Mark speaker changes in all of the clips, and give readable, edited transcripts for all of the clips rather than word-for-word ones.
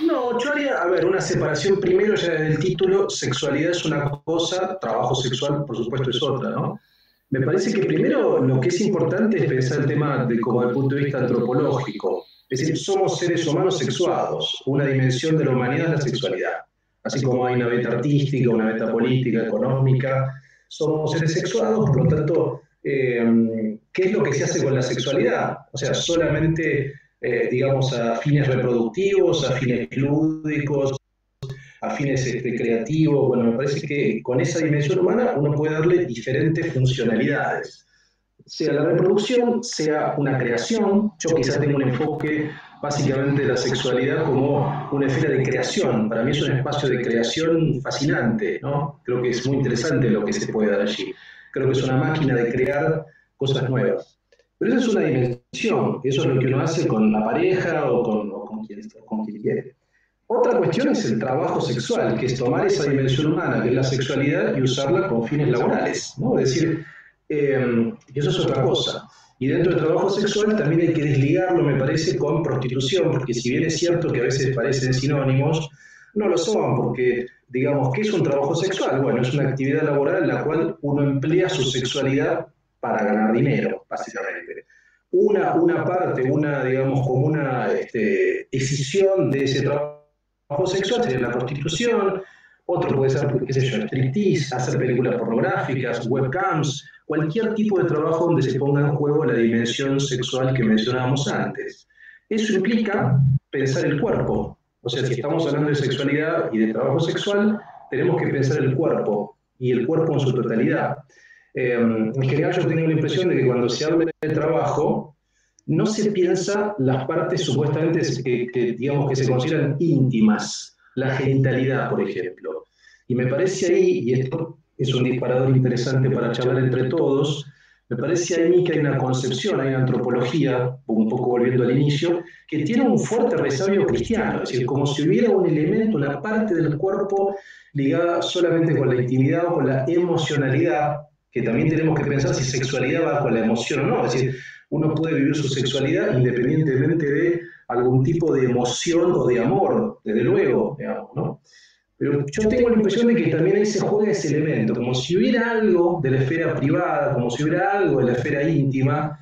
Speaker 1: No, yo haría, a ver, una separación primero ya en el título, sexualidad es una cosa, trabajo sexual, por supuesto, es otra, ¿no? Me parece que primero lo que es importante es pensar el tema de, como desde el punto de vista antropológico. Es decir, somos seres humanos sexuados. Una dimensión de la humanidad es la sexualidad. Así como hay una beta artística, una beta política, económica, somos seres sexuados, por lo tanto, ¿qué es lo que se hace con la sexualidad? O sea, solamente, digamos, a fines reproductivos, a fines lúdicos, a fines creativos. Bueno, me parece que con esa dimensión humana uno puede darle diferentes funcionalidades, sea la reproducción, sea una creación. Yo quizás tengo un enfoque básicamente de la sexualidad como una esfera de creación. Para mí es un espacio de creación fascinante, ¿no? Creo que es muy interesante lo que se puede dar allí. Creo que es una máquina de crear cosas nuevas. Pero esa es una dimensión, eso es lo que uno hace con la pareja o con quien quiere. Otra cuestión es el trabajo sexual, que es tomar esa dimensión humana, que es la sexualidad, y usarla con fines laborales, ¿no? Es decir, y eso es otra cosa. Y dentro del trabajo sexual también hay que desligarlo, me parece, con prostitución, porque si bien es cierto que a veces parecen sinónimos, no lo son, porque, digamos, ¿qué es un trabajo sexual? Bueno, es una actividad laboral en la cual uno emplea su sexualidad para ganar dinero, básicamente. Una parte, digamos, como una escisión de ese trabajo sexual sería la prostitución, otro puede ser, qué sé yo, striptease, hacer películas pornográficas, webcams, cualquier tipo de trabajo donde se ponga en juego la dimensión sexual que mencionábamos antes. Eso implica pensar el cuerpo. O sea, si estamos hablando de sexualidad y de trabajo sexual, tenemos que pensar el cuerpo y el cuerpo en su totalidad. En general yo tengo la impresión de que cuando se habla de trabajo, no se piensa las partes supuestamente digamos, que se consideran íntimas, la genitalidad, por ejemplo. Y me parece ahí, y esto es un disparador interesante para charlar entre todos, me parece a mí que hay una concepción, hay una antropología, un poco volviendo al inicio, que tiene un fuerte resabio cristiano, es decir, como si hubiera un elemento, una parte del cuerpo ligada solamente con la intimidad o con la emocionalidad, que también tenemos que pensar si sexualidad va con la emoción o no, es decir, uno puede vivir su sexualidad independientemente de algún tipo de emoción o de amor, desde luego, digamos, ¿no? Pero yo tengo la impresión de que también ahí se juega ese elemento, como si hubiera algo de la esfera privada, como si hubiera algo de la esfera íntima,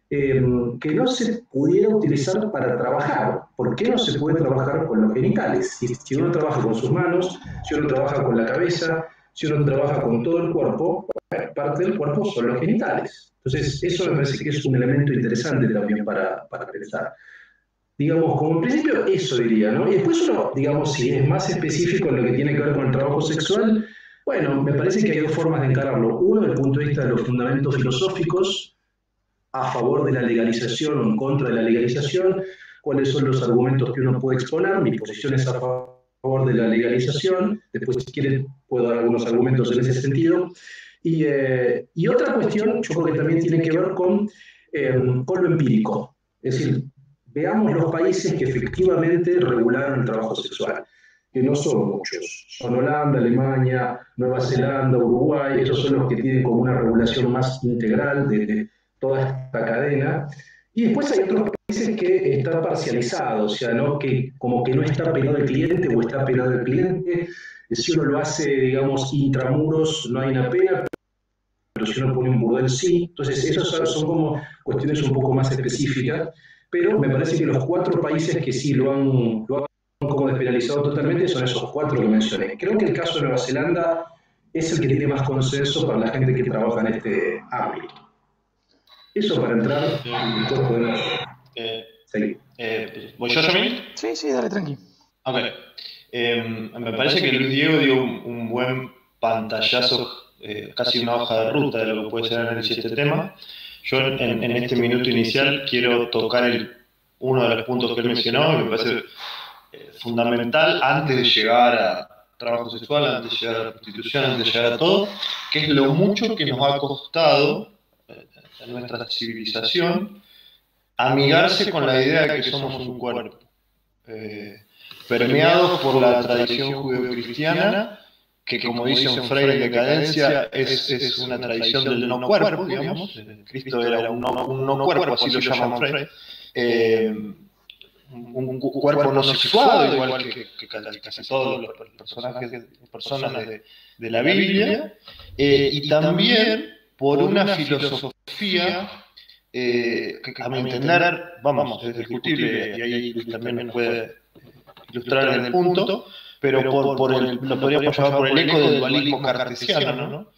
Speaker 1: que no se pudiera utilizar para trabajar. ¿Por qué no se puede trabajar con los genitales? Si uno trabaja con sus manos, si uno trabaja con la cabeza, si uno trabaja con todo el cuerpo, parte del cuerpo son los genitales. Entonces, eso me parece que es un elemento interesante también para pensar. Digamos, como en principio, eso diría, ¿no? Y después uno, digamos, si es más específico en lo que tiene que ver con el trabajo sexual, bueno, me parece que hay dos formas de encararlo. Uno, desde el punto de vista de los fundamentos filosóficos, a favor de la legalización o en contra de la legalización, cuáles son los argumentos que uno puede exponer. Mi posición es a favor de la legalización, después si quieren puedo dar algunos argumentos en ese sentido. Y otra cuestión, yo creo que también tiene que ver con lo empírico, es decir, veamos los países que efectivamente regularon el trabajo sexual, que no son muchos, son Holanda, Alemania, Nueva Zelanda, Uruguay, esos son los que tienen como una regulación más integral de toda esta cadena. Y después hay otros países que está parcializado, o sea, ¿no? Que como que no está penado el cliente o está penado el cliente. Si uno lo hace, digamos, intramuros, no hay una pena, pero si uno pone un burdel, sí. Entonces, esos son como cuestiones un poco más específicas, pero me parece que los cuatro países que sí lo han como despenalizado totalmente son esos cuatro que mencioné. Creo que el caso de Nueva Zelanda es el que tiene más consenso para la gente que trabaja en este ámbito. Eso para entrar y después podemos
Speaker 2: Eh,
Speaker 1: seguir.
Speaker 2: ¿Voy yo, Yamil?
Speaker 3: Sí, sí, dale, tranqui.
Speaker 2: Ok. Me parece que Luis Diego dio un buen pantallazo, casi una hoja de ruta de lo que puede ser el análisis de este tema. Yo en este minuto inicial quiero tocar uno de los puntos que él mencionó, que me parece fundamental antes de llegar a trabajo sexual, antes de llegar a la prostitución, antes de llegar a todo, que es lo mucho que nos ha costado a nuestra civilización amigarse con la idea de que somos un cuerpo. Permeados por la tradición judeocristiana, que como dice un Freire en Decadencia, es una tradición del no cuerpo, digamos. Cristo era un no cuerpo, así lo llaman Freire. un cuerpo no sexuado, igual que casi todos los personas de la Biblia, y también por una filosofía que a mi entender, vamos, es discutible, y ahí Luis también nos puede ilustrar en el punto, pero lo podríamos llamar por el eco del dualismo cartesiano, ¿no?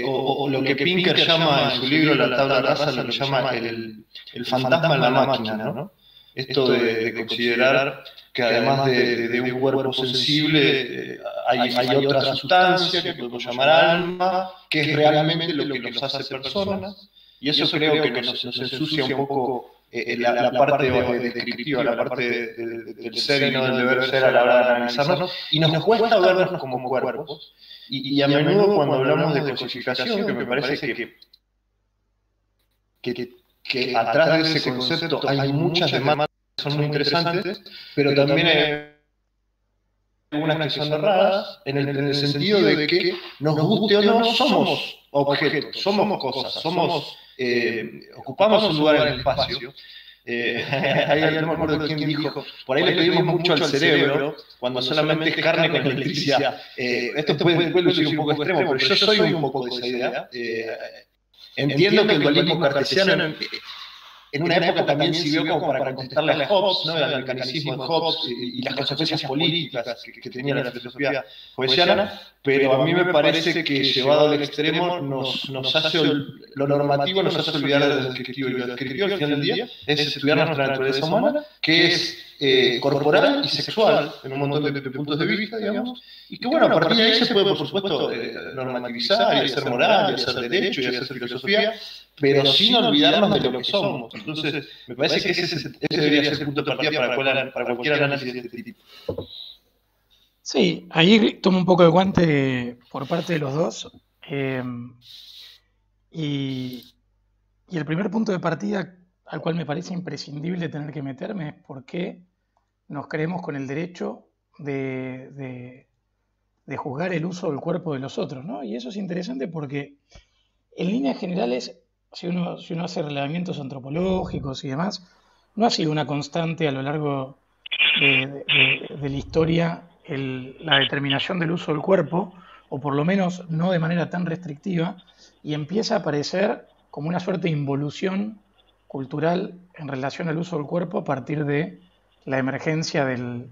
Speaker 2: O lo que Pinker llama en su libro La tabla rasa, lo que llama el fantasma en la máquina, ¿no? Esto de considerar que además de un cuerpo sensible hay otra sustancia que podemos llamar alma, que es realmente lo que nos hace personas, y eso creo que nos ensucia un poco la parte descriptiva, la parte del ser y no del deber ser a la hora de analizarnos, y nos cuesta vernos como cuerpos. Y a menudo cuando hablamos de cosificación, que me parece que atrás de ese concepto hay muchas demandas que son muy interesantes, pero también hay algunas que son erradas en el sentido de que nos guste o no, somos objetos, somos cosas, ocupamos un lugar en el espacio. No me acuerdo de quién dijo, por ahí le pedimos mucho al cerebro cuando solamente es carne con electricidad. Esto puede lucir un poco extremo, pero yo soy un poco de esa idea. Entiendo que el dualismo cartesiano en una época también sirvió como para contestarle a Hobbes, ¿no? El mecanismo de Hobbes y las consecuencias políticas que tenía la filosofía hobbesiana, pero a mí me parece que llevado al extremo nos hace, lo normativo nos hace olvidar de lo descriptivo, y lo descriptivo al final del día es estudiar nuestra naturaleza humana, que es corporal y sexual en un montón de puntos de vista, digamos, y que bueno, a partir de ahí se puede, por supuesto, normativizar y hacer moral, y hacer derecho, y hacer filosofía, pero sin olvidarnos de lo que somos. Entonces, me parece que ese debería ser el punto de partida para cualquier análisis de este tipo.
Speaker 3: Sí, ahí tomo un poco de guante por parte de los dos. Y el primer punto de partida al cual me parece imprescindible tener que meterme es por qué nos creemos con el derecho de juzgar el uso del cuerpo de los otros, ¿no? Y eso es interesante porque en líneas generales, si uno hace relevamientos antropológicos y demás, no ha sido una constante a lo largo de la historia la determinación del uso del cuerpo, o por lo menos no de manera tan restrictiva, y empieza a aparecer como una suerte de involución cultural en relación al uso del cuerpo a partir de la emergencia del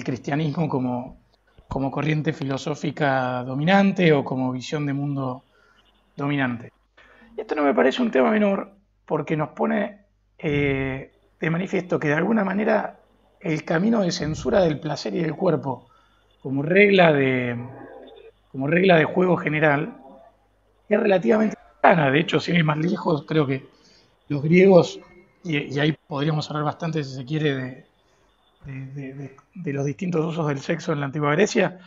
Speaker 3: cristianismo como corriente filosófica dominante o como visión de mundo dominante. Y esto no me parece un tema menor porque nos pone de manifiesto que de alguna manera el camino de censura del placer y del cuerpo como regla de juego general es relativamente cercana. De hecho, sin ir más lejos, creo que los griegos, y ahí podríamos hablar bastante si se quiere de los distintos usos del sexo en la antigua Grecia,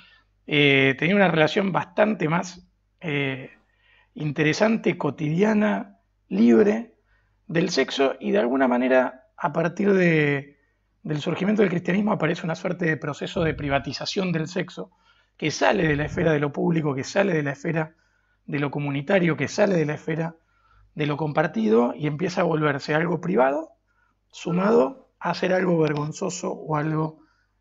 Speaker 3: tenían una relación bastante más interesante, cotidiana, libre del sexo, y de alguna manera a partir del surgimiento del cristianismo aparece una suerte de proceso de privatización del sexo que sale de la esfera de lo público, que sale de la esfera de lo comunitario, que sale de la esfera de lo compartido y empieza a volverse algo privado sumado a ser algo vergonzoso o algo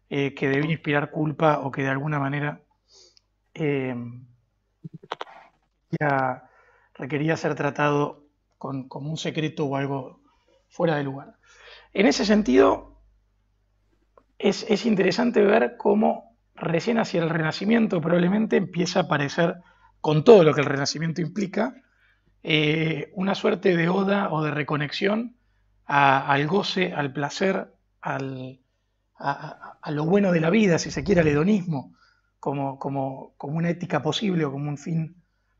Speaker 3: que debe inspirar culpa o que de alguna manera requería ser tratado como un secreto o algo fuera de lugar. En ese sentido, es interesante ver cómo recién hacia el Renacimiento probablemente empieza a aparecer, con todo lo que el Renacimiento implica, una suerte de oda o de reconexión al goce, al placer, a lo bueno de la vida, si se quiere, al hedonismo, como una ética posible o como un fin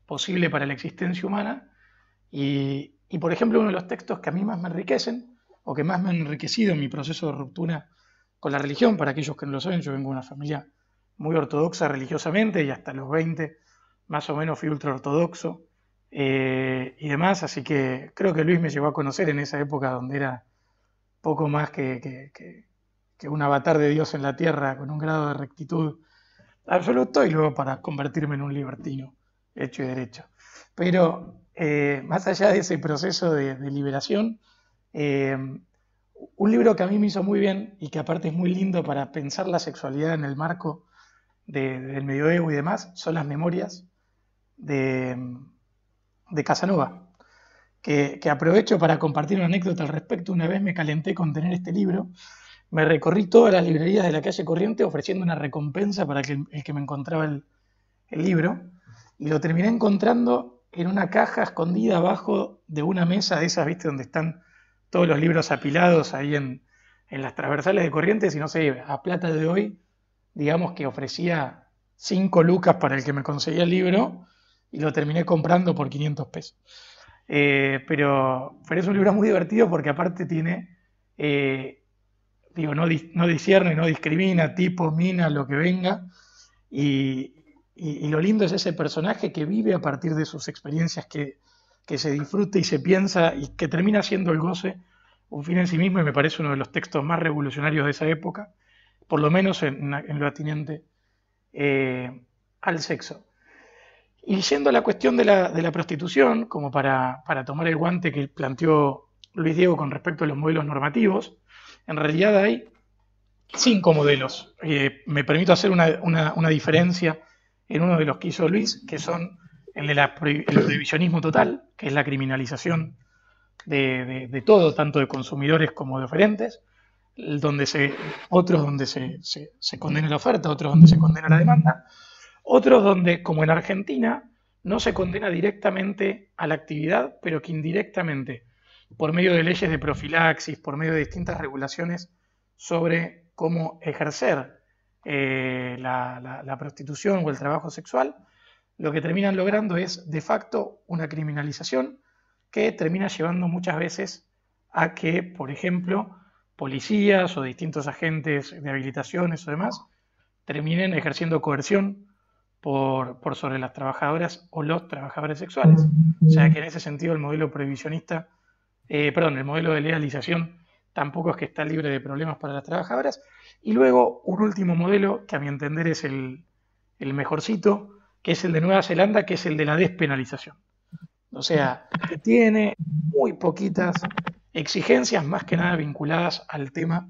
Speaker 3: posible para la existencia humana. Y por ejemplo, uno de los textos que a mí más me enriquecen, o que más me han enriquecido en mi proceso de ruptura con la religión, para aquellos que no lo saben, yo vengo de una familia muy ortodoxa religiosamente, y hasta los 20 más o menos fui ultraortodoxo y demás, así que creo que Luis me llevó a conocer en esa época donde era poco más que un avatar de Dios en la tierra con un grado de rectitud absoluto, y luego para convertirme en un libertino hecho y derecho. Pero más allá de ese proceso de liberación, Un libro que a mí me hizo muy bien y que aparte es muy lindo para pensar la sexualidad en el marco del medioevo y demás, son las memorias de Casanova, que aprovecho para compartir una anécdota al respecto. Una vez me calenté con tener este libro, me recorrí todas las librerías de la calle Corriente ofreciendo una recompensa para el que me encontraba el libro, y lo terminé encontrando en una caja escondida abajo de una mesa de esas, ¿viste? Donde están todos los libros apilados ahí en las transversales de Corrientes, y no sé, a plata de hoy, digamos que ofrecía 5 lucas para el que me conseguía el libro, y lo terminé comprando por 500 pesos. Pero es un libro muy divertido porque aparte tiene, no discierne, no discrimina, tipo, mina, lo que venga, y lo lindo es ese personaje que vive a partir de sus experiencias, que se disfruta y se piensa y que termina siendo el goce un fin en sí mismo, y me parece uno de los textos más revolucionarios de esa época, por lo menos en lo atinente al sexo. Y yendo a la cuestión de la prostitución, como para tomar el guante que planteó Luis Diego con respecto a los modelos normativos, en realidad hay 5 modelos. Me permito hacer una diferencia en uno de los que hizo Luis, que son el prohibicionismo total, que es la criminalización de todo, tanto de consumidores como de oferentes, otros donde se condena la oferta, otros donde se condena la demanda, otros donde, como en Argentina, no se condena directamente a la actividad, pero que indirectamente, por medio de leyes de profilaxis, por medio de distintas regulaciones sobre cómo ejercer la prostitución o el trabajo sexual, lo que terminan logrando es, de facto, una criminalización que termina llevando muchas veces a que, por ejemplo, policías o distintos agentes de habilitaciones o demás terminen ejerciendo coerción por sobre las trabajadoras o los trabajadores sexuales. O sea que en ese sentido el modelo prohibicionista, el modelo de legalización tampoco es que está libre de problemas para las trabajadoras. Y luego un último modelo, que a mi entender es el mejorcito, que es el de Nueva Zelanda, que es el de la despenalización. O sea, que tiene muy poquitas exigencias, más que nada vinculadas al tema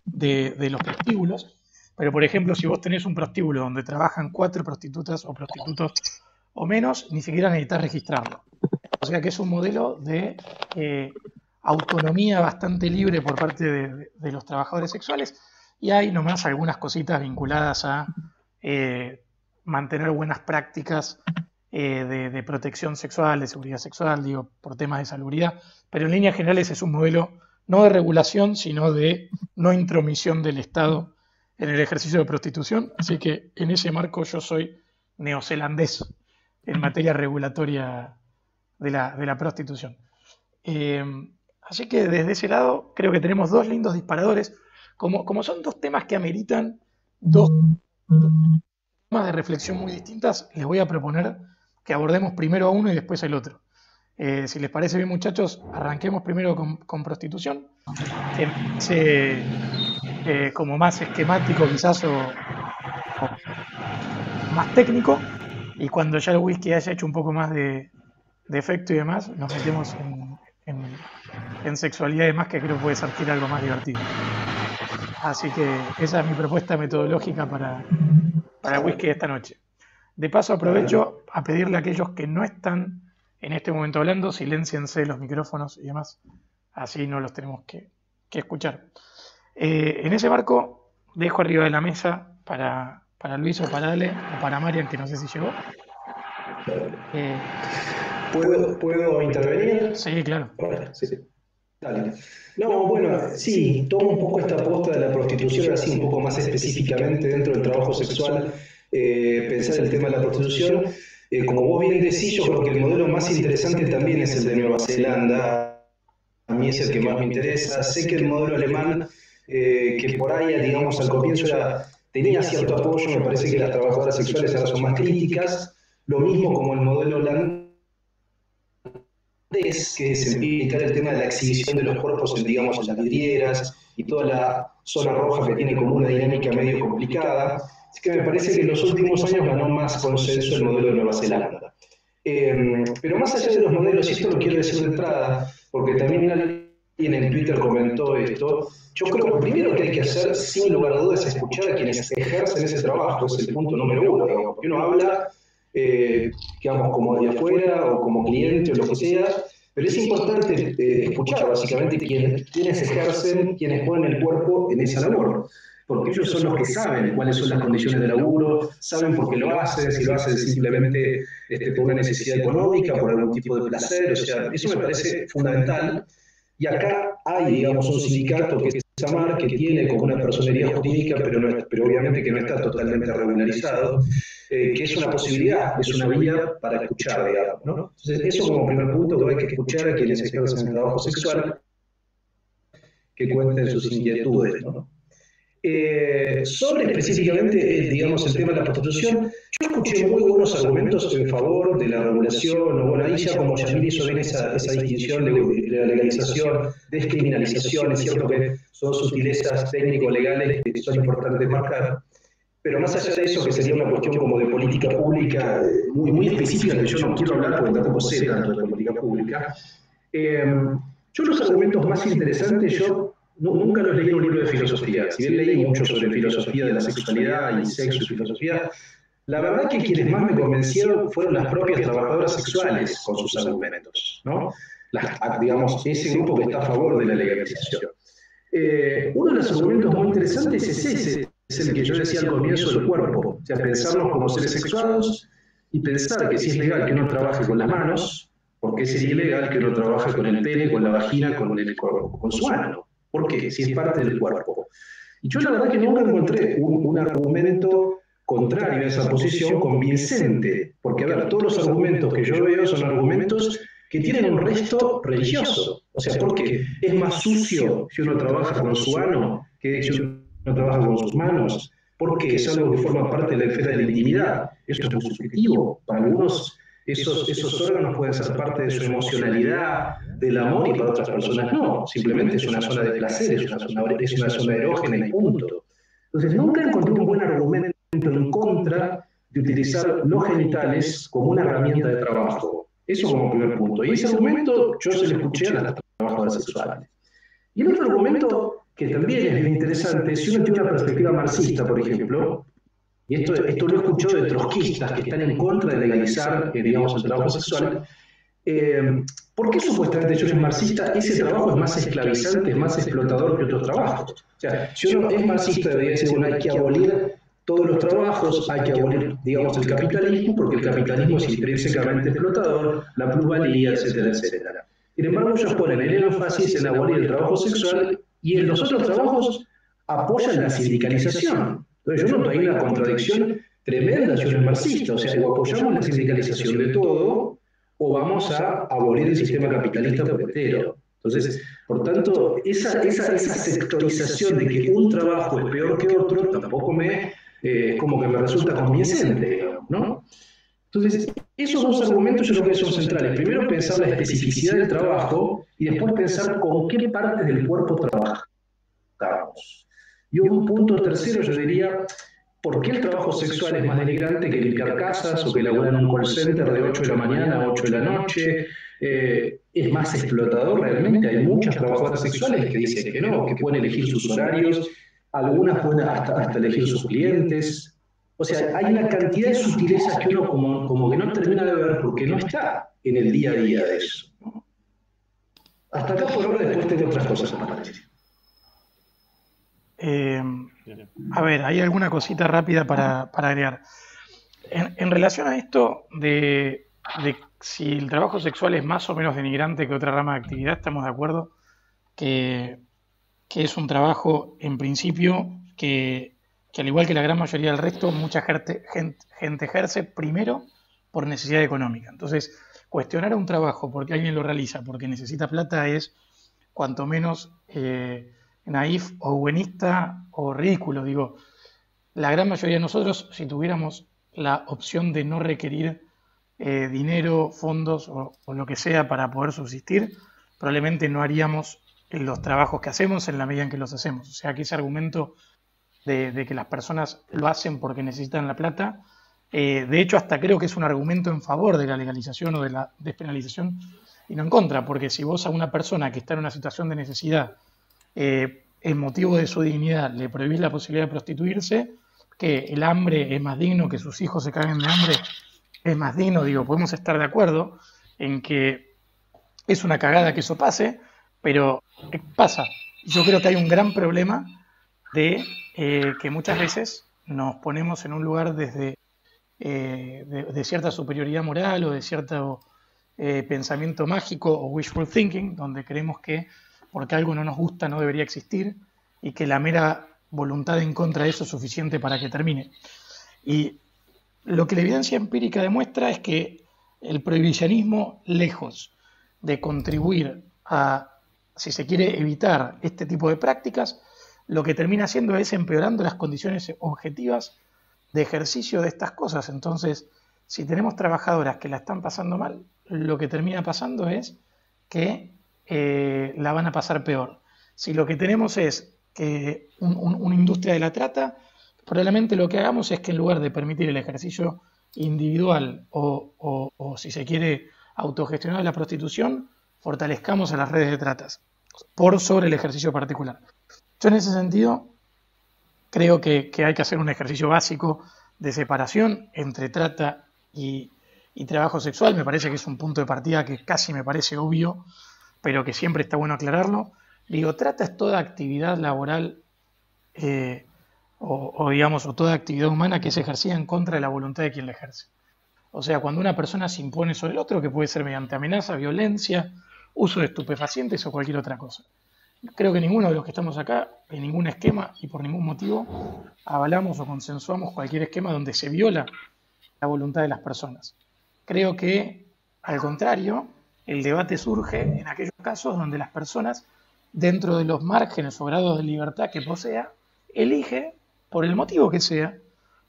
Speaker 3: de los prostíbulos. Pero, por ejemplo, si vos tenés un prostíbulo donde trabajan 4 prostitutas o prostitutos o menos, ni siquiera necesitas registrarlo. O sea que es un modelo de autonomía bastante libre por parte de los trabajadores sexuales, y hay nomás algunas cositas vinculadas a mantener buenas prácticas de protección sexual, de seguridad sexual, digo, por temas de salubridad, pero en líneas generales es un modelo no de regulación, sino de no intromisión del Estado en el ejercicio de prostitución. Así que en ese marco yo soy neozelandés en materia regulatoria de la prostitución. Así que desde ese lado creo que tenemos 2 lindos disparadores. Como son 2 temas que ameritan 2 temas de reflexión muy distintas, les voy a proponer que abordemos primero a uno y después al otro. Si les parece bien, muchachos, arranquemos primero con prostitución, que como más esquemático quizás o más técnico, y cuando ya el whisky haya hecho un poco más de efecto y demás, nos metemos en sexualidad y demás, que creo que puede surgir algo más divertido. Así que esa es mi propuesta metodológica para el whisky de esta noche. De paso aprovecho a pedirle a aquellos que no están en este momento hablando, silénciense los micrófonos y demás, así no los tenemos que escuchar. En ese marco dejo arriba de la mesa para Luis o para Ale o para Marian, que no sé si llegó.
Speaker 1: ¿Puedo intervenir?
Speaker 3: Sí, claro.
Speaker 1: Bueno, sí. Dale. No, bueno, sí, tomo un poco esta aposta de la prostitución, así un poco más específicamente dentro del trabajo sexual, pensar el tema de la prostitución. Como vos bien decís, yo creo que el modelo más interesante también es el de Nueva Zelanda. A mí es el que más me interesa. Sé que el modelo alemán, que por ahí, digamos, al comienzo tenía cierto apoyo, me parece que las trabajadoras sexuales ahora son más críticas. Lo mismo como el modelo holandés, que se implica el tema de la exhibición de los cuerpos en, digamos, en las vidrieras y toda la zona roja, que tiene como una dinámica medio complicada. Así que me parece que en los últimos años ganó más consenso el modelo de Nueva Zelanda. Pero más allá de los modelos, y esto lo quiero decir de entrada, porque también en el Twitter comentó esto. Yo creo que lo primero que hay que hacer, sin lugar a dudas, es escuchar a quienes ejercen ese trabajo. Es el punto número uno, digamos, porque uno habla, digamos, como de afuera o como cliente o lo que sea, pero es importante escuchar básicamente quienes ejercen, quienes ponen el cuerpo en esa labor, porque ellos son los que saben cuáles son las condiciones de laburo, saben por qué lo hacen, si lo hacen simplemente por una necesidad económica, por algún tipo de placer, o sea, eso me parece fundamental. Y acá hay, digamos, un sindicato que es SAMAR, que tiene como una personería jurídica, pero obviamente que no está totalmente regularizado, que es una posibilidad, es una vía para escuchar, digamos, ¿no? Entonces, eso como primer punto, que hay que escuchar a quienes ejercen el trabajo sexual, que cuenten sus inquietudes, ¿no? Sobre específicamente, digamos, el tema de la prostitución, yo escuché muy buenos argumentos en favor de la regulación, o bueno, ahí ya como Yamil hizo bien esa distinción de la legalización, descriminalización, es cierto que son sutilezas técnico-legales que son importantes marcar, pero más allá de eso, que sería una cuestión como de política pública muy específica, que yo no quiero hablar porque tampoco sé tanto de política pública, yo los argumentos más interesantes, yo nunca los leí en un libro de filosofía, si bien leí mucho sobre filosofía de la sexualidad y sexo y filosofía, la verdad que quienes más me convencieron fueron las propias trabajadoras sexuales con sus argumentos, ¿no? Digamos, ese grupo que está a favor de la legalización. Uno de los argumentos muy interesantes es ese, es el que yo decía al comienzo del cuerpo, o sea, pensarnos como seres sexuados y pensar que si es legal que uno trabaje con las manos, ¿por qué sería ilegal que uno trabaje con el pene, con la vagina, con su ano? ¿Por qué? Si es parte del cuerpo. Y yo la verdad que nunca encontré un argumento contrario a esa posición convincente, porque a ver, todos los argumentos que yo veo son argumentos que tienen un resto religioso. O sea, porque es más sucio si uno trabaja con su ano que si uno trabaja con sus manos, porque es algo que forma parte de la esfera de la intimidad. Eso es muy subjetivo. Para algunos esos órganos pueden ser parte de su emocionalidad, del amor, y para otras personas no. Simplemente es una zona de placer, es una zona erógena y punto. Entonces, nunca encontré un buen argumento en contra de utilizar los genitales como una herramienta de trabajo. Eso como primer punto. Y ese argumento yo se lo escuché a las trabajadoras sexuales. Y el otro argumento que también es bien interesante, si uno tiene una perspectiva marxista, por ejemplo, y esto lo he escuchado de trotskistas que están en contra de legalizar, digamos, el trabajo sexual, ¿por qué supuestamente yo soy marxista? Ese trabajo es más esclavizante, es más explotador que otros trabajos. O sea, si uno es marxista, debería decir, bueno, hay que abolir todos los trabajos, hay que abolir, digamos, el capitalismo, porque el capitalismo es intrínsecamente explotador, la plusvalía, etcétera, etcétera. Sin embargo, ellos ponen el énfasis en abolir el trabajo sexual y en los otros trabajos apoyan la sindicalización. Entonces yo noto ahí una contradicción tremenda si uno es marxista, o sea, o apoyamos la sindicalización de todo, o vamos a abolir el sistema capitalista por entero. Entonces, por tanto, esa sectorización de que un trabajo es peor que otro, tampoco como que me resulta convincente, digamos, ¿no? Entonces, esos dos argumentos yo creo que son centrales. Primero, pensar la especificidad del trabajo y después pensar con qué partes del cuerpo trabajamos. Y un punto tercero, yo diría, ¿por qué el trabajo sexual es más denigrante que limpiar casas o que laburar en un call center de 8 de la mañana a 8 de la noche? ¿Es más explotador realmente? Hay muchas trabajadoras sexuales que dicen que no, que pueden elegir sus horarios, algunas pueden hasta elegir sus clientes. O sea, hay una cantidad de sutilezas que uno como que no termina de ver porque no está en el día a día de eso. Hasta acá por ahora, después tengo otras cosas para decir.
Speaker 3: A ver, hay alguna cosita rápida para agregar. En relación a esto de si el trabajo sexual es más o menos denigrante que otra rama de actividad, estamos de acuerdo que es un trabajo, en principio, que al igual que la gran mayoría del resto, mucha gente ejerce primero por necesidad económica. Entonces, cuestionar a un trabajo porque alguien lo realiza porque necesita plata es cuanto menos naif o buenista o ridículo. Digo, la gran mayoría de nosotros, si tuviéramos la opción de no requerir dinero, fondos o lo que sea para poder subsistir, probablemente no haríamos los trabajos que hacemos en la medida en que los hacemos. O sea que ese argumento de que las personas lo hacen porque necesitan la plata, de hecho hasta creo que es un argumento en favor de la legalización o de la despenalización, y no en contra, porque si vos a una persona que está en una situación de necesidad, el motivo de su dignidad, le prohibís la posibilidad de prostituirse, que el hambre es más digno, que sus hijos se caguen de hambre es más digno, digo, podemos estar de acuerdo en que es una cagada que eso pase, pero pasa. Yo creo que hay un gran problema de que muchas veces nos ponemos en un lugar desde de cierta superioridad moral o de cierto pensamiento mágico o wishful thinking, donde creemos que porque algo no nos gusta no debería existir y que la mera voluntad en contra de eso es suficiente para que termine. Y lo que la evidencia empírica demuestra es que el prohibicionismo, lejos de contribuir a, si se quiere, evitar este tipo de prácticas, lo que termina haciendo es empeorando las condiciones objetivas de ejercicio de estas cosas. Entonces, si tenemos trabajadoras que la están pasando mal, lo que termina pasando es que la van a pasar peor. Si lo que tenemos es que una industria de la trata, probablemente lo que hagamos es que en lugar de permitir el ejercicio individual o si se quiere, autogestionar la prostitución, fortalezcamos a las redes de tratas por sobre el ejercicio particular. Yo en ese sentido creo que hay que hacer un ejercicio básico de separación entre trata y trabajo sexual. Me parece que es un punto de partida que casi me parece obvio, pero que siempre está bueno aclararlo. Digo, trata es toda actividad laboral digamos, o toda actividad humana que es ejercida en contra de la voluntad de quien la ejerce. O sea, cuando una persona se impone sobre el otro, que puede ser mediante amenaza, violencia, uso de estupefacientes o cualquier otra cosa. Creo que ninguno de los que estamos acá, en ningún esquema y por ningún motivo, avalamos o consensuamos cualquier esquema donde se viola la voluntad de las personas. Creo que, al contrario, el debate surge en aquellos casos donde las personas, dentro de los márgenes o grados de libertad que posea, elige, por el motivo que sea,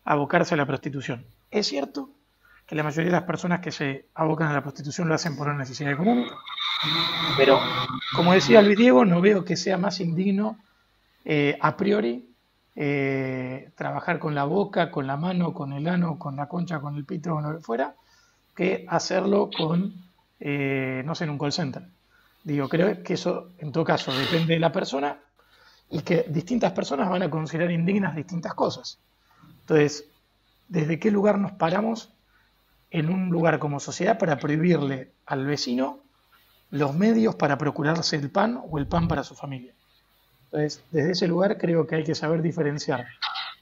Speaker 3: abocarse a la prostitución. Es cierto que la mayoría de las personas que se abocan a la prostitución lo hacen por una necesidad económica, pero, como decía Luis Diego, no veo que sea más indigno a priori trabajar con la boca, con la mano, con el ano, con la concha, con el pito, con lo que fuera, que hacerlo con, no sé, en un call center. Digo, creo que eso, en todo caso, depende de la persona y que distintas personas van a considerar indignas distintas cosas. Entonces, ¿desde qué lugar nos paramos en un lugar como sociedad para prohibirle al vecino los medios para procurarse el pan o el pan para su familia? Entonces, desde ese lugar creo que hay que saber diferenciar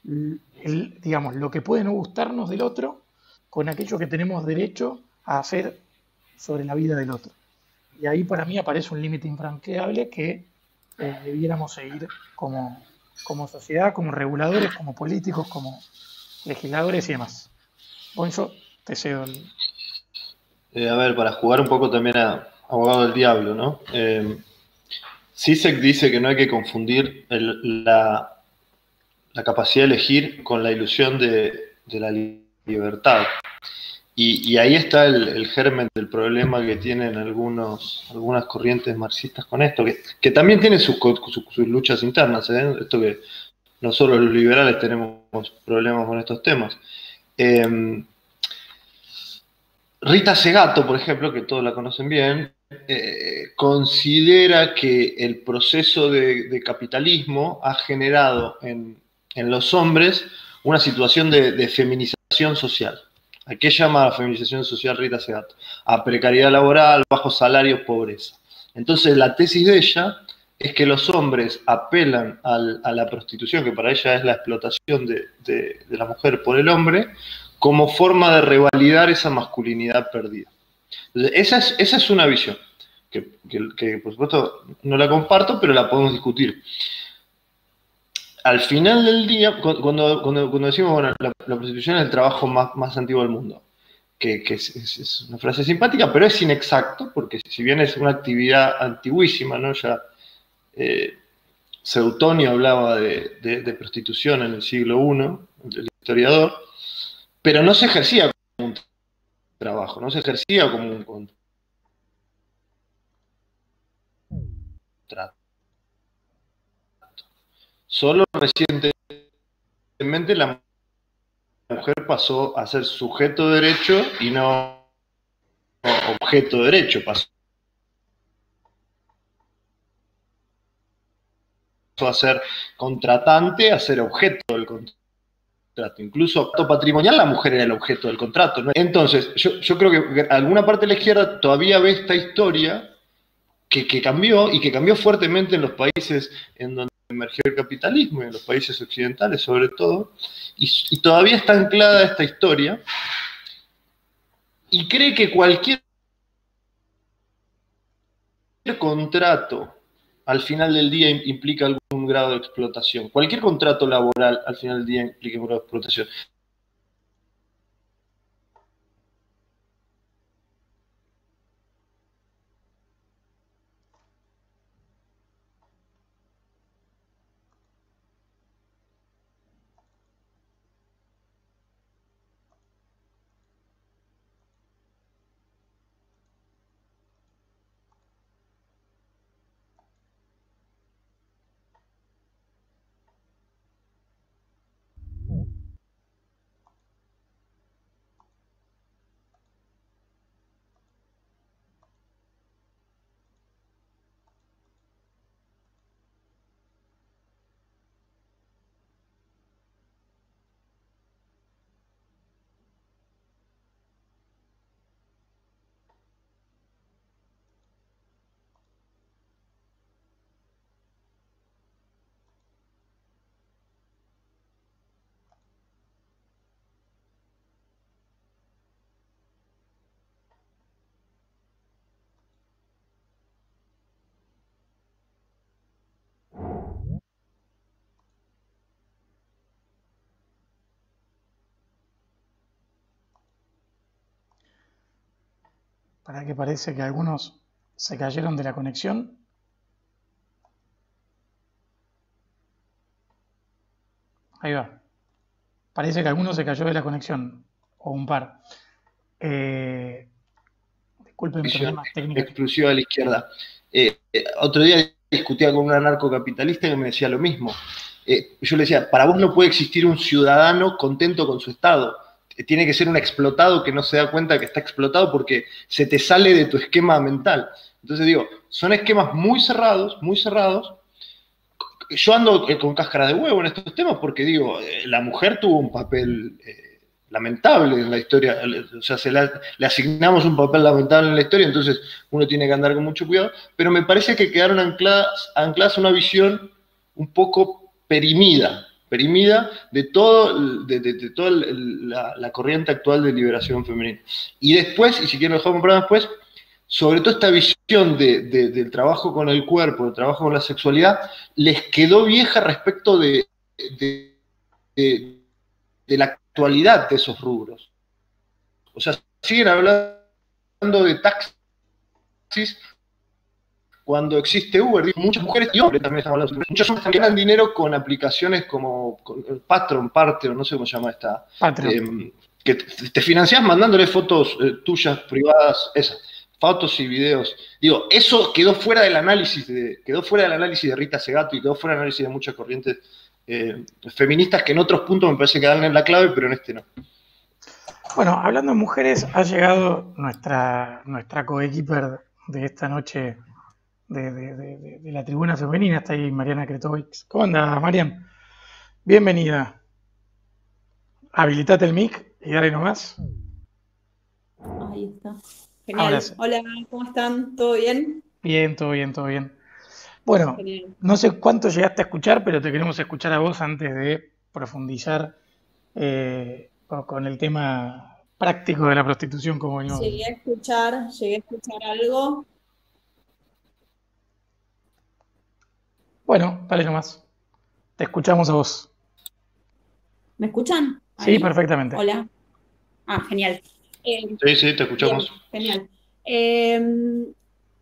Speaker 3: digamos, lo que puede no gustarnos del otro con aquello que tenemos derecho a hacer sobre la vida del otro. Y ahí para mí aparece un límite infranqueable que debiéramos seguir como sociedad, como reguladores, como políticos, como legisladores y demás. Bueno, yo te cedo
Speaker 2: A ver, para jugar un poco también a abogado del diablo, ¿no? Zizek dice que no hay que confundir la capacidad de elegir con la ilusión de la libertad. Y ahí está el germen del problema que tienen algunas corrientes marxistas con esto, que también tienen sus luchas internas, ¿eh? Esto que no solo los liberales tenemos problemas con estos temas. Rita Segato, por ejemplo, que todos la conocen bien, considera que el proceso de capitalismo ha generado en los hombres una situación de feminización social. ¿A qué llama la feminización social Rita Segato? A precariedad laboral, bajos salarios, pobreza. Entonces la tesis de ella es que los hombres apelan a la prostitución, que para ella es la explotación de la mujer por el hombre, como forma de revalidar esa masculinidad perdida. Entonces, esa es una visión, que por supuesto no la comparto, pero la podemos discutir. Al final del día, cuando decimos, bueno, la prostitución es el trabajo más antiguo del mundo, que es una frase simpática, pero es inexacto, porque si bien es una actividad antiguísima, ¿no? Ya Seutonio hablaba de prostitución en el siglo I, el historiador, pero no se ejercía como un trabajo, no se ejercía como un contrato. Solo recientemente la mujer pasó a ser sujeto de derecho y no objeto de derecho, pasó a ser contratante a ser objeto del contrato. Incluso acto patrimonial, la mujer era el objeto del contrato, ¿no? Entonces, yo creo que alguna parte de la izquierda todavía ve esta historia que cambió, y que cambió fuertemente en los países en donde emergió el capitalismo, y en los países occidentales sobre todo, y todavía está anclada esta historia, y cree que cualquier contrato al final del día implica algún grado de explotación. Cualquier contrato laboral al final del día implica un grado de explotación.
Speaker 3: Para que parece que algunos se cayeron de la conexión. Ahí va. Parece que alguno se cayó de la conexión, o un par. Disculpen, problemas técnicos.
Speaker 2: Exclusiva de la izquierda. Otro día discutía con un anarcocapitalista que me decía lo mismo. Yo le decía, para vos no puede existir un ciudadano contento con su estado. Tiene que ser un explotado que no se da cuenta que está explotado porque se te sale de tu esquema mental. Entonces digo, son esquemas muy cerrados, muy cerrados. Yo ando con cáscara de huevo en estos temas porque digo, la mujer tuvo un papel lamentable en la historia, o sea, le asignamos un papel lamentable en la historia, entonces uno tiene que andar con mucho cuidado, pero me parece que quedaron ancladas a una visión un poco perimida de toda la corriente actual de liberación femenina. Y después, y si quieren lo dejamos para después, sobre todo esta visión del trabajo con el cuerpo, del trabajo con la sexualidad, les quedó vieja respecto de la actualidad de esos rubros. O sea, siguen hablando de taxis cuando existe Uber. Muchas mujeres y hombres también están hablando. Muchos hombres también ganan dinero con aplicaciones como Patreon, no sé cómo se llama esta. Que te financias mandándole fotos tuyas privadas, esas. Fotos y videos. Digo, eso quedó fuera del análisis de Rita Segato y quedó fuera del análisis de muchas corrientes feministas que en otros puntos me parece que dan en la clave, pero en este no.
Speaker 3: Bueno, hablando de mujeres, ha llegado nuestra coequiper de esta noche de la tribuna femenina. Está ahí Mariana Kretovics. ¿Cómo andas, Marian? Bienvenida. Habilitate el mic y dale nomás.
Speaker 4: Ahí está. Genial. Hola, ¿cómo están? ¿Todo bien?
Speaker 3: Bien, todo bien, todo bien. Bueno, genial. No sé cuánto llegaste a escuchar, pero te queremos escuchar a vos antes de profundizar con el tema práctico de la prostitución, como venimos.
Speaker 4: Llegué a escuchar algo.
Speaker 3: Bueno, dale nomás. Te escuchamos a vos.
Speaker 4: ¿Me escuchan?
Speaker 3: ¿Ahí? Sí, perfectamente.
Speaker 4: Hola. Ah, genial.
Speaker 2: Sí, te escuchamos.
Speaker 4: Bien, genial.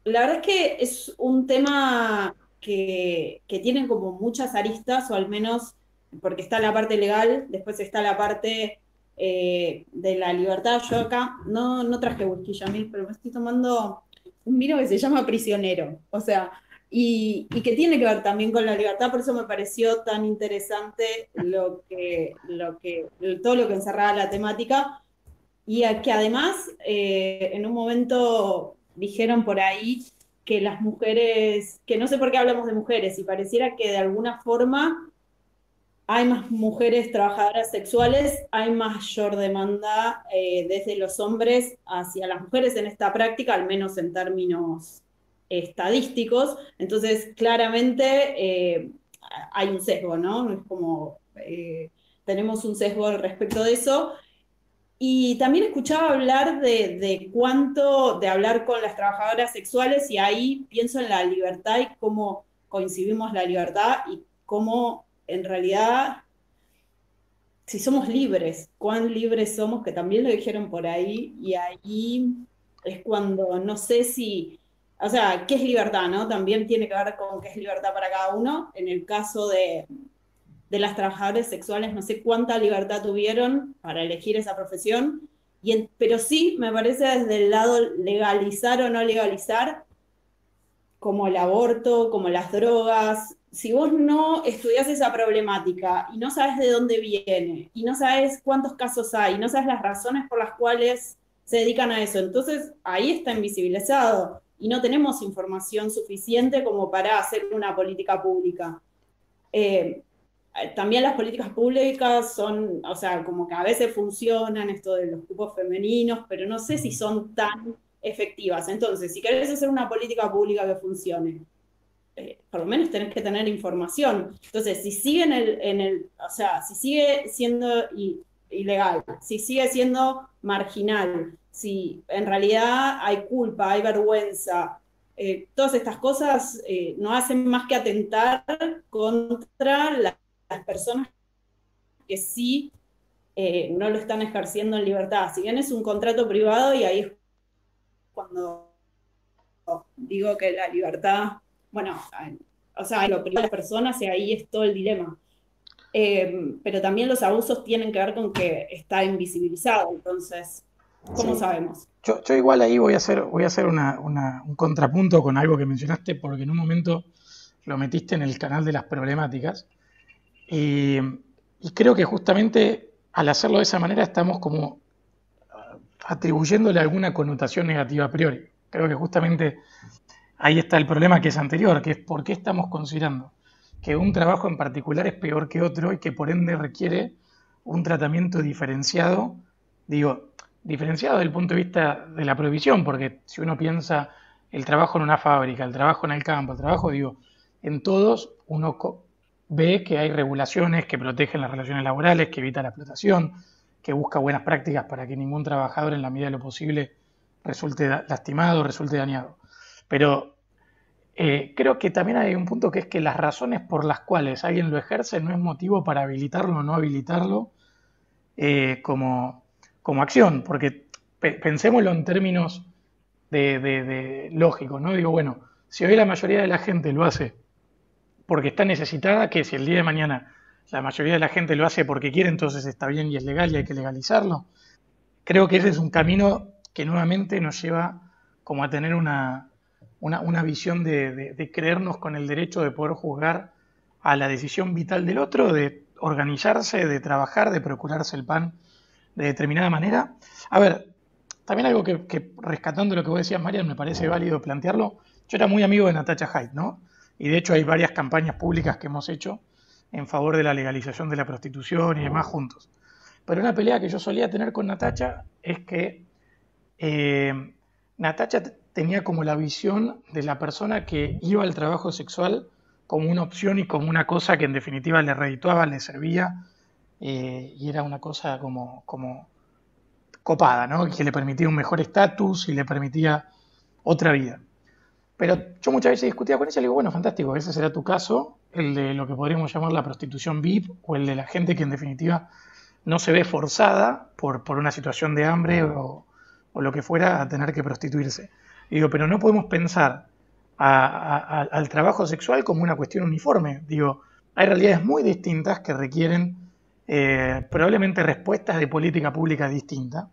Speaker 4: La verdad es que es un tema que tiene como muchas aristas, o al menos porque está la parte legal, después está la parte de la libertad. Yo acá no traje whisky Yamil, pero me estoy tomando un vino que se llama Prisionero, o sea, y que tiene que ver también con la libertad. Por eso me pareció tan interesante todo lo que encerraba la temática. Y que además, en un momento dijeron por ahí que las mujeres, que no sé por qué hablamos de mujeres, y pareciera que de alguna forma hay más mujeres trabajadoras sexuales, hay mayor demanda desde los hombres hacia las mujeres en esta práctica, al menos en términos estadísticos. Entonces, claramente hay un sesgo, ¿no? Es como tenemos un sesgo al respecto de eso. Y también escuchaba hablar de cuánto, de hablar con las trabajadoras sexuales, y ahí pienso en la libertad y cómo coincidimos la libertad y cómo en realidad, si somos libres, cuán libres somos, que también lo dijeron por ahí, y ahí es cuando no sé si, o sea, ¿qué es libertad, no? También tiene que ver con qué es libertad para cada uno. En el caso de las trabajadoras sexuales, no sé cuánta libertad tuvieron para elegir esa profesión, pero sí me parece desde el lado legalizar o no legalizar, como el aborto, como las drogas. Si vos no estudiás esa problemática y no sabes de dónde viene, y no sabes cuántos casos hay, y no sabes las razones por las cuales se dedican a eso, entonces ahí está invisibilizado y no tenemos información suficiente como para hacer una política pública. También las políticas públicas son, o sea, como que a veces funcionan esto de los grupos femeninos, pero no sé si son tan efectivas. Entonces, si querés hacer una política pública que funcione, por lo menos tenés que tener información. Entonces, si sigue o sea, si sigue siendo ilegal, si sigue siendo marginal, si en realidad hay culpa, hay vergüenza, todas estas cosas no hacen más que atentar contra las personas que sí no lo están ejerciendo en libertad. Si bien es un contrato privado, y ahí es cuando digo que la libertad, bueno, o sea, lo privado de las personas, y ahí es todo el dilema. Pero también los abusos tienen que ver con que está invisibilizado, entonces, ¿cómo
Speaker 3: Sí.
Speaker 4: sabemos?
Speaker 3: Yo igual ahí voy a hacer un contrapunto con algo que mencionaste, porque en un momento lo metiste en el canal de las problemáticas, y creo que justamente al hacerlo de esa manera estamos como atribuyéndole alguna connotación negativa a priori. Creo que justamente ahí está el problema, que es anterior, que es por qué estamos considerando que un trabajo en particular es peor que otro y que por ende requiere un tratamiento diferenciado. Digo, diferenciado desde el punto de vista de la prohibición, porque si uno piensa el trabajo en una fábrica, el trabajo en el campo, el trabajo, digo, en todos uno ve que hay regulaciones que protegen las relaciones laborales, que evitan la explotación, que busca buenas prácticas para que ningún trabajador en la medida de lo posible resulte lastimado, resulte dañado. Pero creo que también hay un punto, que es que las razones por las cuales alguien lo ejerce no es motivo para habilitarlo o no habilitarlo como acción, porque pensémoslo en términos de lógicos, ¿no? Digo, bueno, si hoy la mayoría de la gente lo hace porque está necesitada, que si el día de mañana la mayoría de la gente lo hace porque quiere, entonces está bien y es legal y hay que legalizarlo. Creo que ese es un camino que nuevamente nos lleva como a tener una visión de creernos con el derecho de poder juzgar a la decisión vital del otro, de organizarse, de trabajar, de procurarse el pan de determinada manera. A ver, también algo que rescatando lo que vos decías, Marian, me parece válido plantearlo. Yo era muy amigo de Natacha Haidt, ¿no? Y de hecho hay varias campañas públicas que hemos hecho en favor de la legalización de la prostitución y demás juntos. Pero una pelea que yo solía tener con Natacha es que Natacha tenía como la visión de la persona que iba al trabajo sexual como una opción y como una cosa que en definitiva le redituaba, le servía, y era una cosa como copada, ¿no? Que le permitía un mejor estatus y le permitía otra vida. Pero yo muchas veces discutía con ella y le digo, bueno, fantástico, ese será tu caso, el de lo que podríamos llamar la prostitución VIP, o el de la gente que en definitiva no se ve forzada por una situación de hambre o lo que fuera a tener que prostituirse. Y digo, pero no podemos pensar al trabajo sexual como una cuestión uniforme. Digo, hay realidades muy distintas que requieren probablemente respuestas de política pública distintas,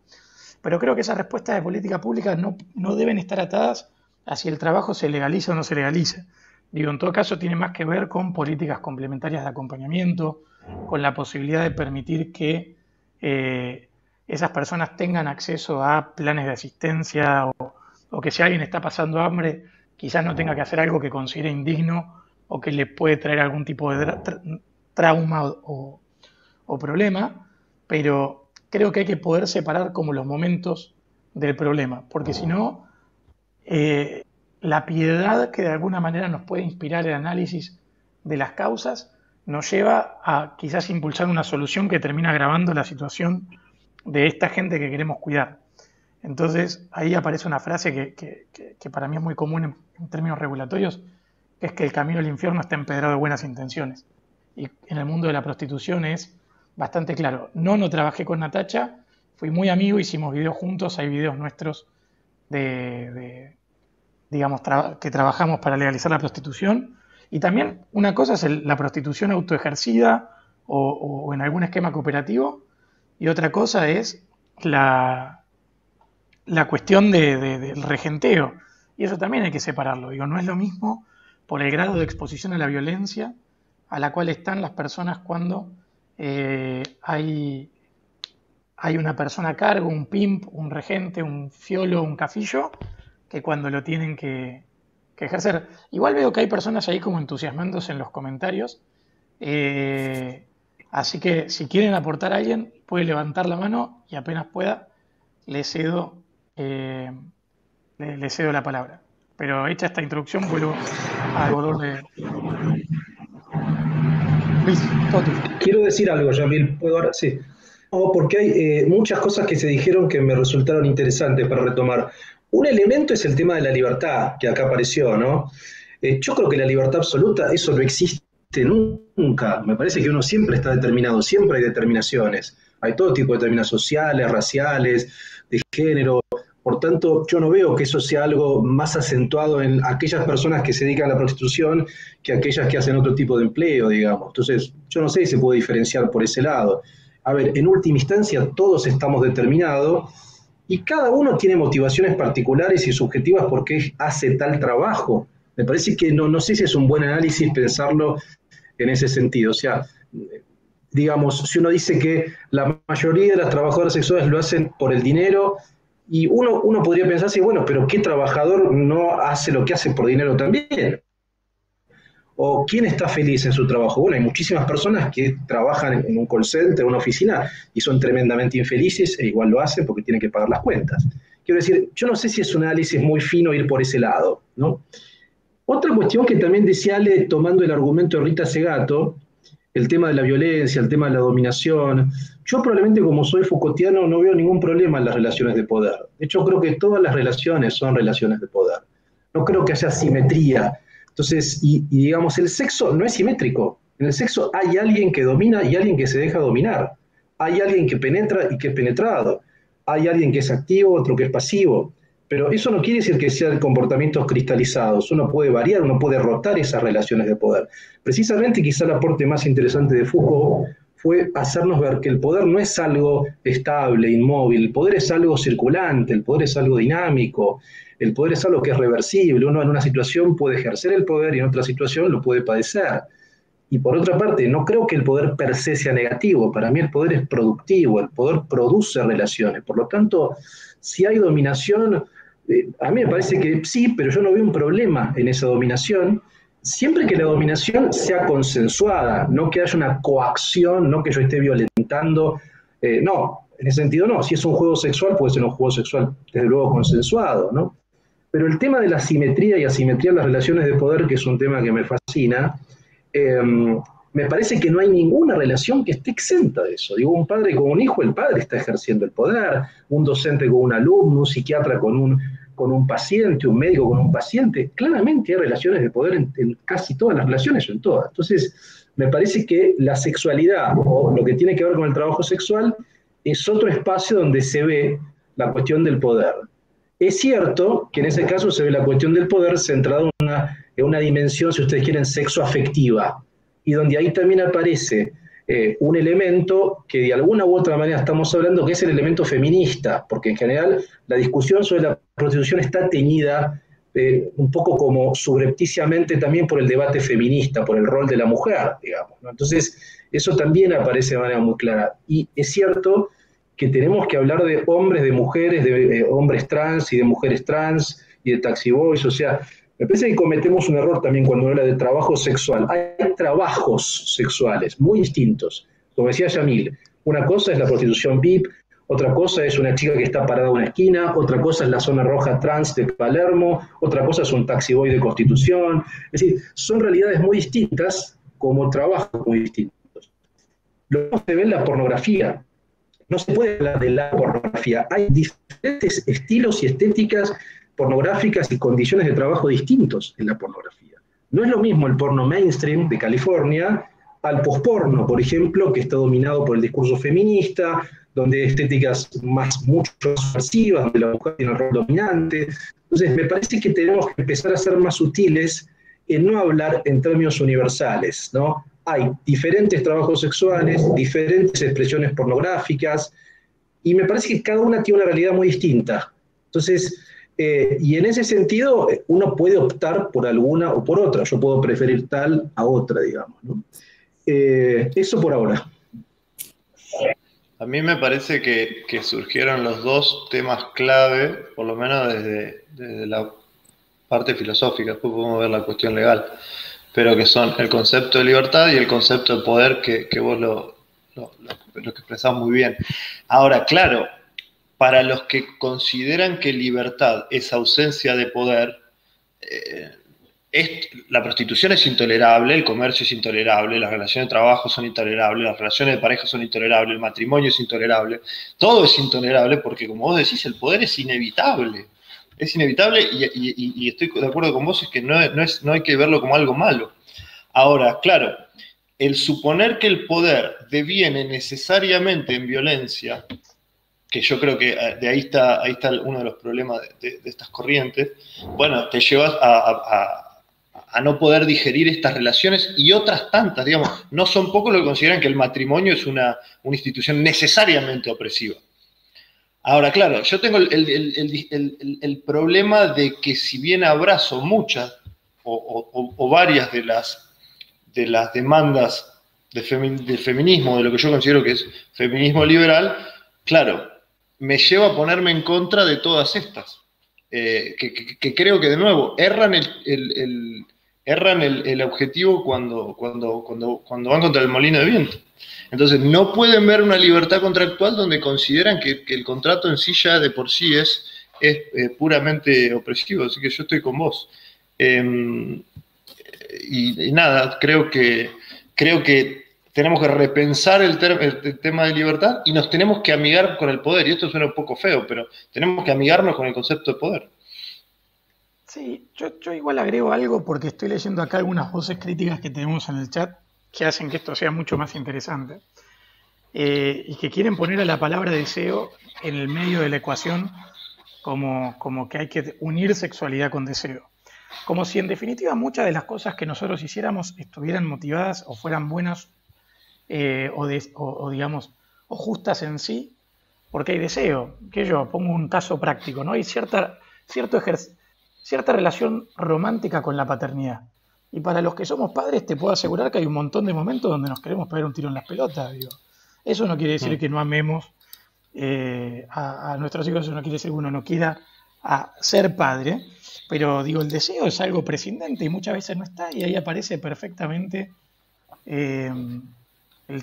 Speaker 3: pero creo que esas respuestas de política pública no deben estar atadas a si el trabajo se legaliza o no se legaliza. Digo, en todo caso tiene más que ver con políticas complementarias de acompañamiento, con la posibilidad de permitir que esas personas tengan acceso a planes de asistencia, o que si alguien está pasando hambre quizás no tenga que hacer algo que considere indigno o que le puede traer algún tipo de trauma o problema, pero creo que hay que poder separar como los momentos del problema, porque si no, la piedad que de alguna manera nos puede inspirar el análisis de las causas nos lleva a quizás impulsar una solución que termina agravando la situación de esta gente que queremos cuidar. Entonces ahí aparece una frase que para mí es muy común en términos regulatorios, que es que el camino al infierno está empedrado de buenas intenciones. Y en el mundo de la prostitución es bastante claro. No trabajé con Natacha, fui muy amigo, hicimos videos juntos, hay videos nuestros digamos, que trabajamos para legalizar la prostitución. Y también una cosa es la prostitución autoejercida o en algún esquema cooperativo, y otra cosa es la cuestión del regenteo. Y eso también hay que separarlo. Digo, no es lo mismo por el grado de exposición a la violencia a la cual están las personas cuando hay una persona a cargo, un pimp, un regente, un fiolo, un cafillo, que cuando lo tienen que ejercer. Igual veo que hay personas ahí como entusiasmándose en los comentarios, así que si quieren aportar a alguien, puede levantar la mano y apenas pueda, le cedo la palabra. Pero hecha esta introducción, vuelvo al dolor de Luis, todo tuyo.
Speaker 1: Quiero decir algo, Yamil, ¿puedo ahora? Sí. Porque hay muchas cosas que se dijeron que me resultaron interesantes para retomar. Un elemento es el tema de la libertad, que acá apareció, ¿no? Yo creo que la libertad absoluta, eso no existe nunca. Me parece que uno siempre está determinado, siempre hay determinaciones. Hay todo tipo de determinaciones sociales, raciales, de género. Por tanto, yo no veo que eso sea algo más acentuado en aquellas personas que se dedican a la prostitución que aquellas que hacen otro tipo de empleo, digamos. Entonces, yo no sé si se puede diferenciar por ese lado. A ver, en última instancia, todos estamos determinados y cada uno tiene motivaciones particulares y subjetivas por qué hace tal trabajo. Me parece que no sé si es un buen análisis pensarlo en ese sentido. O sea, digamos, si uno dice que la mayoría de las trabajadoras sexuales lo hacen por el dinero, y uno podría pensarse, bueno, pero ¿qué trabajador no hace lo que hace por dinero también? ¿O quién está feliz en su trabajo? Bueno, hay muchísimas personas que trabajan en un call center, en una oficina, y son tremendamente infelices, e igual lo hacen porque tienen que pagar las cuentas. Quiero decir, yo no sé si es un análisis muy fino ir por ese lado, ¿no? Otra cuestión que también decía Ale, tomando el argumento de Rita Segato, el tema de la violencia, el tema de la dominación. Yo probablemente, como soy Foucaultiano, no veo ningún problema en las relaciones de poder. De hecho, creo que todas las relaciones son relaciones de poder. No creo que haya simetría. Entonces, y digamos, el sexo no es simétrico. En el sexo hay alguien que domina y alguien que se deja dominar. Hay alguien que penetra y que es penetrado. Hay alguien que es activo, otro que es pasivo. Pero eso no quiere decir que sean comportamientos cristalizados. Uno puede variar, uno puede rotar esas relaciones de poder. Precisamente, quizá el aporte más interesante de Foucault fue hacernos ver que el poder no es algo estable, inmóvil. El poder es algo circulante, el poder es algo dinámico, el poder es algo que es reversible. Uno en una situación puede ejercer el poder y en otra situación lo puede padecer. Y por otra parte, no creo que el poder per se sea negativo. Para mí el poder es productivo, el poder produce relaciones. Por lo tanto, si hay dominación, a mí me parece que sí, pero yo no veo un problema en esa dominación, siempre que la dominación sea consensuada, no que haya una coacción, no que yo esté violentando, no, en ese sentido no. Si es un juego sexual, puede ser un juego sexual desde luego consensuado, ¿no? Pero el tema de la simetría y asimetría en las relaciones de poder, que es un tema que me fascina, me parece que no hay ninguna relación que esté exenta de eso. Digo, un padre con un hijo, el padre está ejerciendo el poder, un docente con un alumno, un psiquiatra con un paciente, un médico con un paciente. Claramente hay relaciones de poder en casi todas las relaciones, en todas. Entonces, me parece que la sexualidad, o lo que tiene que ver con el trabajo sexual, es otro espacio donde se ve la cuestión del poder. Es cierto que en ese caso se ve la cuestión del poder centrada en una dimensión, si ustedes quieren, sexoafectiva, y donde ahí también aparece un elemento que de alguna u otra manera estamos hablando, que es el elemento feminista, porque en general la discusión sobre la prostitución está teñida un poco como subrepticiamente también por el debate feminista, por el rol de la mujer, digamos, ¿no? Entonces, eso también aparece de manera muy clara. Y es cierto que tenemos que hablar de hombres, de mujeres, de hombres trans y de mujeres trans y de taxi boys, o sea, Me parece que cometemos un error también cuando habla de trabajo sexual. Hay trabajos sexuales muy distintos. Como decía Yamil, una cosa es la prostitución VIP, otra cosa es una chica que está parada en una esquina, otra cosa es la zona roja trans de Palermo, otra cosa es un taxiboy de Constitución. Es decir, son realidades muy distintas como trabajos muy distintos. Lo mismo se ve en la pornografía. No se puede hablar de la pornografía. Hay diferentes estilos y estéticas pornográficas y condiciones de trabajo distintos en la pornografía. No es lo mismo el porno mainstream de California al posporno, por ejemplo, que está dominado por el discurso feminista, donde hay estéticas mucho más subversivas, donde la mujer tiene el rol dominante. Entonces, me parece que tenemos que empezar a ser más sutiles en no hablar en términos universales, ¿no? Hay diferentes trabajos sexuales, diferentes expresiones pornográficas, y me parece que cada una tiene una realidad muy distinta. Entonces, y en ese sentido, uno puede optar por alguna o por otra. Yo puedo preferir tal a otra, digamos, ¿no? Eso por ahora.
Speaker 2: A mí me parece que surgieron los dos temas clave, por lo menos desde la parte filosófica, después podemos ver la cuestión legal, pero que son el concepto de libertad y el concepto de poder que vos lo expresás muy bien. Ahora, claro, para los que consideran que libertad es ausencia de poder, la prostitución es intolerable, el comercio es intolerable, las relaciones de trabajo son intolerables, las relaciones de pareja son intolerables, el matrimonio es intolerable, todo es intolerable porque, como vos decís, el poder es inevitable. Es inevitable y estoy de acuerdo con vos, es que no hay que verlo como algo malo. Ahora, claro, el suponer que el poder deviene necesariamente en violencia, que yo creo que de ahí está uno de los problemas de estas corrientes, bueno, te llevas a no poder digerir estas relaciones y otras tantas, digamos, no son pocos los que consideran que el matrimonio es una institución necesariamente opresiva. Ahora, claro, yo tengo el problema de que si bien abrazo muchas o varias de las demandas del feminismo, de lo que yo considero que es feminismo liberal, claro, me lleva a ponerme en contra de todas estas, que creo que, de nuevo, erran el objetivo cuando van contra el molino de viento. Entonces, no pueden ver una libertad contractual donde consideran que el contrato en sí ya de por sí es puramente opresivo. Así que yo estoy con vos. Y nada, creo que tenemos que repensar el tema de libertad y nos tenemos que amigar con el poder. Y esto suena un poco feo, pero tenemos que amigarnos con el concepto de poder.
Speaker 3: Sí, yo igual agrego algo porque estoy leyendo acá algunas voces críticas que tenemos en el chat que hacen que esto sea mucho más interesante, y que quieren poner a la palabra deseo en el medio de la ecuación como que hay que unir sexualidad con deseo. Como si en definitiva muchas de las cosas que nosotros hiciéramos estuvieran motivadas o fueran buenas digamos, o justas en sí, porque hay deseo. Que yo pongo un caso práctico, ¿no? Hay cierta relación romántica con la paternidad. Y para los que somos padres te puedo asegurar que hay un montón de momentos donde nos queremos pegar un tiro en las pelotas, digo. Eso no quiere decir que no amemos a nuestros hijos, eso no quiere decir que uno no quiera ser padre, pero digo, el deseo es algo prescindente y muchas veces no está, y ahí aparece perfectamente el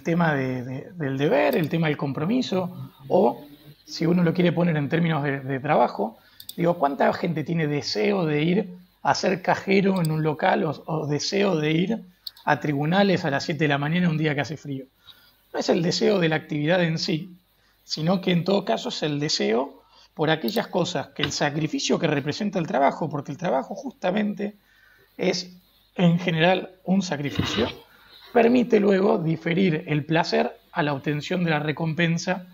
Speaker 3: tema del deber, el tema del compromiso, o si uno lo quiere poner en términos de trabajo, digo, ¿cuánta gente tiene deseo de ir a ser cajero en un local o deseo de ir a tribunales a las 7 de la mañana un día que hace frío? No es el deseo de la actividad en sí, sino que en todo caso es el deseo por aquellas cosas que el sacrificio que representa el trabajo, porque el trabajo justamente es en general un sacrificio, permite luego diferir el placer a la obtención de la recompensa.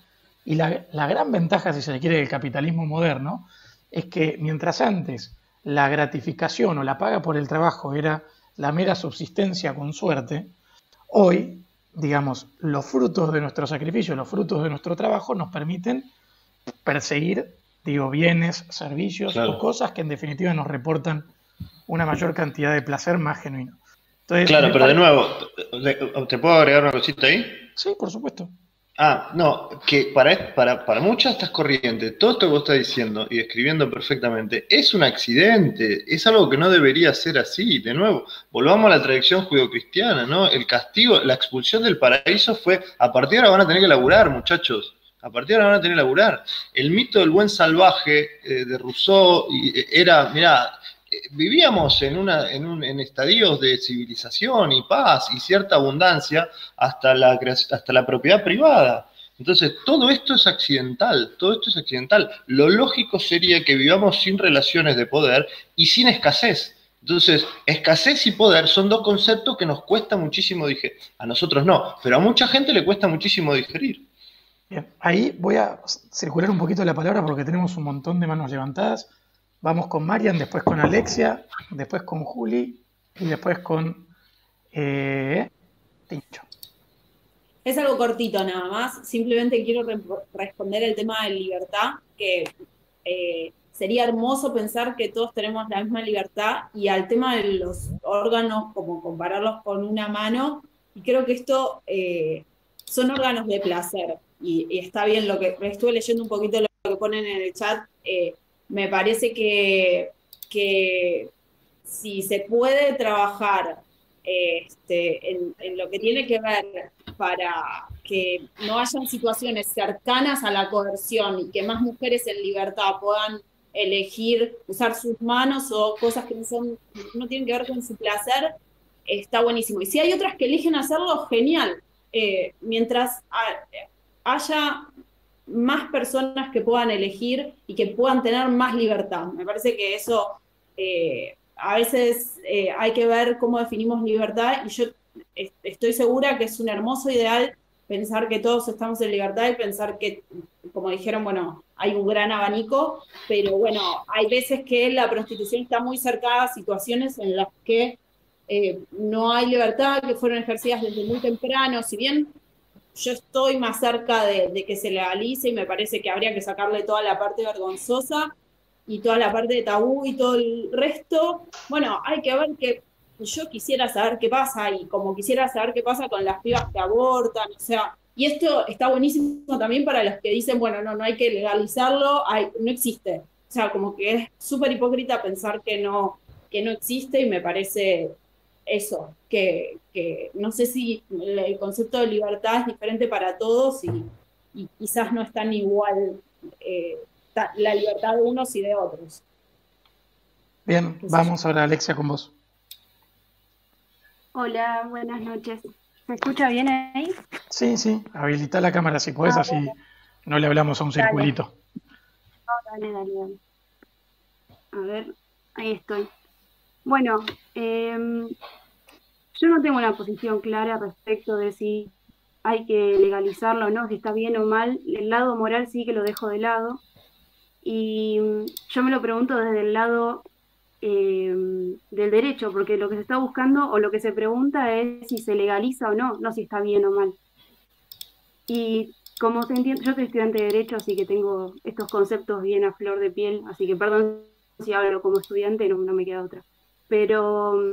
Speaker 3: Y la gran ventaja, si se le quiere, del capitalismo moderno es que mientras antes la gratificación o la paga por el trabajo era la mera subsistencia con suerte, hoy, digamos, los frutos de nuestro sacrificio, los frutos de nuestro trabajo nos permiten perseguir, digo, bienes, servicios, claro, o cosas que en definitiva nos reportan una mayor cantidad de placer más genuino. Entonces,
Speaker 2: claro, pero de nuevo, ¿te puedo agregar una cosita ahí?
Speaker 3: Sí, por supuesto.
Speaker 2: No, que para muchas de estas corrientes, todo esto que vos estás diciendo y describiendo perfectamente, es un accidente, es algo que no debería ser así. De nuevo, volvamos a la tradición judeocristiana, ¿no? El castigo, la expulsión del paraíso fue, a partir de ahora van a tener que laburar, muchachos. A partir de ahora van a tener que laburar. El mito del buen salvaje de Rousseau era, mirá, vivíamos en estadios de civilización y paz y cierta abundancia hasta la propiedad privada. Entonces, todo esto es accidental, todo esto es accidental. Lo lógico sería que vivamos sin relaciones de poder y sin escasez. Entonces, escasez y poder son dos conceptos que nos cuesta muchísimo digerir. A nosotros no, pero a mucha gente le cuesta muchísimo digerir.
Speaker 3: Bien, ahí voy a circular un poquito la palabra porque tenemos un montón de manos levantadas. Vamos con Marian, después con Alexia, después con Juli y después con Tincho.
Speaker 4: Es algo cortito nada más. Simplemente quiero responder el tema de libertad, que sería hermoso pensar que todos tenemos la misma libertad, y al tema de los órganos, como compararlos con una mano, y creo que esto son órganos de placer, y está bien. Lo que estuve leyendo un poquito lo que ponen en el chat. Me parece que si se puede trabajar en lo que tiene que ver para que no hayan situaciones cercanas a la coerción y que más mujeres en libertad puedan elegir usar sus manos o cosas que no tienen que ver con su placer, está buenísimo. Y si hay otras que eligen hacerlo, genial. Mientras haya más personas que puedan elegir y que puedan tener más libertad. Me parece que eso a veces hay que ver cómo definimos libertad, y yo estoy segura que es un hermoso ideal pensar que todos estamos en libertad y pensar que, como dijeron, bueno, hay un gran abanico, pero bueno, hay veces que la prostitución está muy cercana a situaciones en las que no hay libertad, que fueron ejercidas desde muy temprano. Si bien yo estoy más cerca de que se legalice, y me parece que habría que sacarle toda la parte vergonzosa y toda la parte de tabú y todo el resto. Bueno, hay que ver que yo quisiera saber qué pasa, y como quisiera saber qué pasa con las pibas que abortan, o sea, y esto está buenísimo también para los que dicen, bueno, no hay que legalizarlo, no existe. O sea, como que es súper hipócrita pensar que no existe, y me parece eso, que no sé si el concepto de libertad es diferente para todos, y quizás no es tan igual la libertad de unos y de otros.
Speaker 3: Bien, vamos ahora, Alexia, con vos.
Speaker 5: Hola, buenas noches. ¿Se escucha bien ahí?
Speaker 3: Sí, habilita la cámara si podés, así
Speaker 5: bueno.
Speaker 3: No le hablamos a un circulito.
Speaker 5: Dale. A ver, ahí estoy. Bueno, yo no tengo una posición clara respecto de si hay que legalizarlo o no, si está bien o mal. El lado moral sí que lo dejo de lado. Y yo me lo pregunto desde el lado del derecho, porque lo que se está buscando o lo que se pregunta es si se legaliza o no si está bien o mal. Y como se entiende, yo soy estudiante de Derecho, así que tengo estos conceptos bien a flor de piel, así que perdón si hablo como estudiante, no me queda otra. Pero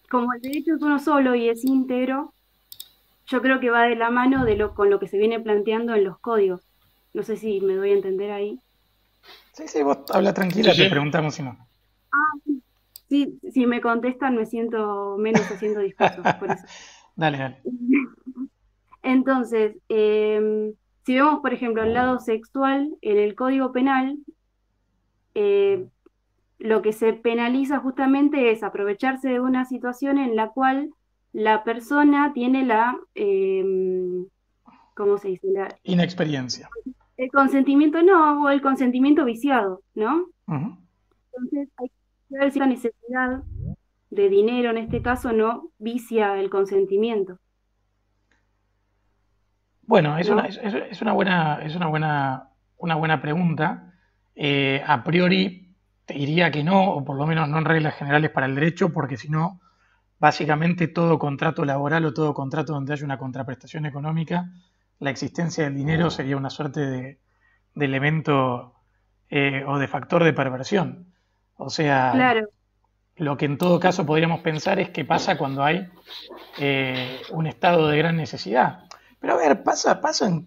Speaker 5: como el derecho es uno solo y es íntegro, yo creo que va de la mano con lo que se viene planteando en los códigos. No sé si me doy a entender ahí.
Speaker 3: Sí, vos habla tranquila,
Speaker 2: Sí.
Speaker 3: Te preguntamos si no.
Speaker 5: Sí, si me contestan me siento menos haciendo discursos, por eso.
Speaker 3: Dale.
Speaker 5: Entonces, si vemos, por ejemplo, el lado sexual, en el Código Penal, lo que se penaliza justamente es aprovecharse de una situación en la cual la persona tiene ¿cómo se dice?
Speaker 3: Inexperiencia.
Speaker 5: El consentimiento o el consentimiento viciado, ¿no?
Speaker 3: Uh-huh.
Speaker 5: Entonces, hay que ver si la necesidad de dinero, en este caso, no vicia el consentimiento.
Speaker 3: Bueno, es
Speaker 5: ¿no?
Speaker 3: una buena pregunta. A priori te diría que no, o por lo menos no en reglas generales para el derecho, porque si no, básicamente todo contrato laboral o todo contrato donde haya una contraprestación económica, la existencia del dinero sería una suerte de elemento o de factor de perversión. O sea,
Speaker 5: claro.
Speaker 3: Lo que en todo caso podríamos pensar es qué pasa cuando hay un estado de gran necesidad. Pero a ver, pasa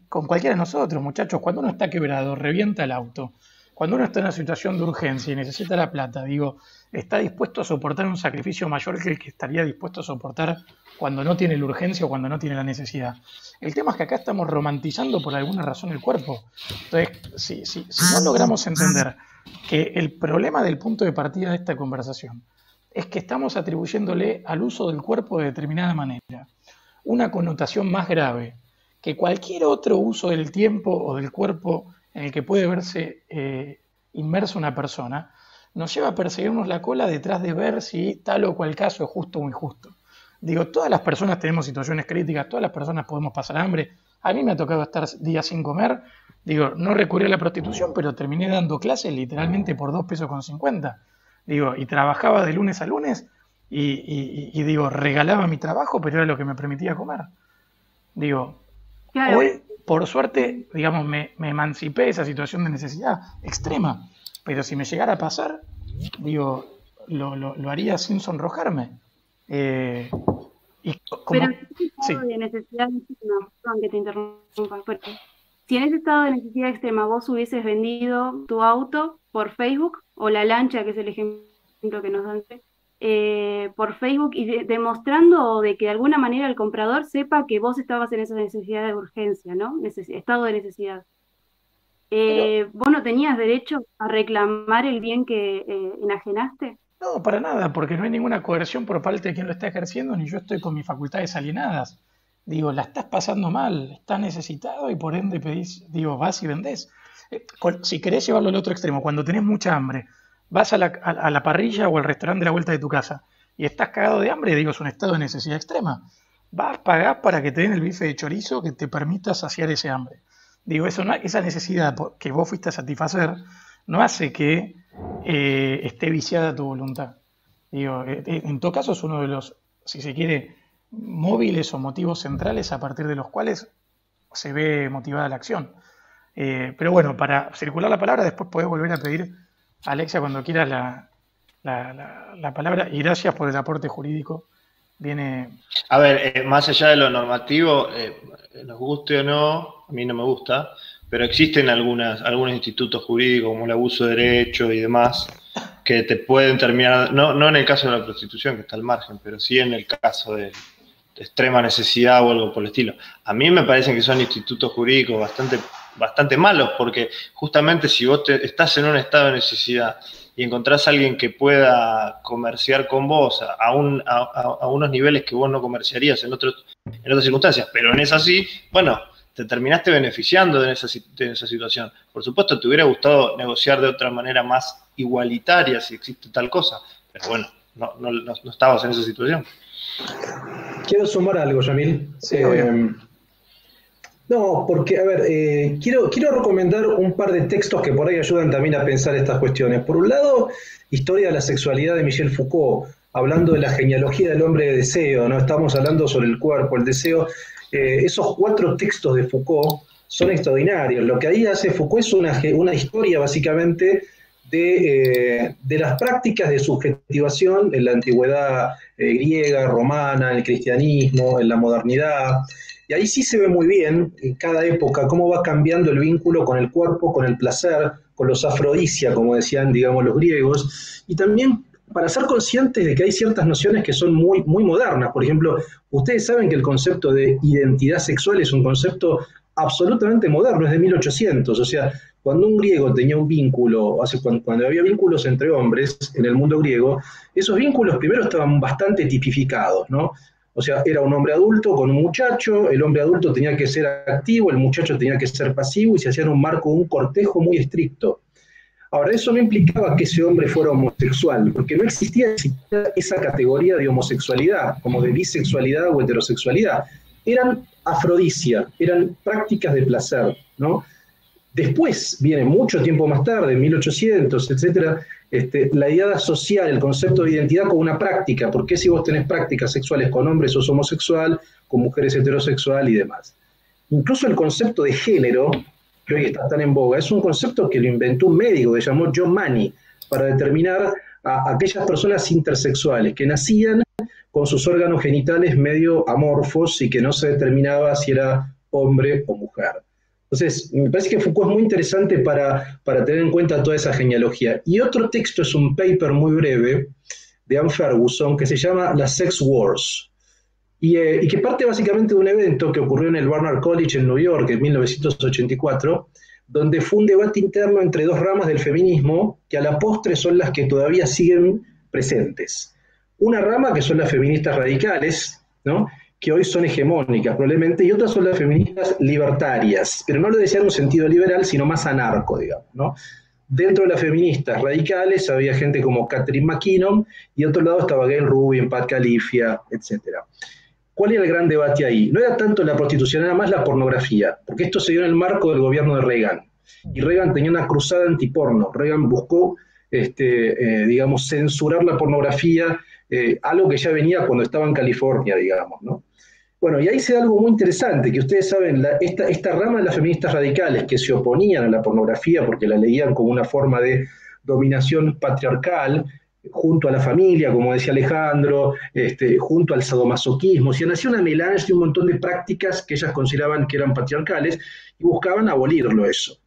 Speaker 3: con cualquiera de nosotros, muchachos. Cuando uno está quebrado, revienta el auto. Cuando uno está en una situación de urgencia y necesita la plata, digo, está dispuesto a soportar un sacrificio mayor que el que estaría dispuesto a soportar cuando no tiene la urgencia o cuando no tiene la necesidad. El tema es que acá estamos romantizando por alguna razón el cuerpo. Entonces, si no logramos entender que el problema del punto de partida de esta conversación es que estamos atribuyéndole al uso del cuerpo de determinada manera una connotación más grave que cualquier otro uso del tiempo o del cuerpo en el que puede verse inmersa una persona, nos lleva a perseguirnos la cola detrás de ver si tal o cual caso es justo o injusto. Digo, todas las personas tenemos situaciones críticas, todas las personas podemos pasar hambre. A mí me ha tocado estar días sin comer. Digo, no recurrí a la prostitución, pero terminé dando clases literalmente por 2,50 pesos. Digo, y trabajaba de lunes a lunes y digo, regalaba mi trabajo, pero era lo que me permitía comer. Digo, claro. Hoy, por suerte, digamos, me emancipé de esa situación de necesidad extrema. Pero si me llegara a pasar, digo, lo haría sin sonrojarme. Y como,
Speaker 5: pero en ese estado de necesidad extrema, perdón que te interrumpa, pero si en ese estado de necesidad extrema vos hubieses vendido tu auto por Facebook, o la lancha, que es el ejemplo que nos dan, por Facebook, y demostrando de que de alguna manera el comprador sepa que vos estabas en esa necesidad de urgencia, ¿no? Estado de necesidad. ¿Vos no tenías derecho a reclamar el bien que enajenaste?
Speaker 3: No, para nada, porque no hay ninguna coerción por parte de quien lo está ejerciendo, ni yo estoy con mis facultades alienadas. Digo, la estás pasando mal, estás necesitado y por ende pedís, digo, vas y vendés. Si querés llevarlo al otro extremo, cuando tenés mucha hambre, vas a la parrilla o al restaurante de la vuelta de tu casa y estás cagado de hambre, digo, es un estado de necesidad extrema. Vas, pagás para que te den el bife de chorizo que te permita saciar ese hambre. Digo, esa necesidad que vos fuiste a satisfacer no hace que esté viciada tu voluntad. Digo, en todo caso es uno de los, si se quiere, móviles o motivos centrales a partir de los cuales se ve motivada la acción. Pero bueno, para circular la palabra, después podés volver a pedir a Alexia cuando quieras la palabra, y gracias por el aporte jurídico. Viene...
Speaker 2: A ver, más allá de lo normativo, nos guste o no, a mí no me gusta, pero existen algunos institutos jurídicos como el abuso de derecho y demás que te pueden terminar, no en el caso de la prostitución, que está al margen, pero sí en el caso de extrema necesidad o algo por el estilo. A mí me parecen que son institutos jurídicos bastante malos, porque justamente si vos estás en un estado de necesidad y encontrás a alguien que pueda comerciar con vos a unos niveles que vos no comerciarías en otras circunstancias, pero en esa sí, bueno, te terminaste beneficiando de esa situación. Por supuesto, te hubiera gustado negociar de otra manera más igualitaria si existe tal cosa, pero bueno, no estabas en esa situación.
Speaker 1: Quiero sumar algo, Yamil.
Speaker 3: Sí,
Speaker 1: no, porque, a ver, quiero recomendar un par de textos que por ahí ayudan también a pensar estas cuestiones. Por un lado, Historia de la sexualidad de Michel Foucault, hablando de la genealogía del hombre de deseo, ¿no? Estamos hablando sobre el cuerpo, el deseo. Esos 4 textos de Foucault son extraordinarios. Lo que ahí hace Foucault es una historia, básicamente, de las prácticas de subjetivación en la antigüedad griega, romana, en el cristianismo, en la modernidad. Y ahí sí se ve muy bien, en cada época, cómo va cambiando el vínculo con el cuerpo, con el placer, con los afrodisia, como decían, digamos, los griegos. Y también para ser conscientes de que hay ciertas nociones que son muy, muy modernas. Por ejemplo, ustedes saben que el concepto de identidad sexual es un concepto absolutamente moderno, es de 1800. O sea, cuando un griego tenía un vínculo, cuando había vínculos entre hombres en el mundo griego, esos vínculos primero estaban bastante tipificados, ¿no? O sea, era un hombre adulto con un muchacho, el hombre adulto tenía que ser activo, el muchacho tenía que ser pasivo y se hacía en un marco de un cortejo muy estricto. Ahora, eso no implicaba que ese hombre fuera homosexual, porque no existía esa categoría de homosexualidad, como de bisexualidad o heterosexualidad. Eran afrodisia, eran prácticas de placer, ¿no? Después, viene mucho tiempo más tarde, en 1800, etcétera, la idea social, el concepto de identidad como una práctica. ¿Por qué si vos tenés prácticas sexuales con hombres sos homosexual, con mujeres heterosexual y demás? Incluso el concepto de género, que hoy está tan en boga, es un concepto que lo inventó un médico que se llamó John Money, para determinar a aquellas personas intersexuales que nacían con sus órganos genitales medio amorfos y que no se determinaba si era hombre o mujer. Entonces, me parece que Foucault es muy interesante para tener en cuenta toda esa genealogía. Y otro texto es un paper muy breve de Anne Ferguson que se llama Las Sex Wars, y que parte básicamente de un evento que ocurrió en el Barnard College en New York en 1984, donde fue un debate interno entre dos ramas del feminismo que a la postre son las que todavía siguen presentes. Una rama que son las feministas radicales, ¿no?, que hoy son hegemónicas probablemente, y otras son las feministas libertarias, pero no lo decía en un sentido liberal, sino más anarco, digamos, ¿no? Dentro de las feministas radicales había gente como Catherine McKinnon, y de otro lado estaba Gail Rubin, Pat Califia, etc. ¿Cuál era el gran debate ahí? No era tanto la prostitución, era más la pornografía, porque esto se dio en el marco del gobierno de Reagan, y Reagan tenía una cruzada antiporno. Reagan buscó, digamos, censurar la pornografía, algo que ya venía cuando estaba en California, digamos, ¿no? Bueno, y ahí se da algo muy interesante, que ustedes saben, esta rama de las feministas radicales que se oponían a la pornografía porque la leían como una forma de dominación patriarcal, junto a la familia, como decía Alejandro, junto al sadomasoquismo, se hacía una melange de un montón de prácticas que ellas consideraban que eran patriarcales y buscaban abolirlo eso.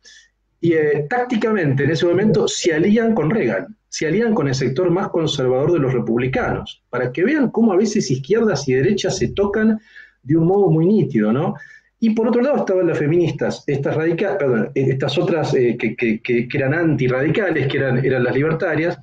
Speaker 1: Y tácticamente en ese momento se alían con Reagan, se alían con el sector más conservador de los republicanos, para que vean cómo a veces izquierdas y derechas se tocan de un modo muy nítido, ¿no? Y por otro lado estaban las feministas, estas otras que eran antirradicales, que eran las libertarias,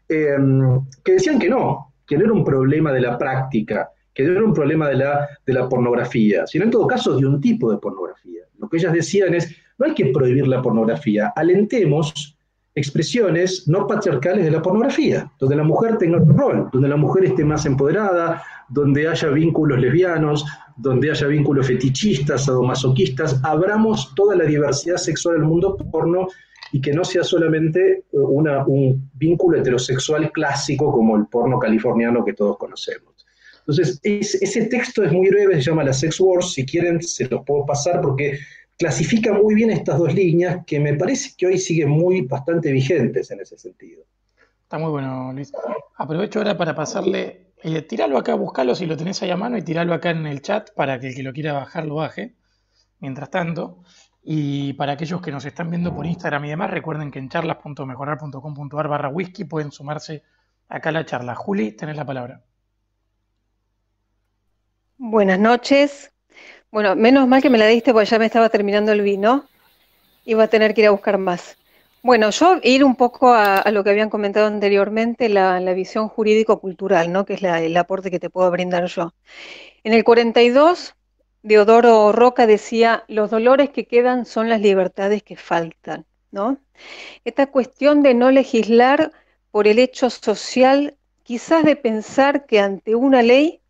Speaker 1: que decían que no era un problema de la práctica, que no era un problema de la pornografía, sino en todo caso de un tipo de pornografía. Lo que ellas decían es, no hay que prohibir la pornografía, alentemos expresiones no patriarcales de la pornografía, donde la mujer tenga un rol, donde la mujer esté más empoderada, donde haya vínculos lesbianos, donde haya vínculos fetichistas, sadomasoquistas, abramos toda la diversidad sexual del mundo porno y que no sea solamente un vínculo heterosexual clásico como el porno californiano que todos conocemos. Entonces, ese texto es muy breve, se llama Las Sex Wars, si quieren se los puedo pasar porque clasifica muy bien estas dos líneas que me parece que hoy siguen bastante vigentes en ese sentido.
Speaker 3: Está muy bueno, Luis. Aprovecho ahora para pasarle, tiralo acá, buscalo si lo tenés ahí a mano y tiralo acá en el chat para que el que lo quiera bajar lo baje. Mientras tanto, y para aquellos que nos están viendo por Instagram y demás, recuerden que en charlas.mejorar.com.ar/whisky pueden sumarse acá a la charla. Juli, tenés la palabra.
Speaker 6: Buenas noches. Bueno, menos mal que me la diste porque ya me estaba terminando el vino. Iba a tener que ir a buscar más. Bueno, yo ir un poco a lo que habían comentado anteriormente, la visión jurídico-cultural, ¿no?, que es el aporte que te puedo brindar yo. En el 42, Deodoro Roca decía, los dolores que quedan son las libertades que faltan, ¿no? Esta cuestión de no legislar por el hecho social, quizás de pensar que ante una ley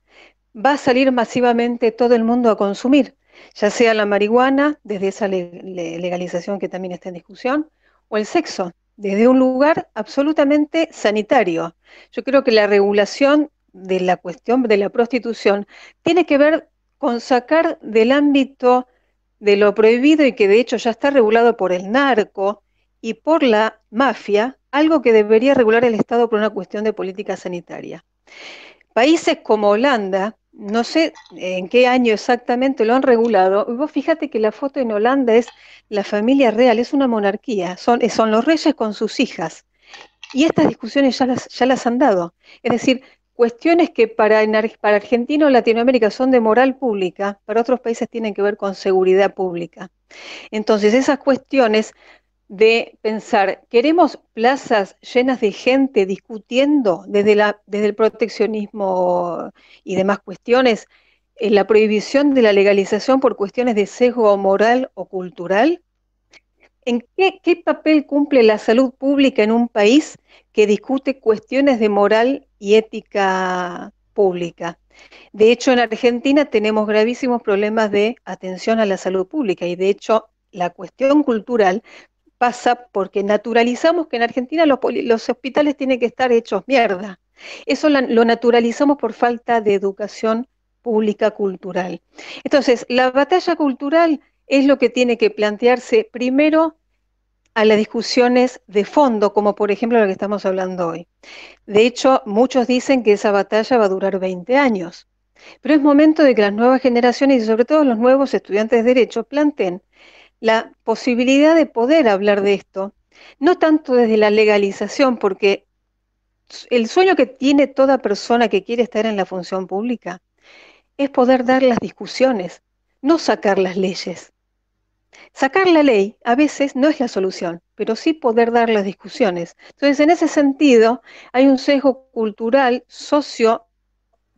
Speaker 6: va a salir masivamente todo el mundo a consumir, ya sea la marihuana, desde esa legalización que también está en discusión, o el sexo, desde un lugar absolutamente sanitario. Yo creo que la regulación de la cuestión de la prostitución tiene que ver con sacar del ámbito de lo prohibido y que de hecho ya está regulado por el narco y por la mafia, algo que debería regular el Estado por una cuestión de política sanitaria. Países como Holanda, no sé en qué año exactamente lo han regulado, y vos fíjate que la foto en Holanda es la familia real, es una monarquía, son los reyes con sus hijas, y estas discusiones ya las han dado, es decir, cuestiones que para Argentina o Latinoamérica son de moral pública, para otros países tienen que ver con seguridad pública. Entonces esas cuestiones de pensar, queremos plazas llenas de gente discutiendo desde el proteccionismo y demás cuestiones, la prohibición de la legalización por cuestiones de sesgo moral o cultural. ¿En qué papel cumple la salud pública en un país que discute cuestiones de moral y ética pública? De hecho, en Argentina tenemos gravísimos problemas de atención a la salud pública y de hecho la cuestión cultural pasa porque naturalizamos que en Argentina los hospitales tienen que estar hechos mierda. Eso lo naturalizamos por falta de educación pública cultural. Entonces, la batalla cultural es lo que tiene que plantearse primero a las discusiones de fondo, como por ejemplo lo que estamos hablando hoy. De hecho, muchos dicen que esa batalla va a durar 20 años. Pero es momento de que las nuevas generaciones y sobre todo los nuevos estudiantes de Derecho planteen la posibilidad de poder hablar de esto, no tanto desde la legalización, porque el sueño que tiene toda persona que quiere estar en la función pública es poder dar las discusiones, no sacar las leyes. Sacar la ley a veces no es la solución, pero sí poder dar las discusiones. Entonces, en ese sentido, hay un sesgo cultural,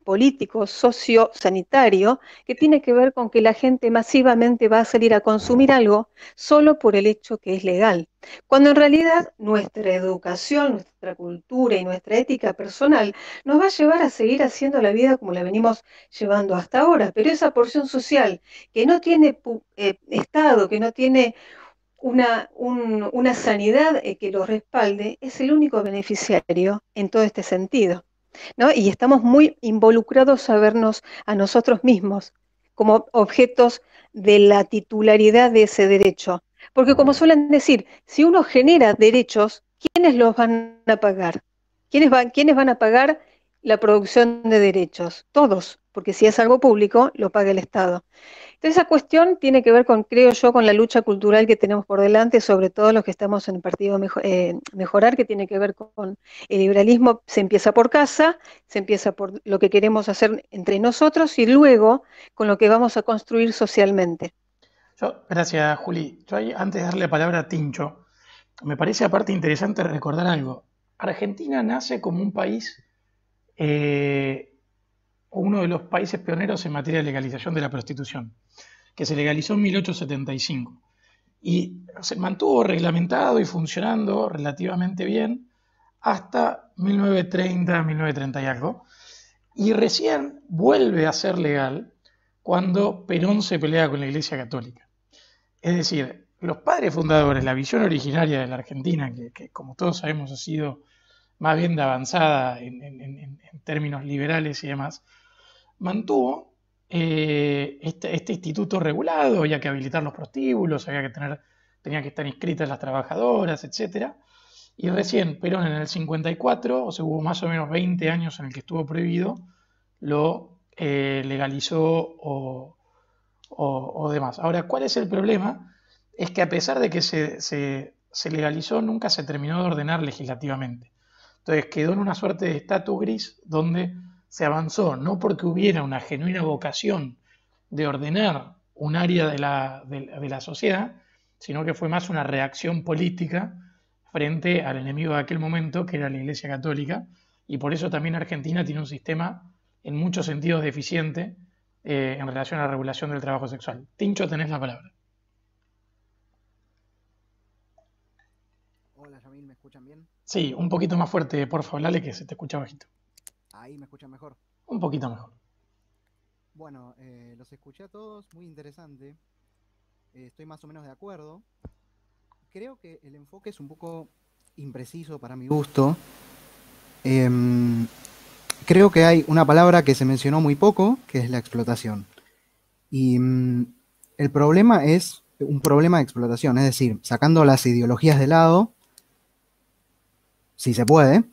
Speaker 6: político, sociosanitario, que tiene que ver con que la gente masivamente va a salir a consumir algo solo por el hecho que es legal, cuando en realidad nuestra educación, nuestra cultura y nuestra ética personal nos va a llevar a seguir haciendo la vida como la venimos llevando hasta ahora, pero esa porción social que no tiene Estado, que no tiene una sanidad que lo respalde, es el único beneficiario en todo este sentido, ¿no? Y estamos muy involucrados a vernos a nosotros mismos como objetos de la titularidad de ese derecho. Porque como suelen decir, si uno genera derechos, ¿quiénes los van a pagar? ¿Quiénes van a pagar la producción de derechos? Todos, porque si es algo público, lo paga el Estado. Entonces, esa cuestión tiene que ver con, creo yo, con la lucha cultural que tenemos por delante, sobre todo los que estamos en el partido Mejorar, que tiene que ver con el liberalismo. Se empieza por casa, se empieza por lo que queremos hacer entre nosotros y luego con lo que vamos a construir socialmente.
Speaker 3: Gracias, Juli. Yo ahí, antes de darle la palabra a Tincho, me parece aparte interesante recordar algo. Argentina nace como un país, uno de los países pioneros en materia de legalización de la prostitución, que se legalizó en 1875 y se mantuvo reglamentado y funcionando relativamente bien hasta 1930, 1930 y algo, y recién vuelve a ser legal cuando Perón se pelea con la Iglesia Católica. Es decir, los padres fundadores, la visión originaria de la Argentina, que como todos sabemos ha sido más bien de avanzada en términos liberales y demás, mantuvo este instituto regulado. Había que habilitar los prostíbulos, tenía que estar inscritas las trabajadoras, etc. Y recién Perón en el 54, o sea, hubo más o menos 20 años en el que estuvo prohibido, lo legalizó o demás. Ahora, ¿cuál es el problema? Es que a pesar de que se legalizó, nunca se terminó de ordenar legislativamente. Entonces quedó en una suerte de estatus gris donde se avanzó, no porque hubiera una genuina vocación de ordenar un área de la sociedad, sino que fue más una reacción política frente al enemigo de aquel momento, que era la Iglesia Católica, y por eso también Argentina tiene un sistema en muchos sentidos deficiente en relación a la regulación del trabajo sexual. Tincho, tenés la palabra.
Speaker 7: Hola, Yamil, ¿me escuchan bien?
Speaker 3: Sí, un poquito más fuerte, por favor, Lale, que se te escucha bajito.
Speaker 7: Ahí me escuchan mejor.
Speaker 3: Un poquito mejor.
Speaker 7: Bueno, los escuché a todos, muy interesante. Estoy más o menos de acuerdo. Creo que el enfoque es un poco impreciso para mi gusto. Creo que hay una palabra que se mencionó muy poco, que es la explotación. Y el problema es un problema de explotación, es decir, sacando las ideologías de lado, si se puede,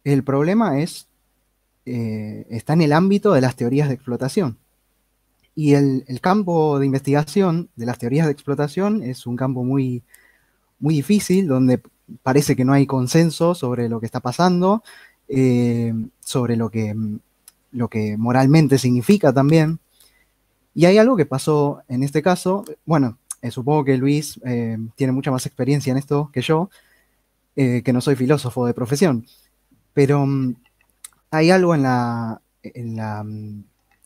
Speaker 7: el problema está en el ámbito de las teorías de explotación. Y el campo de investigación de las teorías de explotación es un campo muy, muy difícil, donde parece que no hay consenso sobre lo que está pasando, sobre lo que moralmente significa también. Y hay algo que pasó en este caso. Bueno, supongo que Luis tiene mucha más experiencia en esto que yo, que no soy filósofo de profesión, pero hay algo en la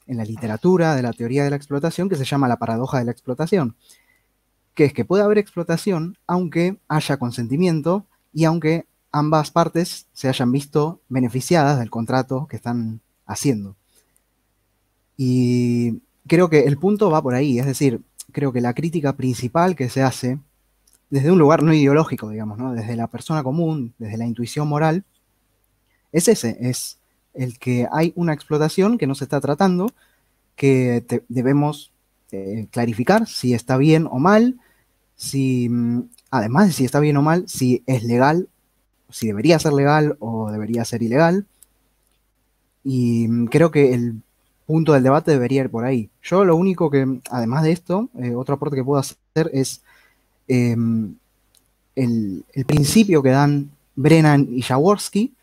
Speaker 7: literatura de la teoría de la explotación que se llama la paradoja de la explotación, que es que puede haber explotación aunque haya consentimiento y aunque ambas partes se hayan visto beneficiadas del contrato que están haciendo. Y creo que el punto va por ahí, es decir, creo que la crítica principal que se hace desde un lugar no ideológico, digamos, ¿no? Desde la persona común, desde la intuición moral, es el que hay una explotación que no se está tratando, que debemos clarificar si está bien o mal, además de si está bien o mal, si es legal, si debería ser legal o debería ser ilegal. Y creo que el punto del debate debería ir por ahí. Yo lo único que, además de esto, otro aporte que puedo hacer es el principio que dan Brennan y Jaworski,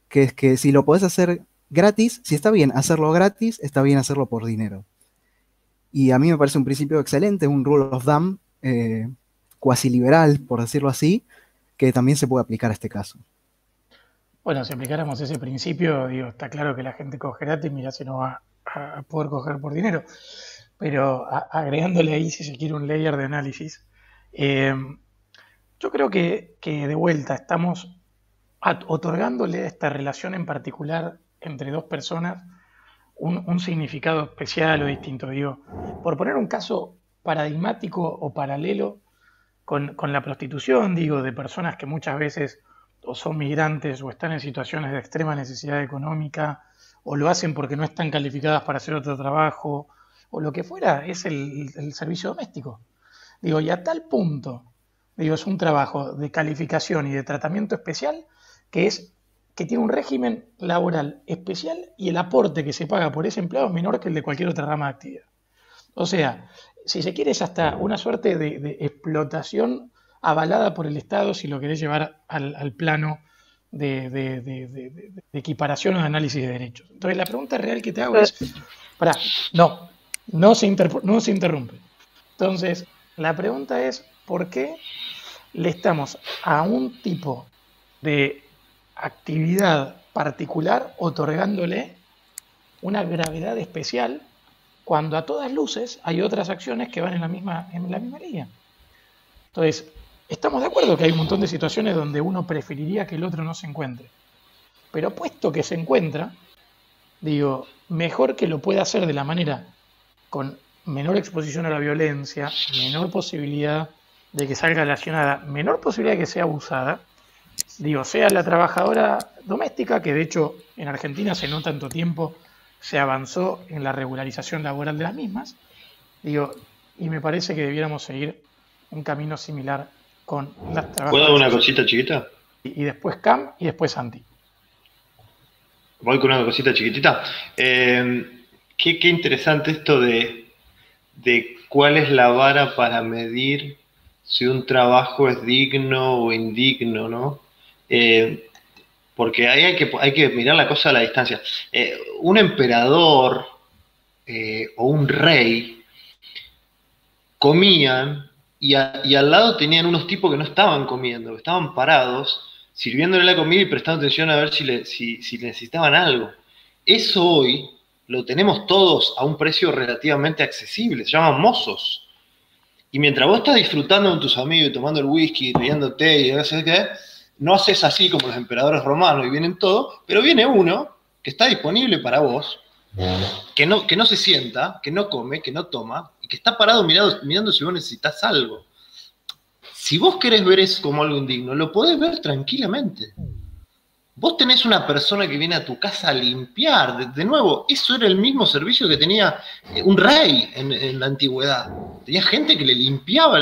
Speaker 7: que es que si lo podés hacer gratis, si está bien hacerlo gratis, está bien hacerlo por dinero. Y a mí me parece un principio excelente, un rule of thumb cuasi liberal, por decirlo así, que también se puede aplicar a este caso.
Speaker 3: Bueno, si aplicáramos ese principio, digo, está claro que la gente coge gratis, mirá si no va a poder coger por dinero. Pero agregándole ahí, si se quiere, un layer de análisis, yo creo que de vuelta estamos otorgándole a esta relación en particular entre dos personas un significado especial o distinto. Digo, por poner un caso paradigmático o paralelo con la prostitución, digo, de personas que muchas veces o son migrantes o están en situaciones de extrema necesidad económica o lo hacen porque no están calificadas para hacer otro trabajo o lo que fuera, es el servicio doméstico. Digo, y a tal punto, digo, es un trabajo de calificación y de tratamiento especial que tiene un régimen laboral especial y el aporte que se paga por ese empleado es menor que el de cualquier otra rama de actividad. O sea, si se quiere, es hasta una suerte de explotación avalada por el Estado, si lo querés llevar al plano de equiparación o de análisis de derechos. Entonces, la pregunta real que te hago es, no se interrumpe. Entonces, la pregunta es, ¿por qué le estamos a un tipo de actividad particular otorgándole una gravedad especial cuando a todas luces hay otras acciones que van en la misma línea? Entonces, estamos de acuerdo que hay un montón de situaciones donde uno preferiría que el otro no se encuentre, pero puesto que se encuentra, digo, mejor que lo pueda hacer de la manera con menor exposición a la violencia, menor posibilidad de que salga lesionada, menor posibilidad de que sea abusada, digo, sea la trabajadora doméstica, que de hecho en Argentina hace no tanto tiempo se avanzó en la regularización laboral de las mismas, digo, y me parece que debiéramos seguir un camino similar con las trabajadoras.
Speaker 2: ¿Puedo dar una cosita chiquita?
Speaker 3: Y después Cam y después Santi.
Speaker 2: Voy con una cosita chiquitita. Qué interesante esto de cuál es la vara para medir si un trabajo es digno o indigno, ¿no? Porque ahí hay que mirar la cosa a la distancia. Un emperador o un rey comían y al lado tenían unos tipos que no estaban comiendo, que estaban parados, sirviéndole la comida y prestando atención a ver si necesitaban algo. Eso hoy lo tenemos todos a un precio relativamente accesible, se llaman mozos. Y mientras vos estás disfrutando con tus amigos y tomando el whisky, riéndote y no sé qué, no haces así como los emperadores romanos y vienen todos, pero viene uno que está disponible para vos, que no se sienta, que no come, que no toma, y que está parado mirando si vos necesitas algo. Si vos querés ver eso como algo indigno, lo podés ver tranquilamente. Vos tenés una persona que viene a tu casa a limpiar. De nuevo, eso era el mismo servicio que tenía un rey en la antigüedad. Tenía gente que le limpiaba.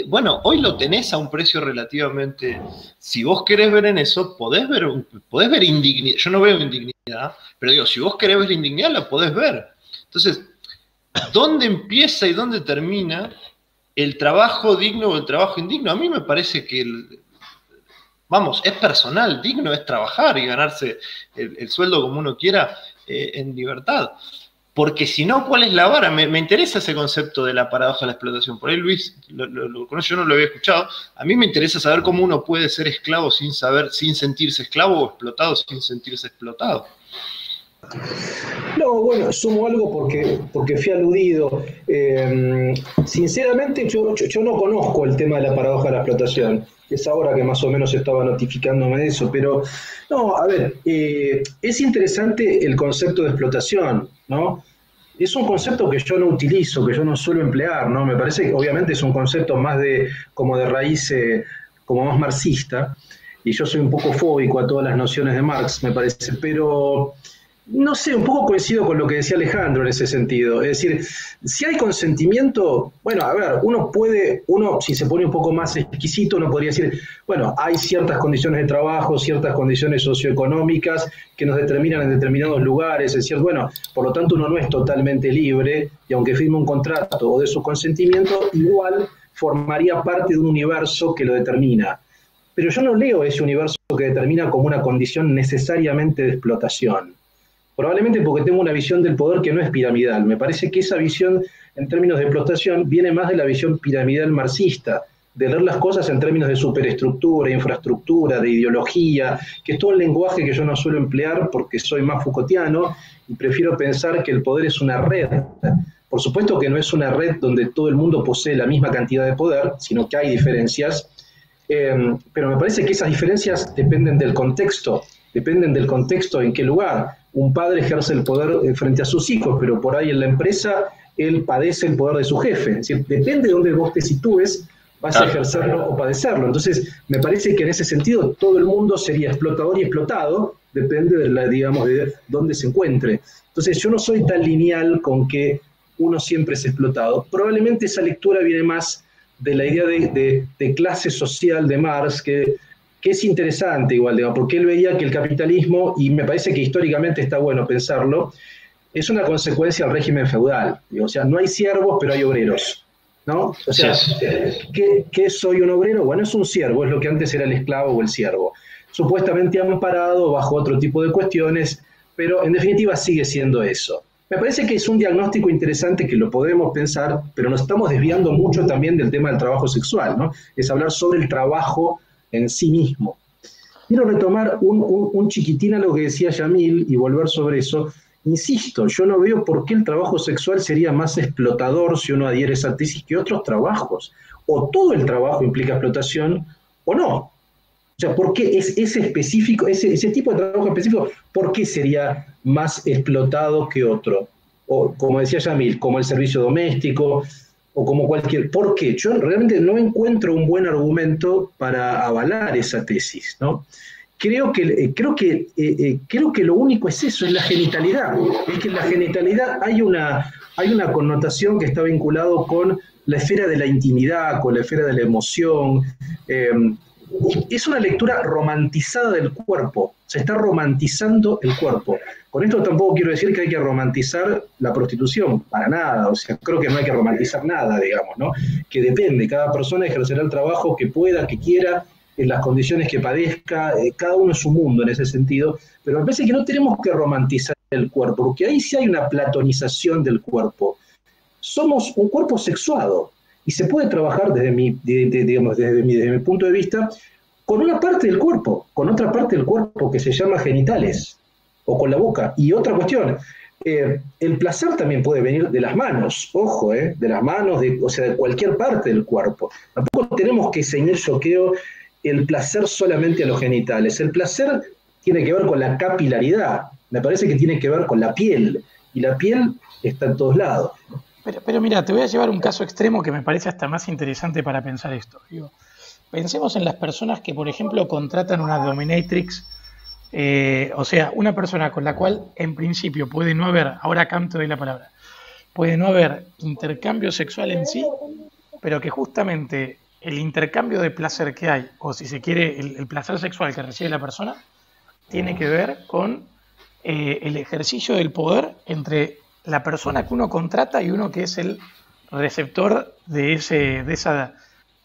Speaker 2: Bueno, hoy lo tenés a un precio relativamente... Si vos querés ver en eso, podés ver indignidad. Yo no veo indignidad, pero digo, si vos querés ver indignidad, la podés ver. Entonces, ¿dónde empieza y dónde termina el trabajo digno o el trabajo indigno? A mí me parece que... Vamos, es personal, digno es trabajar y ganarse el sueldo como uno quiera en libertad. Porque si no, ¿cuál es la vara? Me interesa ese concepto de la paradoja de la explotación. Por ahí Luis lo conoce, yo no lo había escuchado. A mí me interesa saber cómo uno puede ser esclavo sin sentirse esclavo o explotado sin sentirse explotado.
Speaker 1: No, bueno, sumo algo porque fui aludido. Sinceramente, yo no conozco el tema de la paradoja de la explotación. Es ahora que más o menos estaba notificándome de eso, pero no, a ver, es interesante el concepto de explotación, ¿no? Es un concepto que yo no utilizo, que yo no suelo emplear, ¿no? Me parece que obviamente es un concepto más como de raíz, como más marxista, y yo soy un poco fóbico a todas las nociones de Marx, me parece, pero No sé, un poco coincido con lo que decía Alejandro en ese sentido. Es decir, si hay consentimiento, bueno, a ver, uno si se pone un poco más exquisito, uno podría decir, bueno, hay ciertas condiciones de trabajo, ciertas condiciones socioeconómicas que nos determinan en determinados lugares, es decir, bueno, por lo tanto uno no es totalmente libre y aunque firme un contrato o de su consentimiento, igual formaría parte de un universo que lo determina. Pero yo no leo ese universo que determina como una condición necesariamente de explotación. Probablemente porque tengo una visión del poder que no es piramidal. Me parece que esa visión en términos de explotación viene más de la visión piramidal marxista, de ver las cosas en términos de superestructura, infraestructura, de ideología, que es todo el lenguaje que yo no suelo emplear porque soy más Foucaultiano y prefiero pensar que el poder es una red. Por supuesto que no es una red donde todo el mundo posee la misma cantidad de poder, sino que hay diferencias, pero me parece que esas diferencias dependen del contexto en qué lugar. Un padre ejerce el poder frente a sus hijos, pero por ahí en la empresa él padece el poder de su jefe. Es decir, depende de dónde vos te sitúes, vas a ejercerlo o padecerlo. Entonces, me parece que en ese sentido todo el mundo sería explotador y explotado, depende de dónde se encuentre. Entonces, yo no soy tan lineal con que uno siempre es explotado. Probablemente esa lectura viene más de la idea de clase social de Marx, que es interesante igual, digamos, porque él veía que el capitalismo, y me parece que históricamente está bueno pensarlo, es una consecuencia del régimen feudal. O sea, no hay siervos, pero hay obreros, ¿no? O sea, ¿qué soy un obrero? Bueno, es un siervo, es lo que antes era el esclavo o el siervo. Supuestamente amparado bajo otro tipo de cuestiones, pero en definitiva sigue siendo eso. Me parece que es un diagnóstico interesante que lo podemos pensar, pero nos estamos desviando mucho también del tema del trabajo sexual, ¿no? Es hablar sobre el trabajo en sí mismo. Quiero retomar un chiquitín a lo que decía Yamil y volver sobre eso. Insisto, yo no veo por qué el trabajo sexual sería más explotador si uno adhiere a esa tesis que otros trabajos. O todo el trabajo implica explotación o no. O sea, ¿por qué ese tipo de trabajo específico, por qué sería más explotado que otro? O, como decía Yamil, como el servicio doméstico, o como cualquier... ¿Por qué? Yo realmente no encuentro un buen argumento para avalar esa tesis, ¿no? Creo que lo único es eso, es la genitalidad. Es que en la genitalidad hay una connotación que está vinculado con la esfera de la intimidad, con la esfera de la emoción. Es una lectura romantizada del cuerpo, se está romantizando el cuerpo. Con esto tampoco quiero decir que hay que romantizar la prostitución, para nada, o sea, creo que no hay que romantizar nada, digamos, ¿no? Que depende, cada persona ejercerá el trabajo que pueda, que quiera, en las condiciones que padezca, cada uno es su mundo en ese sentido, pero me parece que no tenemos que romantizar el cuerpo, porque ahí sí hay una platonización del cuerpo. Somos un cuerpo sexuado, y se puede trabajar desde mi punto de vista con una parte del cuerpo, con otra parte del cuerpo que se llama genitales, o con la boca. Y otra cuestión, el placer también puede venir de las manos, ojo, de las manos, o sea, de cualquier parte del cuerpo. Tampoco tenemos que ceñir, yo creo, el placer solamente a los genitales. El placer tiene que ver con la capilaridad, me parece que tiene que ver con la piel, y la piel está en todos lados.
Speaker 3: Pero mira, te voy a llevar un caso extremo que me parece hasta más interesante para pensar esto. Digo, pensemos en las personas que, por ejemplo, contratan una dominatrix, o sea, una persona con la cual en principio puede no haber, ahora canto de la palabra, puede no haber intercambio sexual en sí, pero que justamente el intercambio de placer que hay, o si se quiere, el placer sexual que recibe la persona, tiene que ver con el ejercicio del poder entre la persona que uno contrata y uno que es el receptor de esa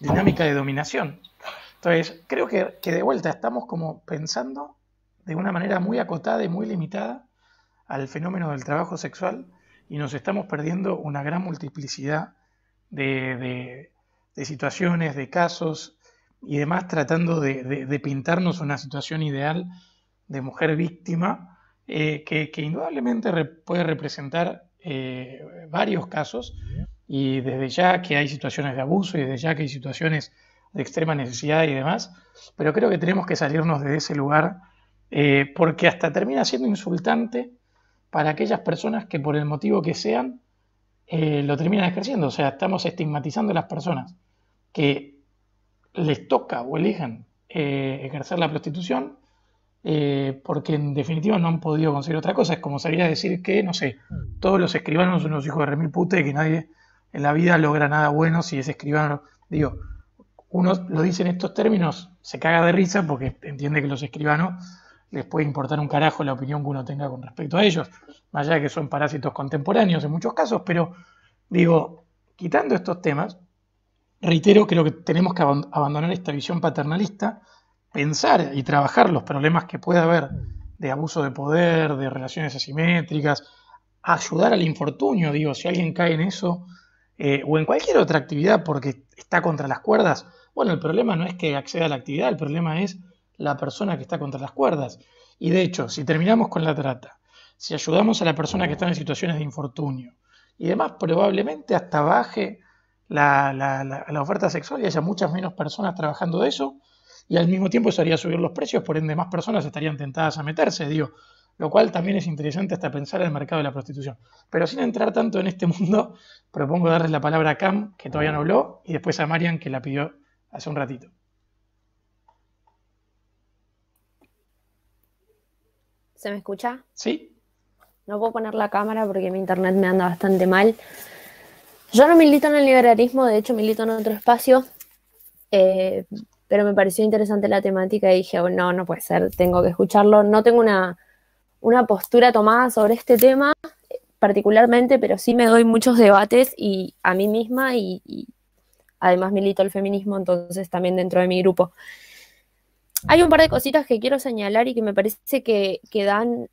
Speaker 3: dinámica de dominación. Entonces, creo que de vuelta estamos como pensando de una manera muy acotada y muy limitada al fenómeno del trabajo sexual y nos estamos perdiendo una gran multiplicidad de situaciones, de casos y demás, tratando de pintarnos una situación ideal de mujer víctima que indudablemente puede representar varios casos, y desde ya que hay situaciones de abuso y desde ya que hay situaciones de extrema necesidad y demás, pero creo que tenemos que salirnos de ese lugar porque hasta termina siendo insultante para aquellas personas que por el motivo que sean lo terminan ejerciendo. O sea, estamos estigmatizando a las personas que les toca o eligen ejercer la prostitución porque en definitiva no han podido conseguir otra cosa. Es como salir a decir que, no sé, todos los escribanos son unos hijos de remil puta y que nadie en la vida logra nada bueno si es escribano. Digo, uno lo dice en estos términos, se caga de risa porque entiende que los escribanos les puede importar un carajo la opinión que uno tenga con respecto a ellos, más allá de que son parásitos contemporáneos en muchos casos, pero digo, quitando estos temas, reitero, creo que tenemos que abandonar esta visión paternalista, pensar y trabajar los problemas que pueda haber de abuso de poder, de relaciones asimétricas, ayudar al infortunio, digo, si alguien cae en eso, o en cualquier otra actividad porque está contra las cuerdas, bueno, el problema no es que acceda a la actividad, el problema es la persona que está contra las cuerdas. Y de hecho, si terminamos con la trata, si ayudamos a la persona que está en situaciones de infortunio y demás, probablemente hasta baje la oferta sexual y haya muchas menos personas trabajando de eso, y al mismo tiempo eso haría subir los precios, por ende más personas estarían tentadas a meterse, digo, lo cual también es interesante hasta pensar en el mercado de la prostitución. Pero sin entrar tanto en este mundo, propongo darles la palabra a Cam, que todavía no habló, y después a Marian, que la pidió hace un ratito.
Speaker 8: ¿Se me escucha?
Speaker 3: Sí.
Speaker 8: No puedo poner la cámara porque mi internet me anda bastante mal. Yo no milito en el liberalismo, de hecho milito en otro espacio, pero me pareció interesante la temática y dije, bueno, no puede ser, tengo que escucharlo. No tengo una postura tomada sobre este tema particularmente, pero sí me doy muchos debates y a mí misma y además milito el feminismo, entonces también dentro de mi grupo. Hay un par de cositas que quiero señalar y que me parece que dan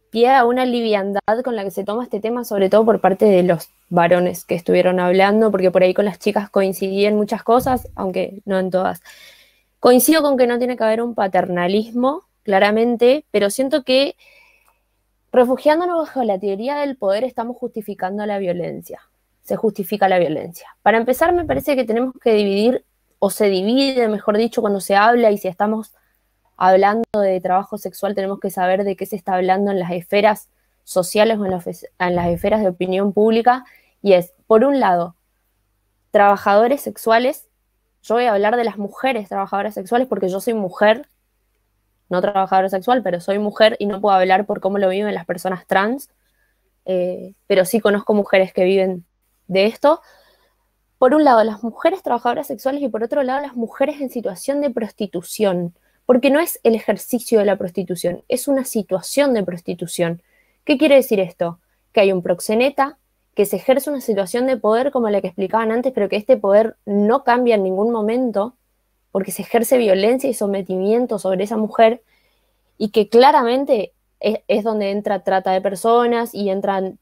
Speaker 8: pie a una liviandad con la que se toma este tema, sobre todo por parte de los varones que estuvieron hablando, porque por ahí con las chicas coincidí en muchas cosas, aunque no en todas. Coincido con que no tiene que haber un paternalismo, claramente, pero siento que refugiándonos bajo la teoría del poder estamos justificando la violencia. Se justifica la violencia. Para empezar, me parece que tenemos que dividir, o se divide, mejor dicho, cuando se habla, y si estamos hablando de trabajo sexual tenemos que saber de qué se está hablando en las esferas sociales o en las esferas de opinión pública, y es, por un lado, trabajadores sexuales. Yo voy a hablar de las mujeres trabajadoras sexuales porque yo soy mujer, no trabajadora sexual, pero soy mujer y no puedo hablar por cómo lo viven las personas trans, pero sí conozco mujeres que viven de esto. Por un lado, las mujeres trabajadoras sexuales y por otro lado, las mujeres en situación de prostitución, porque no es el ejercicio de la prostitución, es una situación de prostitución. ¿Qué quiere decir esto? Que hay un proxeneta, que se ejerce una situación de poder como la que explicaban antes, pero que este poder no cambia en ningún momento, porque se ejerce violencia y sometimiento sobre esa mujer, y que claramente es donde entra trata de personas y entran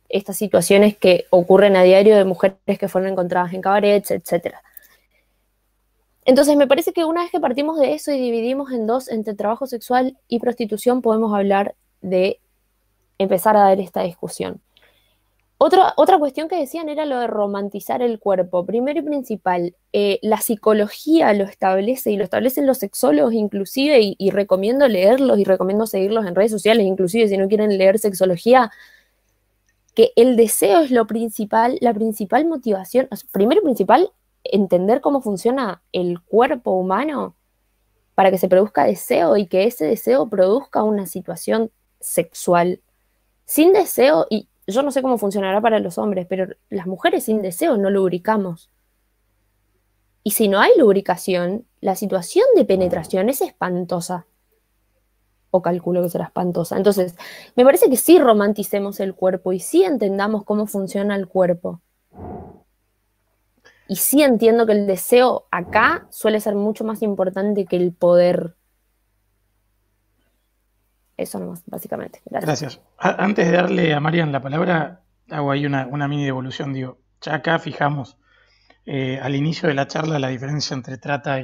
Speaker 8: estas situaciones que ocurren a diario de mujeres que fueron encontradas en cabarets, etc. Entonces me parece que una vez que partimos de eso y dividimos en dos, entre trabajo sexual y prostitución, podemos hablar de empezar a dar esta discusión. Otra cuestión que decían era lo de romantizar el cuerpo. Primero y principal, la psicología lo establece y lo establecen los sexólogos inclusive, y recomiendo leerlos y recomiendo seguirlos en redes sociales, inclusive si no quieren leer sexología, que el deseo es lo principal, la principal motivación. O sea, primero y principal, entender cómo funciona el cuerpo humano para que se produzca deseo y que ese deseo produzca una situación sexual. Sin deseo, y yo no sé cómo funcionará para los hombres, pero las mujeres sin deseo no lubricamos. Y si no hay lubricación, la situación de penetración es espantosa. O calculo que será espantosa. Entonces, me parece que sí romanticemos el cuerpo y sí entendamos cómo funciona el cuerpo. Y sí entiendo que el deseo acá suele ser mucho más importante que el poder. Eso nomás, básicamente.
Speaker 3: Gracias. Antes de darle a Marian la palabra, hago ahí una mini devolución. Digo, ya acá fijamos al inicio de la charla la diferencia entre trata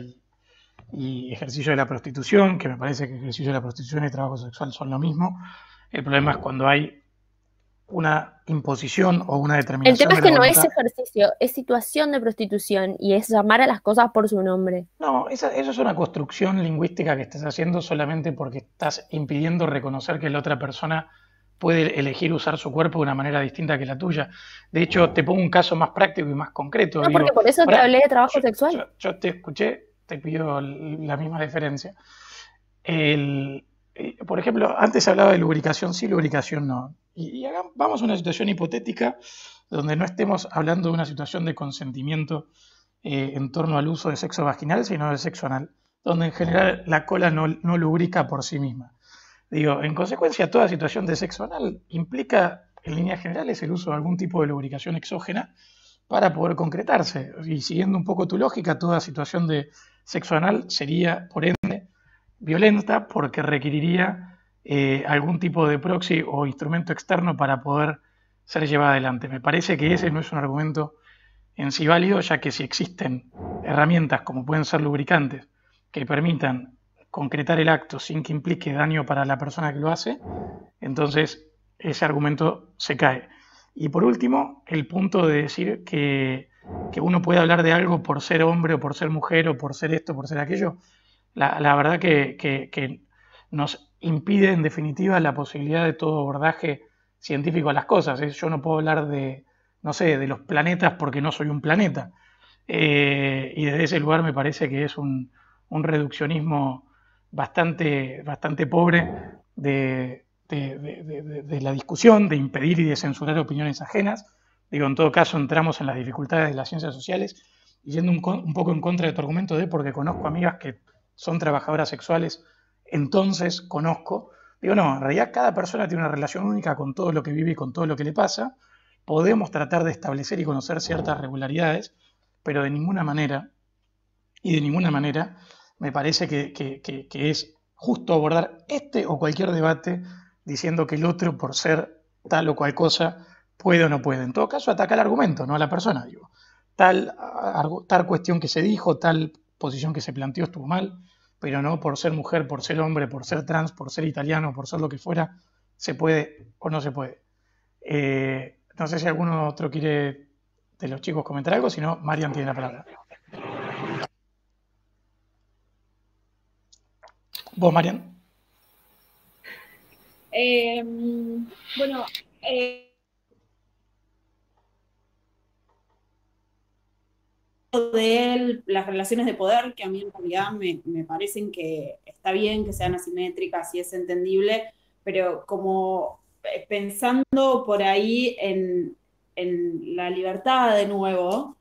Speaker 3: y ejercicio de la prostitución, que me parece que ejercicio de la prostitución y trabajo sexual son lo mismo. El problema es cuando hay una imposición o una determinación.
Speaker 8: El tema es que no es
Speaker 3: voluntad.
Speaker 8: ejercicio, es situación de prostitución y es llamar a las cosas por su nombre.
Speaker 3: No, eso es una construcción lingüística que estás haciendo solamente porque estás impidiendo reconocer que la otra persona puede elegir usar su cuerpo de una manera distinta que la tuya. De hecho, te pongo un caso más práctico y más concreto.
Speaker 8: No, porque por eso te hablé de trabajo sexual.
Speaker 3: Yo te escuché, te pido la misma deferencia. Por ejemplo, antes hablaba de lubricación sí, lubricación no. Y vamos a una situación hipotética donde no estemos hablando de una situación de consentimiento en torno al uso de sexo vaginal, sino de sexo anal, donde en general la cola no lubrica por sí misma. Digo, en consecuencia, toda situación de sexo anal implica, en líneas generales, el uso de algún tipo de lubricación exógena para poder concretarse. Y siguiendo un poco tu lógica, toda situación de sexo anal sería, por ende, violenta porque requeriría algún tipo de proxy o instrumento externo para poder ser llevada adelante. Me parece que ese no es un argumento en sí válido, ya que si existen herramientas como pueden ser lubricantes que permitan concretar el acto sin que implique daño para la persona que lo hace, entonces ese argumento se cae. Y por último, el punto de decir que uno puede hablar de algo por ser hombre o por ser mujer o por ser esto, por ser aquello, la verdad que nos impide en definitiva la posibilidad de todo abordaje científico a las cosas. Yo no puedo hablar de, no sé, de los planetas porque no soy un planeta. Y desde ese lugar me parece que es un reduccionismo bastante pobre de la discusión, de impedir y de censurar opiniones ajenas. Digo, en todo caso entramos en las dificultades de las ciencias sociales y yendo un poco en contra de tu argumento porque conozco amigas que son trabajadoras sexuales, entonces conozco. Digo, no, en realidad cada persona tiene una relación única con todo lo que vive y con todo lo que le pasa. Podemos tratar de establecer y conocer ciertas regularidades, pero de ninguna manera me parece que es justo abordar este o cualquier debate diciendo que el otro, por ser tal o cual cosa, puede o no puede. En todo caso, ataca el argumento, no a la persona. Digo, tal cuestión que se dijo, tal posición que se planteó estuvo mal, pero no por ser mujer, por ser hombre, por ser trans, por ser italiano, por ser lo que fuera, se puede o no se puede. No sé si alguno otro quiere de los chicos comentar algo, si no, Marian tiene la palabra. ¿Vos, Marian?
Speaker 4: Bueno, de las relaciones de poder, que a mí en realidad me parecen que está bien que sean asimétricas y es entendible, pero como pensando por ahí en la libertad de nuevo,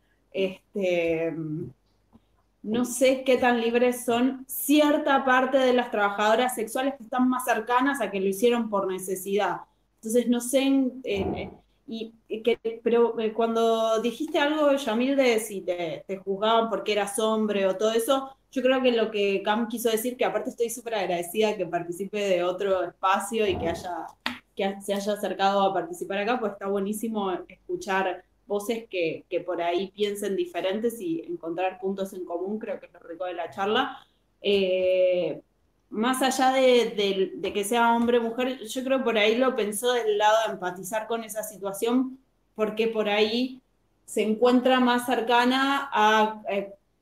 Speaker 4: no sé qué tan libres son cierta parte de las trabajadoras sexuales que están más cercanas a que lo hicieron por necesidad. Entonces, no sé, pero cuando dijiste algo, Yamil, de si te juzgaban porque eras hombre o todo eso, yo creo que lo que Cam quiso decir, que aparte estoy súper agradecida que participe de otro espacio y que se haya acercado a participar acá, pues está buenísimo escuchar voces que por ahí piensen diferentes y encontrar puntos en común, creo que es lo rico de la charla. Más allá de que sea hombre o mujer, yo creo que por ahí lo pensó del lado de empatizar con esa situación, porque por ahí se encuentra más cercana a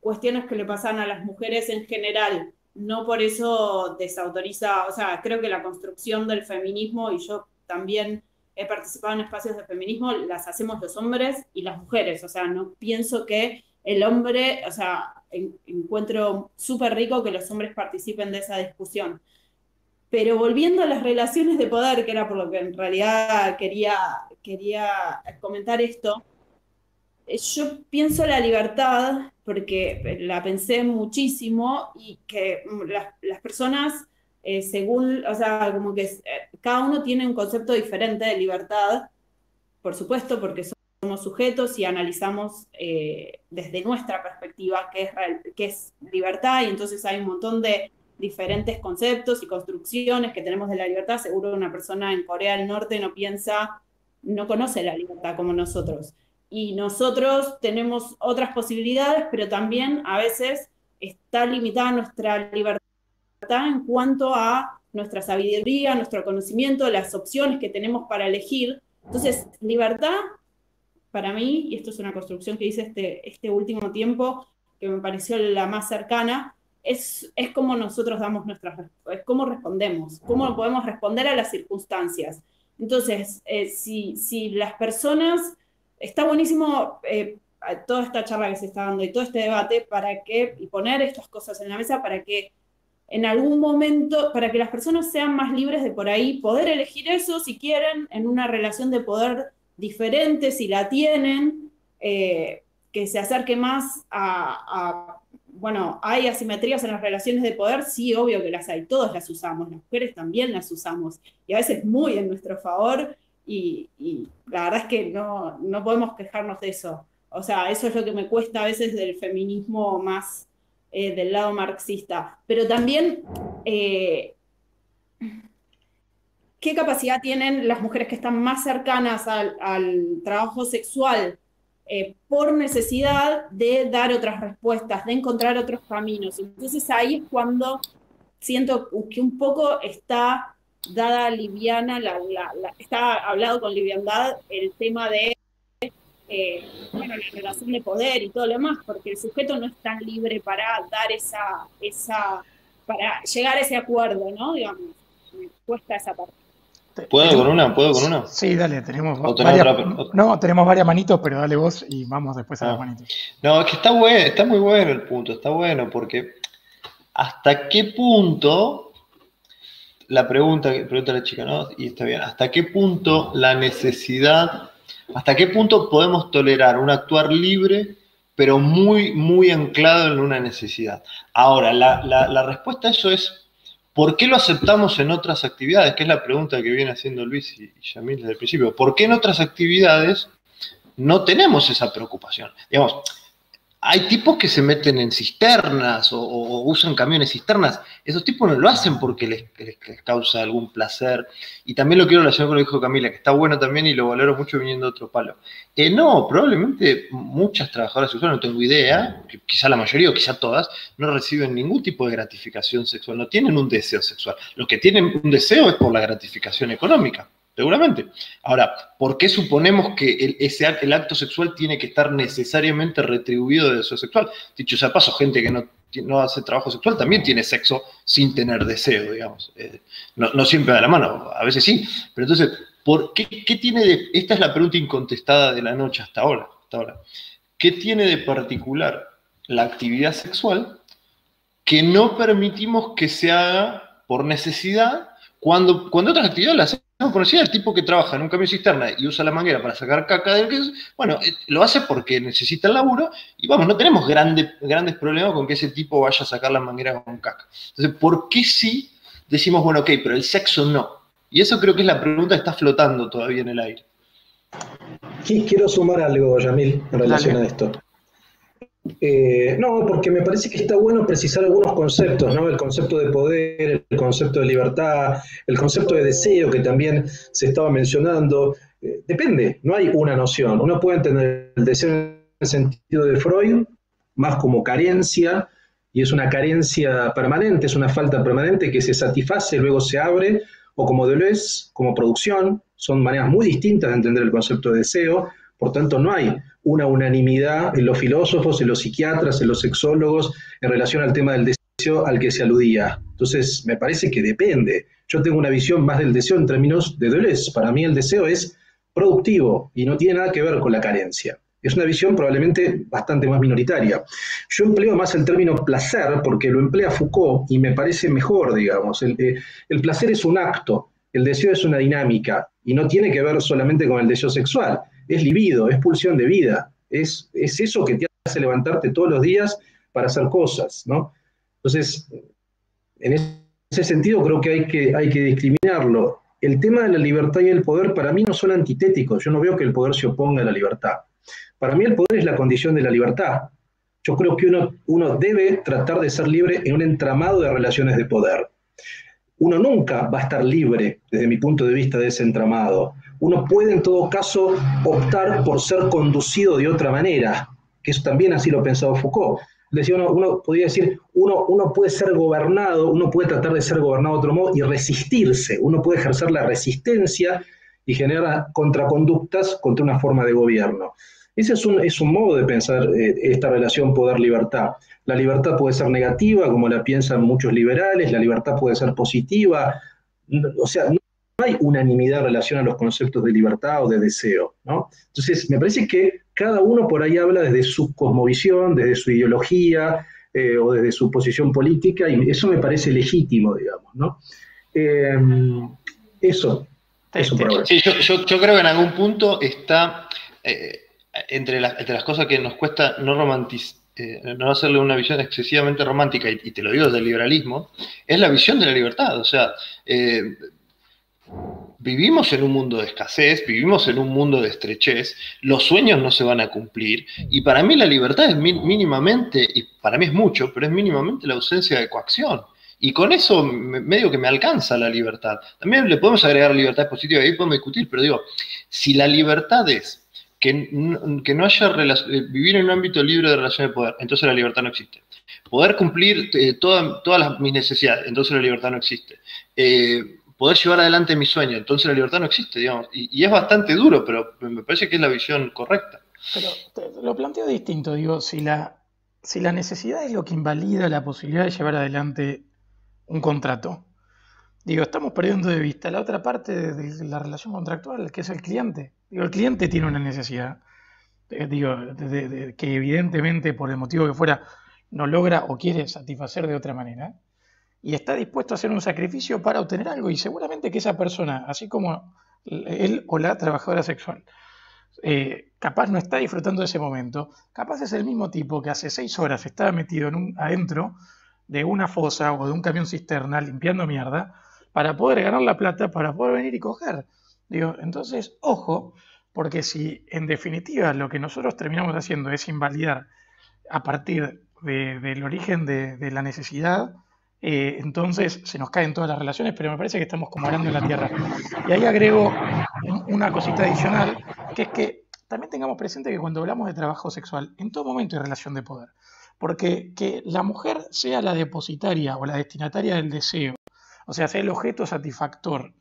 Speaker 4: cuestiones que le pasan a las mujeres en general. No por eso desautoriza, o sea, creo que la construcción del feminismo, y yo también he participado en espacios de feminismo, las hacemos los hombres y las mujeres. O sea, no pienso que el hombre, o sea, encuentro súper rico que los hombres participen de esa discusión. Pero volviendo a las relaciones de poder, que era por lo que en realidad quería comentar esto, yo pienso la libertad, porque la pensé muchísimo, y que las personas, según, o sea, como que cada uno tiene un concepto diferente de libertad, por supuesto, porque somos sujetos y analizamos desde nuestra perspectiva qué es libertad, y entonces hay un montón de diferentes conceptos y construcciones que tenemos de la libertad. Seguro una persona en Corea del Norte no conoce la libertad como nosotros. Y nosotros tenemos otras posibilidades, pero también a veces está limitada nuestra libertad en cuanto a nuestra sabiduría, nuestro conocimiento, las opciones que tenemos para elegir. Entonces, libertad, para mí, y esto es una construcción que hice este último tiempo, que me pareció la más cercana, es cómo nosotros damos es cómo respondemos, cómo podemos responder a las circunstancias. Entonces, si las personas, está buenísimo toda esta charla que se está dando y todo este debate y poner estas cosas en la mesa para que en algún momento, para que las personas sean más libres de por ahí poder elegir eso si quieren, en una relación de poder diferente, si la tienen, que se acerque más bueno, ¿hay asimetrías en las relaciones de poder? Sí, obvio que las hay, todos las usamos, las mujeres también las usamos, y a veces muy en nuestro favor, y la verdad es que no podemos quejarnos de eso. O sea, eso es lo que me cuesta a veces del feminismo más del lado marxista. Pero también, ¿qué capacidad tienen las mujeres que están más cercanas al trabajo sexual por necesidad de dar otras respuestas, de encontrar otros caminos? Entonces ahí es cuando siento que un poco está dada liviana, está hablado con liviandad el tema de bueno, la relación de poder y todo lo demás, porque el sujeto no es tan libre para dar para llegar a ese acuerdo, ¿no? Digamos, me cuesta esa parte.
Speaker 2: ¿Puedo con una?
Speaker 3: Sí, dale, tenemos
Speaker 2: tenemos
Speaker 3: varias manitos, pero dale vos y vamos después a las manitos.
Speaker 2: No, es que está muy bueno el punto, está bueno, porque ¿hasta qué punto, la pregunta que pregunta la chica, ¿no? Y está bien, ¿hasta qué punto la necesidad, hasta qué punto podemos tolerar un actuar libre, pero muy, muy anclado en una necesidad? Ahora, la respuesta a eso es, ¿por qué lo aceptamos en otras actividades? Que es la pregunta que viene haciendo Luis y Yamil desde el principio. ¿Por qué en otras actividades no tenemos esa preocupación? Digamos, hay tipos que se meten en cisternas o usan camiones cisternas. Esos tipos no lo hacen porque les causa algún placer. Y también lo quiero relacionar con lo que dijo Camila, que está bueno también y lo valoro mucho viniendo de otro palo. No, probablemente muchas trabajadoras sexuales, no tengo idea, quizá la mayoría o quizá todas, no reciben ningún tipo de gratificación sexual, no tienen un deseo sexual. Los que tienen un deseo es por la gratificación económica. Seguramente. Ahora, ¿por qué suponemos que el acto sexual tiene que estar necesariamente retribuido de deseo sexual? Dicho sea paso, gente que no hace trabajo sexual también tiene sexo sin tener deseo, digamos. No siempre da la mano, a veces sí. Pero entonces, ¿qué tiene de...? Esta es la pregunta incontestada de la noche hasta ahora. ¿Qué tiene de particular la actividad sexual que no permitimos que se haga por necesidad cuando otras actividades las hacemos por necesidad? El tipo que trabaja en un camión cisterna y usa la manguera para sacar caca del queso, bueno, lo hace porque necesita el laburo y vamos, no tenemos grandes problemas con que ese tipo vaya a sacar la manguera con caca. Entonces, ¿por qué sí decimos, bueno, ok, pero el sexo no? Y eso creo que es la pregunta que está flotando todavía en el aire.
Speaker 1: Quiero sumar algo, Yamil, en relación a esto. No, porque me parece que está bueno precisar algunos conceptos, ¿no? El concepto de poder, el concepto de libertad, el concepto de deseo que también se estaba mencionando. Depende, no hay una noción. Uno puede entender el deseo en el sentido de Freud, más como carencia, y es una carencia permanente, es una falta permanente que se satisface, luego se abre, o como Deleuze, como producción. Son maneras muy distintas de entender el concepto de deseo. Por tanto, no hay una unanimidad en los filósofos, en los psiquiatras, en los sexólogos, en relación al tema del deseo al que se aludía. Entonces, me parece que depende. Yo tengo una visión más del deseo en términos de Deleuze. Para mí el deseo es productivo y no tiene nada que ver con la carencia. Es una visión probablemente bastante más minoritaria. Yo empleo más el término placer porque lo emplea Foucault y me parece mejor, digamos. El placer es un acto, el deseo es una dinámica y no tiene que ver solamente con el deseo sexual. Es libido, es pulsión de vida, es eso que te hace levantarte todos los días para hacer cosas, ¿no? Entonces, en ese sentido creo que hay que discriminarlo. El tema de la libertad y el poder para mí no son antitéticos, yo no veo que el poder se oponga a la libertad. Para mí el poder es la condición de la libertad. Yo creo que uno debe tratar de ser libre en un entramado de relaciones de poder. Uno nunca va a estar libre, desde mi punto de vista, de ese entramado. Uno puede, en todo caso, optar por ser conducido de otra manera, que eso también así lo pensaba Foucault. Decía, uno podría decir, uno puede ser gobernado, uno puede tratar de ser gobernado de otro modo y resistirse. Uno puede ejercer la resistencia y generar contraconductas contra una forma de gobierno. Ese es un modo de pensar esta relación poder-libertad. La libertad puede ser negativa, como la piensan muchos liberales, la libertad puede ser positiva. O sea, no hay unanimidad en relación a los conceptos de libertad o de deseo, ¿no? Entonces, me parece que cada uno por ahí habla desde su cosmovisión, desde su ideología, o desde su posición política, y eso me parece legítimo, digamos, ¿no? Eso por ahora.
Speaker 2: Sí, yo creo que en algún punto está entre las cosas que nos cuesta no hacerle una visión excesivamente romántica, y te lo digo desde el liberalismo, es la visión de la libertad. O sea, vivimos en un mundo de escasez, vivimos en un mundo de estrechez, los sueños no se van a cumplir, y para mí la libertad es mínimamente, y para mí es mucho, pero es mínimamente la ausencia de coacción. Y con eso medio que me alcanza la libertad. También le podemos agregar libertad positiva, ahí podemos discutir, pero digo, si la libertad es que no haya vivir en un ámbito libre de relaciones de poder, entonces la libertad no existe. Poder cumplir todas mis necesidades, entonces la libertad no existe. Poder llevar adelante mi sueño, entonces la libertad no existe, digamos. Y es bastante duro, pero me parece que es la visión correcta.
Speaker 3: Pero lo planteo distinto, digo, si la necesidad es lo que invalida la posibilidad de llevar adelante un contrato, digo, estamos perdiendo de vista la otra parte de la relación contractual, que es el cliente. Digo, el cliente tiene una necesidad, que evidentemente, por el motivo que fuera, no logra o quiere satisfacer de otra manera, y está dispuesto a hacer un sacrificio para obtener algo, y seguramente que esa persona, así como él o la trabajadora sexual, capaz no está disfrutando de ese momento, capaz es el mismo tipo que hace 6 horas estaba metido adentro de una fosa o de un camión cisterna limpiando mierda para poder ganar la plata, para poder venir y coger. Digo, entonces, ojo, porque si en definitiva lo que nosotros terminamos haciendo es invalidar a partir del origen de la necesidad, entonces se nos caen todas las relaciones, pero me parece que estamos como arando en la tierra. Y ahí agrego una cosita adicional, que es que también tengamos presente que cuando hablamos de trabajo sexual, en todo momento hay relación de poder. Porque que la mujer sea la depositaria o la destinataria del deseo, o sea, sea el objeto satisfactor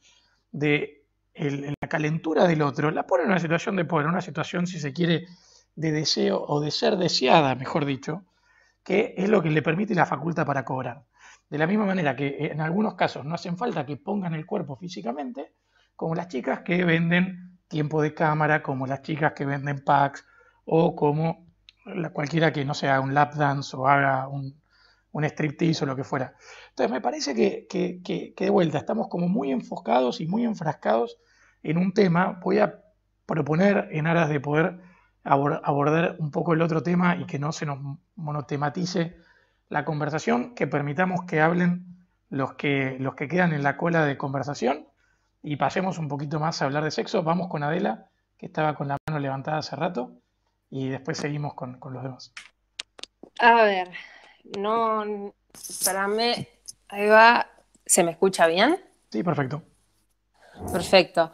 Speaker 3: de la calentura del otro, la pone en una situación de poder, una situación, si se quiere, de deseo o de ser deseada, mejor dicho, que es lo que le permite la facultad para cobrar. De la misma manera que en algunos casos no hacen falta que pongan el cuerpo físicamente, como las chicas que venden tiempo de cámara, como las chicas que venden packs, o como cualquiera que no se haga un lap dance o haga un striptease o lo que fuera. Entonces me parece que de vuelta estamos como muy enfocados y muy enfrascados en un tema. Voy a proponer, en aras de poder abordar un poco el otro tema y que no se nos monotematice la conversación, que permitamos que hablen los que quedan en la cola de conversación y pasemos un poquito más a hablar de sexo. Vamos con Adela, que estaba con la mano levantada hace rato, y después seguimos con los demás.
Speaker 9: A ver, no, espérame, ahí va, ¿se me escucha bien?
Speaker 3: Sí, perfecto.
Speaker 9: Perfecto.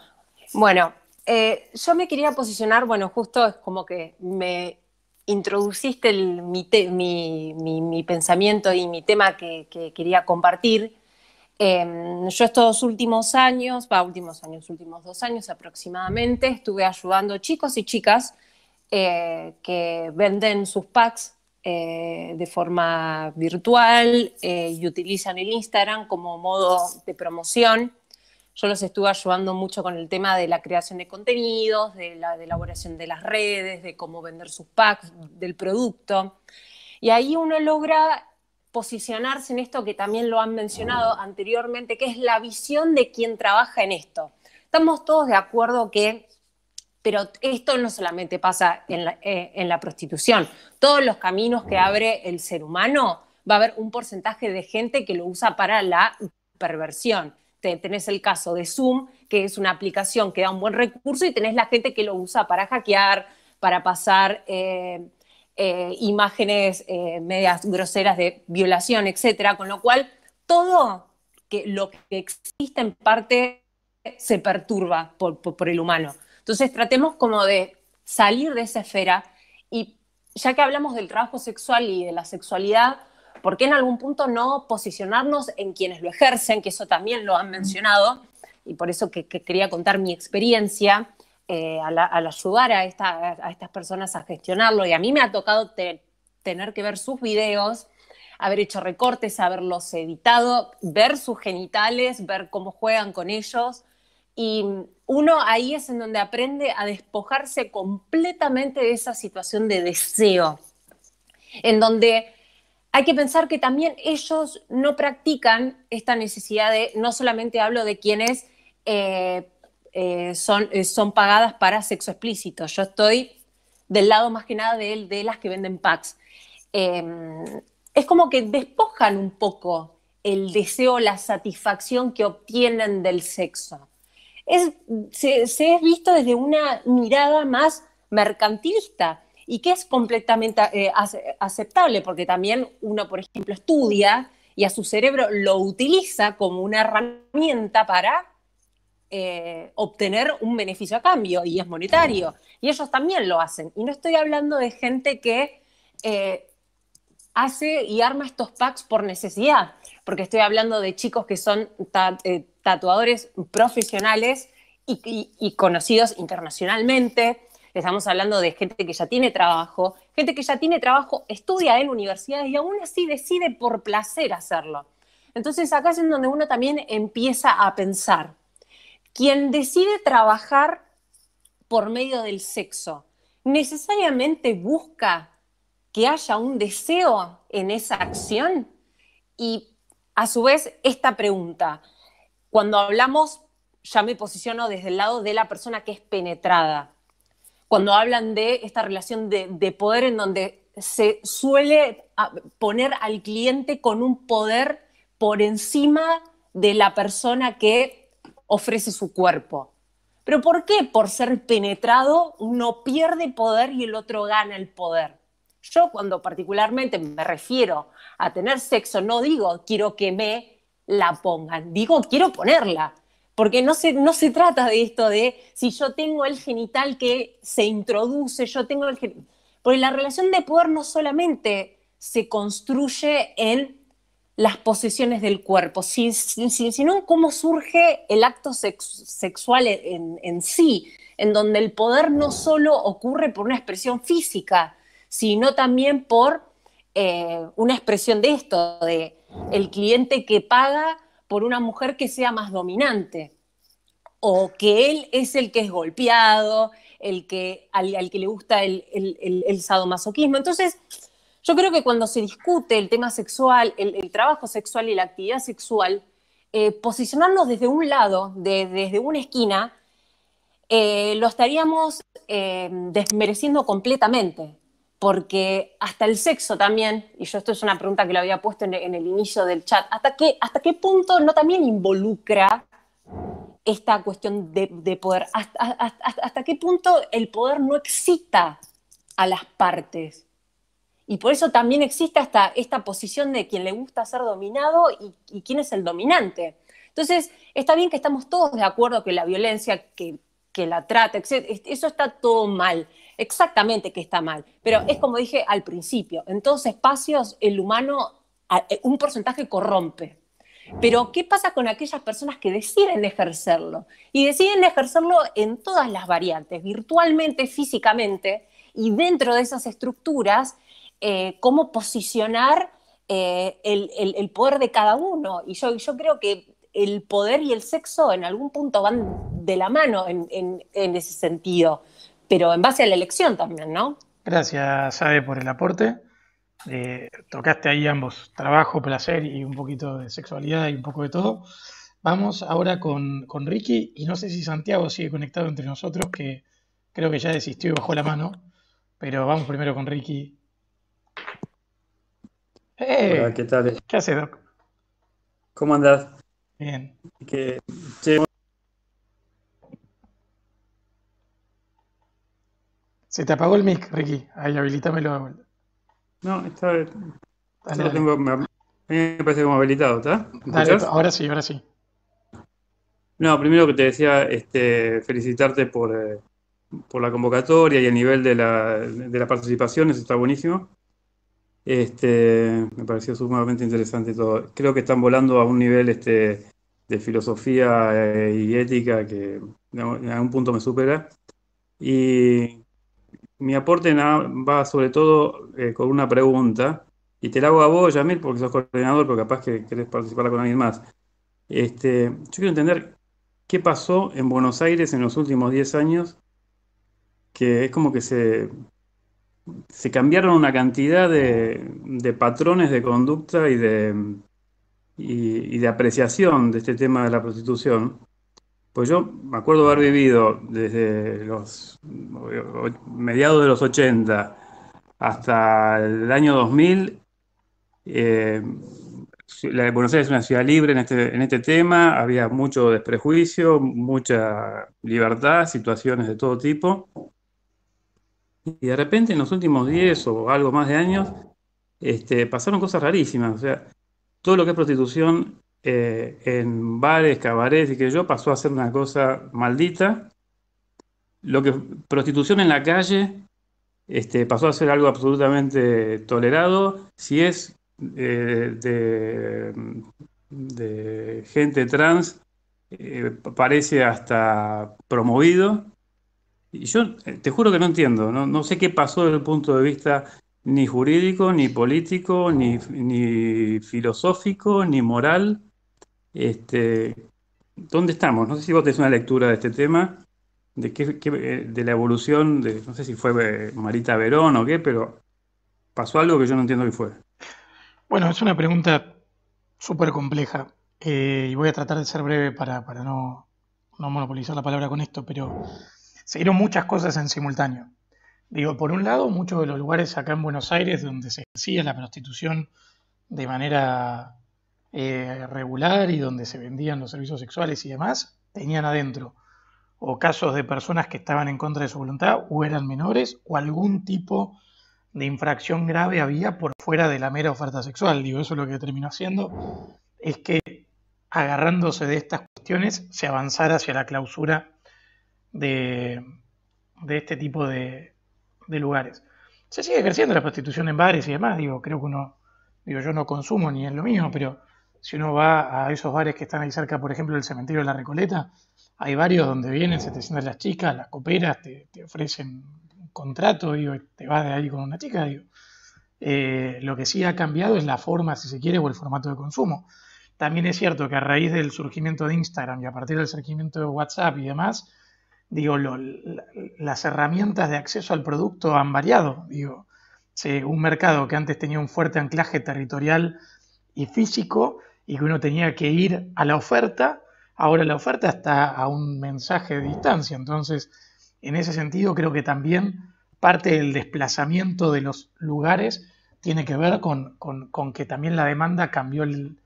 Speaker 9: Bueno, yo me quería posicionar, bueno, justo es como que me introduciste mi pensamiento y mi tema que quería compartir. Yo estos últimos 2 años aproximadamente, estuve ayudando chicos y chicas que venden sus packs de forma virtual y utilizan el Instagram como modo de promoción. Yo los estuve ayudando mucho con el tema de la creación de contenidos, de la elaboración de las redes, de cómo vender sus packs, del producto. Y ahí uno logra posicionarse en esto que también lo han mencionado anteriormente, que es la visión de quien trabaja en esto. Estamos todos de acuerdo pero esto no solamente pasa en la prostitución. Todos los caminos que abre el ser humano, va a haber un porcentaje de gente que lo usa para la perversión. Tenés el caso de Zoom, que es una aplicación que da un buen recurso, y tenés la gente que lo usa para hackear, para pasar imágenes medias groseras de violación, etcétera. Con lo cual, todo lo que existe en parte se perturba por el humano. Entonces tratemos como de salir de esa esfera, y ya que hablamos del trabajo sexual y de la sexualidad, ¿por qué en algún punto no posicionarnos en quienes lo ejercen? Que eso también lo han mencionado, y por eso que quería contar mi experiencia al ayudar a estas personas a gestionarlo. Y a mí me ha tocado tener que ver sus videos, haber hecho recortes, haberlos editado, ver sus genitales, ver cómo juegan con ellos. Y uno ahí es en donde aprende a despojarse completamente de esa situación de deseo, en donde hay que pensar que también ellos no practican esta necesidad de, no solamente hablo de quienes son pagadas para sexo explícito, yo estoy del lado más que nada de las que venden packs. Es como que despojan un poco el deseo, la satisfacción que obtienen del sexo. Se es visto desde una mirada más mercantilista y que es completamente aceptable, porque también uno, por ejemplo, estudia y a su cerebro lo utiliza como una herramienta para obtener un beneficio a cambio, y es monetario. Y ellos también lo hacen. Y no estoy hablando de gente que hace y arma estos packs por necesidad, porque estoy hablando de chicos que son tatuadores profesionales y conocidos internacionalmente. Estamos hablando de gente que ya tiene trabajo, estudia en universidades y aún así decide por placer hacerlo. Entonces acá es en donde uno también empieza a pensar. Quien decide trabajar por medio del sexo, ¿necesariamente busca que haya un deseo en esa acción? Y a su vez, esta pregunta, cuando hablamos, ya me posiciono desde el lado de la persona que es penetrada, cuando hablan de esta relación de poder en donde se suele poner al cliente con un poder por encima de la persona que ofrece su cuerpo. ¿Pero por qué? Por ser penetrado uno pierde poder y el otro gana el poder. Yo cuando particularmente me refiero a tener sexo, no digo quiero que me la pongan, digo quiero ponerla. Porque no se trata de esto de si yo tengo el genital que se introduce, yo tengo el genital. Porque la relación de poder no solamente se construye en las posesiones del cuerpo, sino en cómo surge el acto sexual en sí, en donde el poder no solo ocurre por una expresión física, sino también por una expresión de esto, de el cliente que paga por una mujer que sea más dominante, o que él es el que es golpeado, al que le gusta el sadomasoquismo. Entonces, yo creo que cuando se discute el tema sexual, el trabajo sexual y la actividad sexual, posicionarnos desde un lado, desde una esquina, lo estaríamos desmereciendo completamente, porque hasta el sexo también, y yo esto es una pregunta que lo había puesto en el inicio del chat, ¿hasta qué punto no también involucra esta cuestión de poder? ¿Hasta qué punto el poder no excita a las partes? Y por eso también existe hasta esta posición de quien le gusta ser dominado y quién es el dominante. Entonces, está bien que estamos todos de acuerdo que la violencia, que la trata, etc., eso está todo mal. Exactamente que está mal. Pero es como dije al principio, en todos espacios el humano, un porcentaje corrompe. Pero ¿qué pasa con aquellas personas que deciden ejercerlo? Y deciden ejercerlo en todas las variantes, virtualmente, físicamente, y dentro de esas estructuras, cómo posicionar el poder de cada uno. Y yo creo que el poder y el sexo en algún punto van de la mano en ese sentido, pero en base a la elección también, ¿no?
Speaker 3: Gracias, Sade, por el aporte. Tocaste ahí ambos, trabajo, placer y un poquito de sexualidad y un poco de todo. Vamos ahora con Ricky, y no sé si Santiago sigue conectado entre nosotros, que creo que ya desistió y bajó la mano, pero vamos primero con Ricky.
Speaker 10: Hola, ¿qué tal?
Speaker 3: ¿Qué haces, Doc?
Speaker 10: ¿Cómo andás?
Speaker 3: Bien.
Speaker 10: Che,
Speaker 3: Se te apagó el mic, Ricky. Ahí, habilítamelo de vuelta.
Speaker 10: no, esta vez
Speaker 3: Dale,
Speaker 10: lo
Speaker 3: dale.
Speaker 10: tengo, a mí me parece como habilitado, ¿está? ¿Me
Speaker 3: Dale,
Speaker 10: escuchás?
Speaker 3: ahora sí, ahora sí.
Speaker 10: No, primero que te decía, felicitarte por la convocatoria y el nivel de la participación, eso está buenísimo. Me pareció sumamente interesante todo. Creo que están volando a un nivel de filosofía y ética que en algún punto me supera. Y mi aporte va sobre todo con una pregunta, y te la hago a vos, Yamil, porque sos coordinador, pero capaz que querés participar con alguien más. Yo quiero entender qué pasó en Buenos Aires en los últimos 10 años, que es como que se cambiaron una cantidad de patrones de conducta y de apreciación de este tema de la prostitución. Pues yo me acuerdo haber vivido desde los mediados de los 80 hasta el año 2000. Buenos Aires es una ciudad libre en este tema, había mucho desprejuicio, mucha libertad, situaciones de todo tipo. Y de repente en los últimos 10 o algo más de años pasaron cosas rarísimas. O sea, todo lo que es prostitución en bares, cabarets y que yo pasó a ser una cosa maldita. Lo que prostitución en la calle pasó a ser algo absolutamente tolerado. Si es de gente trans, parece hasta promovido. Y yo te juro que no entiendo, no sé qué pasó desde el punto de vista ni jurídico, ni político, ni filosófico, ni moral. ¿Dónde estamos? No sé si vos tenés una lectura de este tema, de la evolución, no sé si fue Marita Verón o qué, pero pasó algo que yo no entiendo qué fue.
Speaker 3: Bueno, es una pregunta súper compleja y voy a tratar de ser breve para no monopolizar la palabra con esto, pero se dieron muchas cosas en simultáneo. Digo, por un lado, muchos de los lugares acá en Buenos Aires donde se ejercía la prostitución de manera regular y donde se vendían los servicios sexuales y demás, tenían adentro o casos de personas que estaban en contra de su voluntad o eran menores o algún tipo de infracción grave había por fuera de la mera oferta sexual. Digo, eso lo que terminó haciendo es que, agarrándose de estas cuestiones, se avanzara hacia la clausura de este tipo de lugares. Se sigue ejerciendo la prostitución en bares y demás, digo, creo que yo no consumo ni es lo mío, pero si uno va a esos bares que están ahí cerca, por ejemplo, del cementerio de la Recoleta, hay varios donde vienen, se te sientan las chicas, las coperas, te ofrecen un contrato, digo, y te vas de ahí con una chica, digo. Lo que sí ha cambiado es la forma, si se quiere, o el formato de consumo. También es cierto que a raíz del surgimiento de Instagram y a partir del surgimiento de WhatsApp y demás, digo, las herramientas de acceso al producto han variado. Digo, un mercado que antes tenía un fuerte anclaje territorial y físico y que uno tenía que ir a la oferta, ahora la oferta está a un mensaje de distancia. Entonces, en ese sentido, creo que también parte del desplazamiento de los lugares tiene que ver con que también la demanda cambió el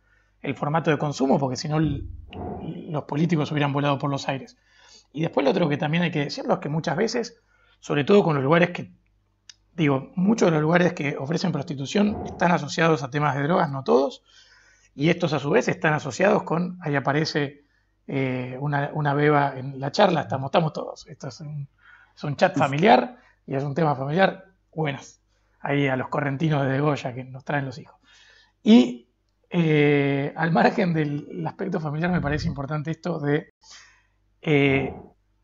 Speaker 3: formato de consumo, porque si no los políticos hubieran volado por los aires. Y después lo otro que también hay que decirlo es que muchas veces, sobre todo con los lugares muchos de los lugares que ofrecen prostitución están asociados a temas de drogas, no todos, y estos a su vez están asociados ahí aparece una beba en la charla, estamos todos, esto es un chat familiar y es un tema familiar, buenas, ahí a los correntinos de Goya que nos traen los hijos. Y al margen del aspecto familiar me parece importante esto de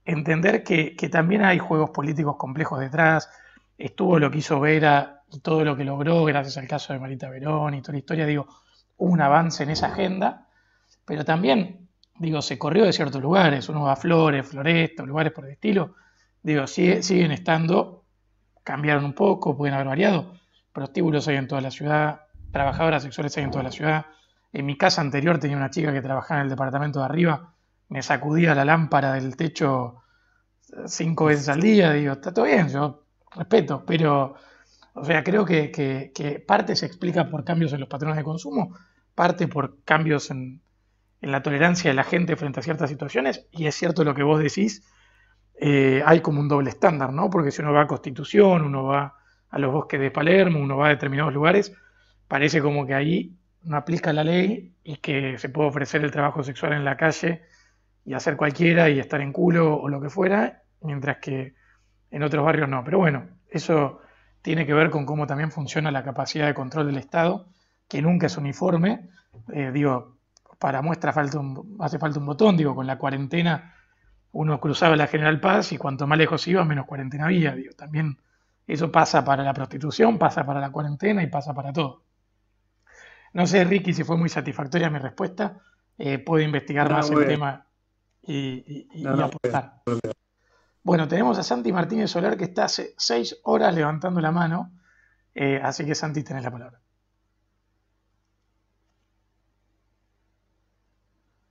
Speaker 3: entender que también hay juegos políticos complejos detrás. Estuvo lo que hizo Vera y todo lo que logró gracias al caso de Marita Verón y toda la historia, digo, hubo un avance en esa agenda, pero también, digo, se corrió de ciertos lugares, uno va a Flores, Floresta, lugares por el estilo, digo, siguen estando, cambiaron un poco, pueden haber variado, prostíbulos hay en toda la ciudad, trabajadoras sexuales hay en toda la ciudad. En mi casa anterior tenía una chica que trabajaba en el departamento de arriba, me sacudía la lámpara del techo 5 veces al día, digo, está todo bien, yo respeto, pero, o sea, creo que parte se explica por cambios en los patrones de consumo, parte por cambios en la tolerancia de la gente frente a ciertas situaciones, y es cierto lo que vos decís, hay como un doble estándar, ¿no? Porque si uno va a Constitución, uno va a los bosques de Palermo, uno va a determinados lugares, parece como que ahí no aplica la ley y que se puede ofrecer el trabajo sexual en la calle y hacer cualquiera y estar en culo o lo que fuera, mientras que en otros barrios no. Pero bueno, eso tiene que ver con cómo también funciona la capacidad de control del Estado, que nunca es uniforme. Digo, para muestra hace falta un botón. Digo, con la cuarentena uno cruzaba la General Paz y cuanto más lejos iba, menos cuarentena había. Digo, también eso pasa para la prostitución, pasa para la cuarentena y pasa para todo. No sé, Ricky, si fue muy satisfactoria mi respuesta. Puedo investigar más el tema y aportar. Bueno, tenemos a Santi Martínez Soler que está hace 6 horas levantando la mano, así que Santi, tenés la palabra.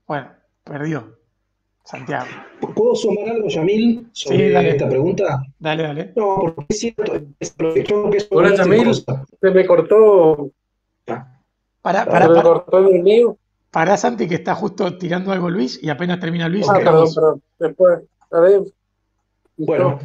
Speaker 3: Bueno, perdió Santiago.
Speaker 1: ¿Puedo sumar algo, Yamil, sobre
Speaker 3: Sí, dale.
Speaker 1: esta pregunta?
Speaker 3: Dale.
Speaker 1: No, porque es cierto.
Speaker 11: Hola, Yamil, se me cortó. Se me cortó el mío.
Speaker 3: Pará, Santi, que está justo tirando algo Luis y apenas termina Luis.
Speaker 11: Perdón. Después, a ver.
Speaker 1: Bueno,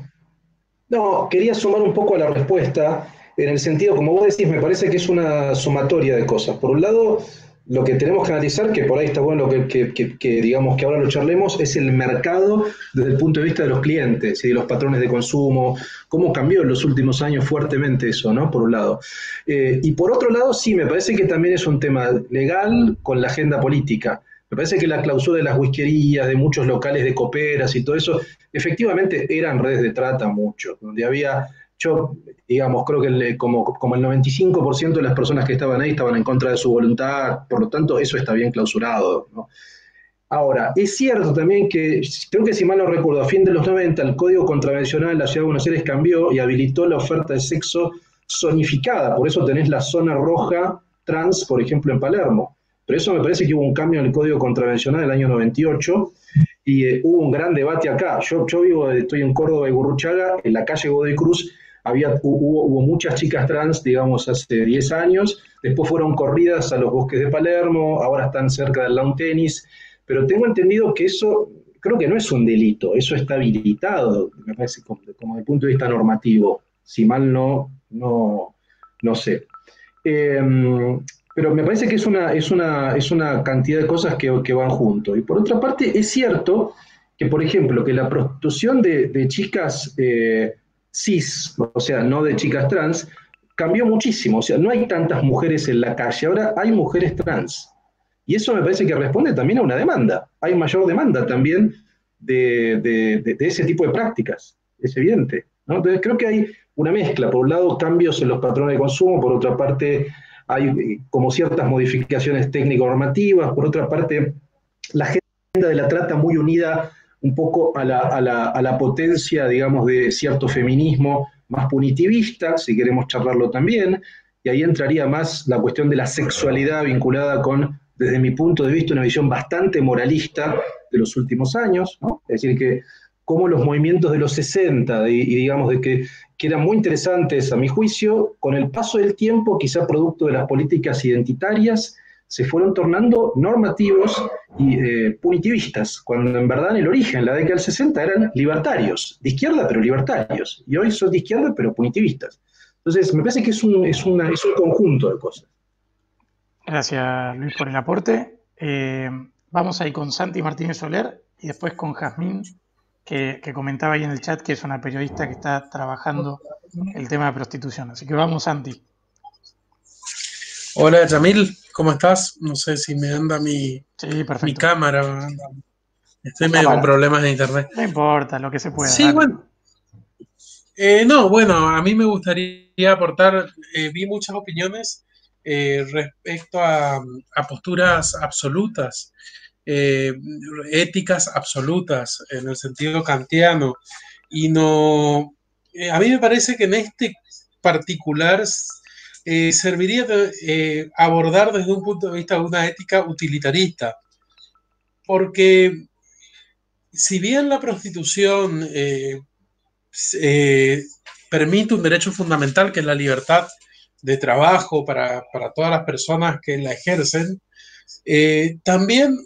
Speaker 1: no, quería sumar un poco a la respuesta, en el sentido, como vos decís, me parece que es una sumatoria de cosas. Por un lado, lo que tenemos que analizar, que por ahí está bueno que digamos que ahora lo charlemos, es el mercado desde el punto de vista de los clientes y de los patrones de consumo, cómo cambió en los últimos años fuertemente eso, ¿no? Por un lado. Y por otro lado, sí, me parece que también es un tema legal con la agenda política. Me parece que la clausura de las whiskerías, de muchos locales de coperas y todo eso, efectivamente eran redes de trata muchos, donde había, yo digamos, creo que como el 95% de las personas que estaban ahí estaban en contra de su voluntad, por lo tanto eso está bien clausurado, ¿no? Ahora, es cierto también que, creo que si mal no recuerdo, a fin de los 90 el Código Contravencional de la Ciudad de Buenos Aires cambió y habilitó la oferta de sexo zonificada, por eso tenés la zona roja trans, por ejemplo, en Palermo. Pero eso me parece que hubo un cambio en el Código Contravencional del año 98 y hubo un gran debate acá. Yo estoy en Córdoba y Gurruchaga, en la calle Godoy Cruz hubo muchas chicas trans, digamos, hace 10 años, después fueron corridas a los bosques de Palermo, ahora están cerca del lawn tenis, pero tengo entendido que eso, creo que no es un delito, eso está habilitado, me parece, como desde el punto de vista normativo, si mal no sé. Pero me parece que es una cantidad de cosas que van juntos. Y por otra parte, es cierto que, por ejemplo, que la prostitución de chicas cis, o sea, no de chicas trans, cambió muchísimo. O sea, no hay tantas mujeres en la calle, ahora hay mujeres trans. Y eso me parece que responde también a una demanda. Hay mayor demanda también de ese tipo de prácticas, es evidente, ¿no? Entonces creo que hay una mezcla. Por un lado, cambios en los patrones de consumo, por otra parte, hay como ciertas modificaciones técnico-normativas, por otra parte, la agenda de la trata muy unida un poco a la potencia, digamos, de cierto feminismo más punitivista, si queremos charlarlo también, y ahí entraría más la cuestión de la sexualidad vinculada con, desde mi punto de vista, una visión bastante moralista de los últimos años, ¿no? Es decir, que como los movimientos de los 60 y digamos de que eran muy interesantes a mi juicio, con el paso del tiempo, quizá producto de las políticas identitarias, se fueron tornando normativos y punitivistas, cuando en verdad en el origen, en la década del 60, eran libertarios, de izquierda pero libertarios, y hoy son de izquierda pero punitivistas. Entonces me parece que es un conjunto de cosas.
Speaker 3: Gracias, Luis, por el aporte. Vamos a ir con Santi Martínez Soler y después con Jazmín, que comentaba ahí en el chat que es una periodista que está trabajando el tema de prostitución. Así que vamos, Santi.
Speaker 11: Hola, Yamil, ¿cómo estás? No sé si me anda mi cámara. Estoy medio con problemas de internet.
Speaker 3: No importa, lo que se pueda.
Speaker 11: Sí,
Speaker 3: dale.
Speaker 11: Bueno, a mí me gustaría aportar, vi muchas opiniones respecto a posturas absolutas, éticas absolutas, en el sentido kantiano, y no, a mí me parece que en este particular serviría abordar desde un punto de vista de una ética utilitarista, porque si bien la prostitución permite un derecho fundamental que es la libertad de trabajo para todas las personas que la ejercen, también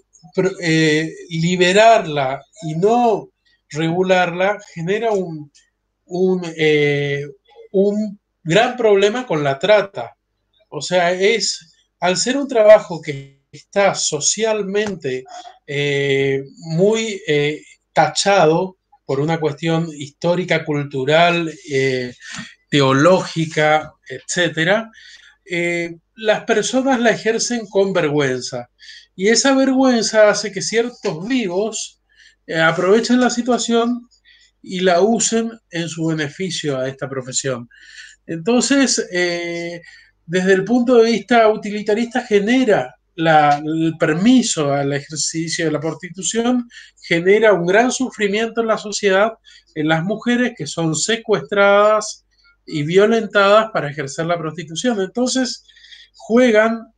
Speaker 11: liberarla y no regularla genera un gran problema con la trata. O sea, al ser un trabajo que está socialmente muy tachado por una cuestión histórica, cultural, teológica, etcétera, las personas la ejercen con vergüenza. Y esa vergüenza hace que ciertos vivos aprovechen la situación y la usen en su beneficio a esta profesión. Entonces, desde el punto de vista utilitarista, genera el permiso al ejercicio de la prostitución genera un gran sufrimiento en la sociedad, en las mujeres que son secuestradas y violentadas para ejercer la prostitución. Entonces juegan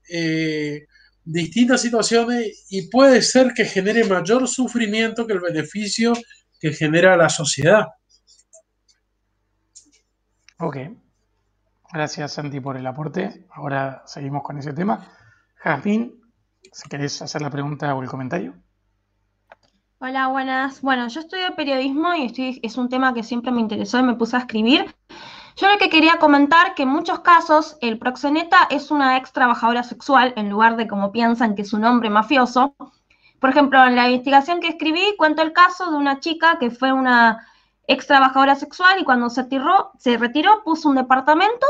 Speaker 11: distintas situaciones y puede ser que genere mayor sufrimiento que el beneficio que genera la sociedad.
Speaker 3: Ok, gracias Santi por el aporte. Ahora seguimos con ese tema. Jazmín, si querés hacer la pregunta o el comentario.
Speaker 12: Hola, buenas. Bueno, yo estudio periodismo y es un tema que siempre me interesó y me puse a escribir. Yo lo que quería comentar que en muchos casos el proxeneta es una ex trabajadora sexual en lugar de como piensan que es un hombre mafioso. Por ejemplo, en la investigación que escribí cuento el caso de una chica que fue una ex trabajadora sexual y cuando se retiró puso un departamento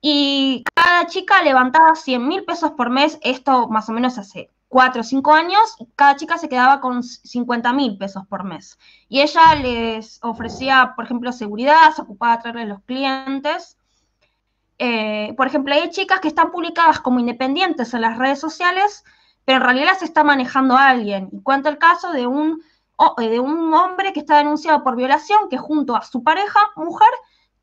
Speaker 12: y cada chica levantaba 100.000 pesos por mes, esto más o menos hace 4 o 5 años, cada chica se quedaba con 50.000 pesos por mes. Y ella les ofrecía, por ejemplo, seguridad, se ocupaba de traerle los clientes. Por ejemplo, hay chicas que están publicadas como independientes en las redes sociales, pero en realidad las está manejando alguien. Y cuento el caso de un hombre que está denunciado por violación, que junto a su pareja, mujer,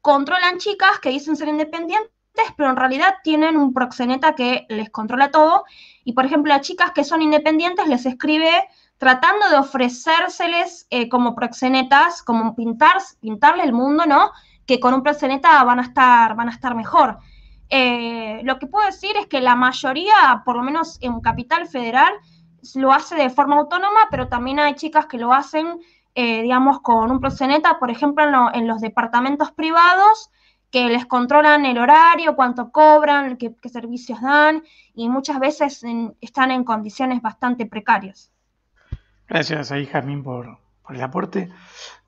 Speaker 12: controlan chicas que dicen ser independientes, pero en realidad tienen un proxeneta que les controla todo. Y, por ejemplo, a chicas que son independientes les escribe tratando de ofrecérseles como proxenetas, como pintarle el mundo, ¿no? Que con un proxeneta van a estar mejor. Lo que puedo decir es que la mayoría, por lo menos en Capital Federal, lo hace de forma autónoma, pero también hay chicas que lo hacen, digamos, con un proxeneta, por ejemplo, en los departamentos privados, que les controlan el horario, cuánto cobran, qué servicios dan, y muchas veces están en condiciones bastante precarias.
Speaker 3: Gracias ahí, Jazmín, por el aporte.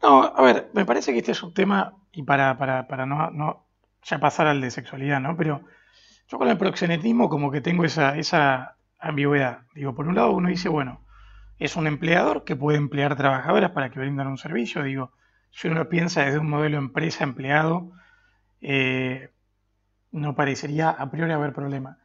Speaker 3: No, a ver, me parece que este es un tema, y para no ya pasar al de sexualidad, ¿no? Pero yo con el proxenetismo como que tengo esa ambigüedad. Digo, por un lado uno dice, bueno, es un empleador que puede emplear trabajadoras para que brindan un servicio. Digo, si uno lo piensa desde un modelo empresa-empleado, no parecería a priori haber problema.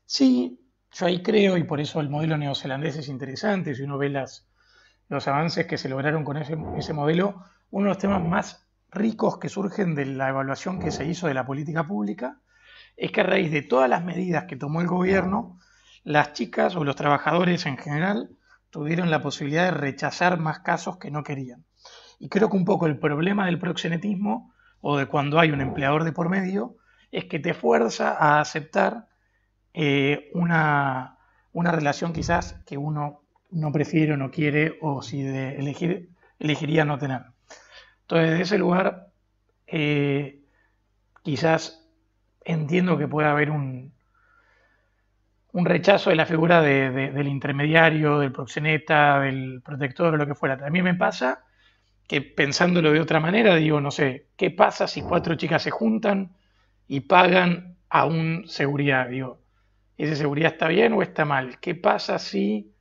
Speaker 3: Sí, yo ahí creo, y por eso el modelo neozelandés es interesante, si uno ve los avances que se lograron con ese modelo, uno de los temas más ricos que surgen de la evaluación que se hizo de la política pública es que a raíz de todas las medidas que tomó el gobierno, las chicas o los trabajadores en general tuvieron la posibilidad de rechazar más casos que no querían. Y creo que un poco el problema del proxenetismo o de cuando hay un empleador de por medio es que te fuerza a aceptar una relación quizás que uno no prefiere o no quiere, o si de elegir, elegiría no tener. Entonces, de ese lugar, quizás entiendo que pueda haber un rechazo de la figura del intermediario, del proxeneta, del protector o lo que fuera. También me pasa que pensándolo de otra manera, digo, no sé, ¿qué pasa si 4 chicas se juntan y pagan a un seguridad? Digo, ¿ese seguridad está bien o está mal? ¿Qué pasa si,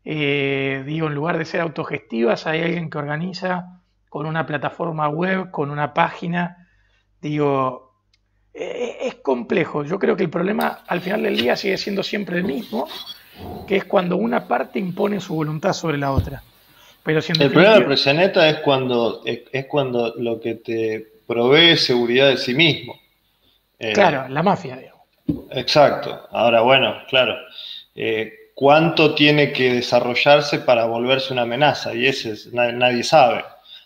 Speaker 3: digo, en lugar de ser autogestivas, hay alguien que organiza con una plataforma web, con una página? Digo, es complejo. Yo creo que el problema al final del día sigue siendo siempre el mismo, que es cuando una parte impone su voluntad sobre la otra. Pero si
Speaker 2: el problema del proxeneta es cuando lo que te provee seguridad de sí mismo.
Speaker 3: Claro, la mafia, digamos.
Speaker 2: Exacto. Ahora, bueno, claro. ¿Cuánto tiene que desarrollarse para volverse una amenaza? Y nadie sabe.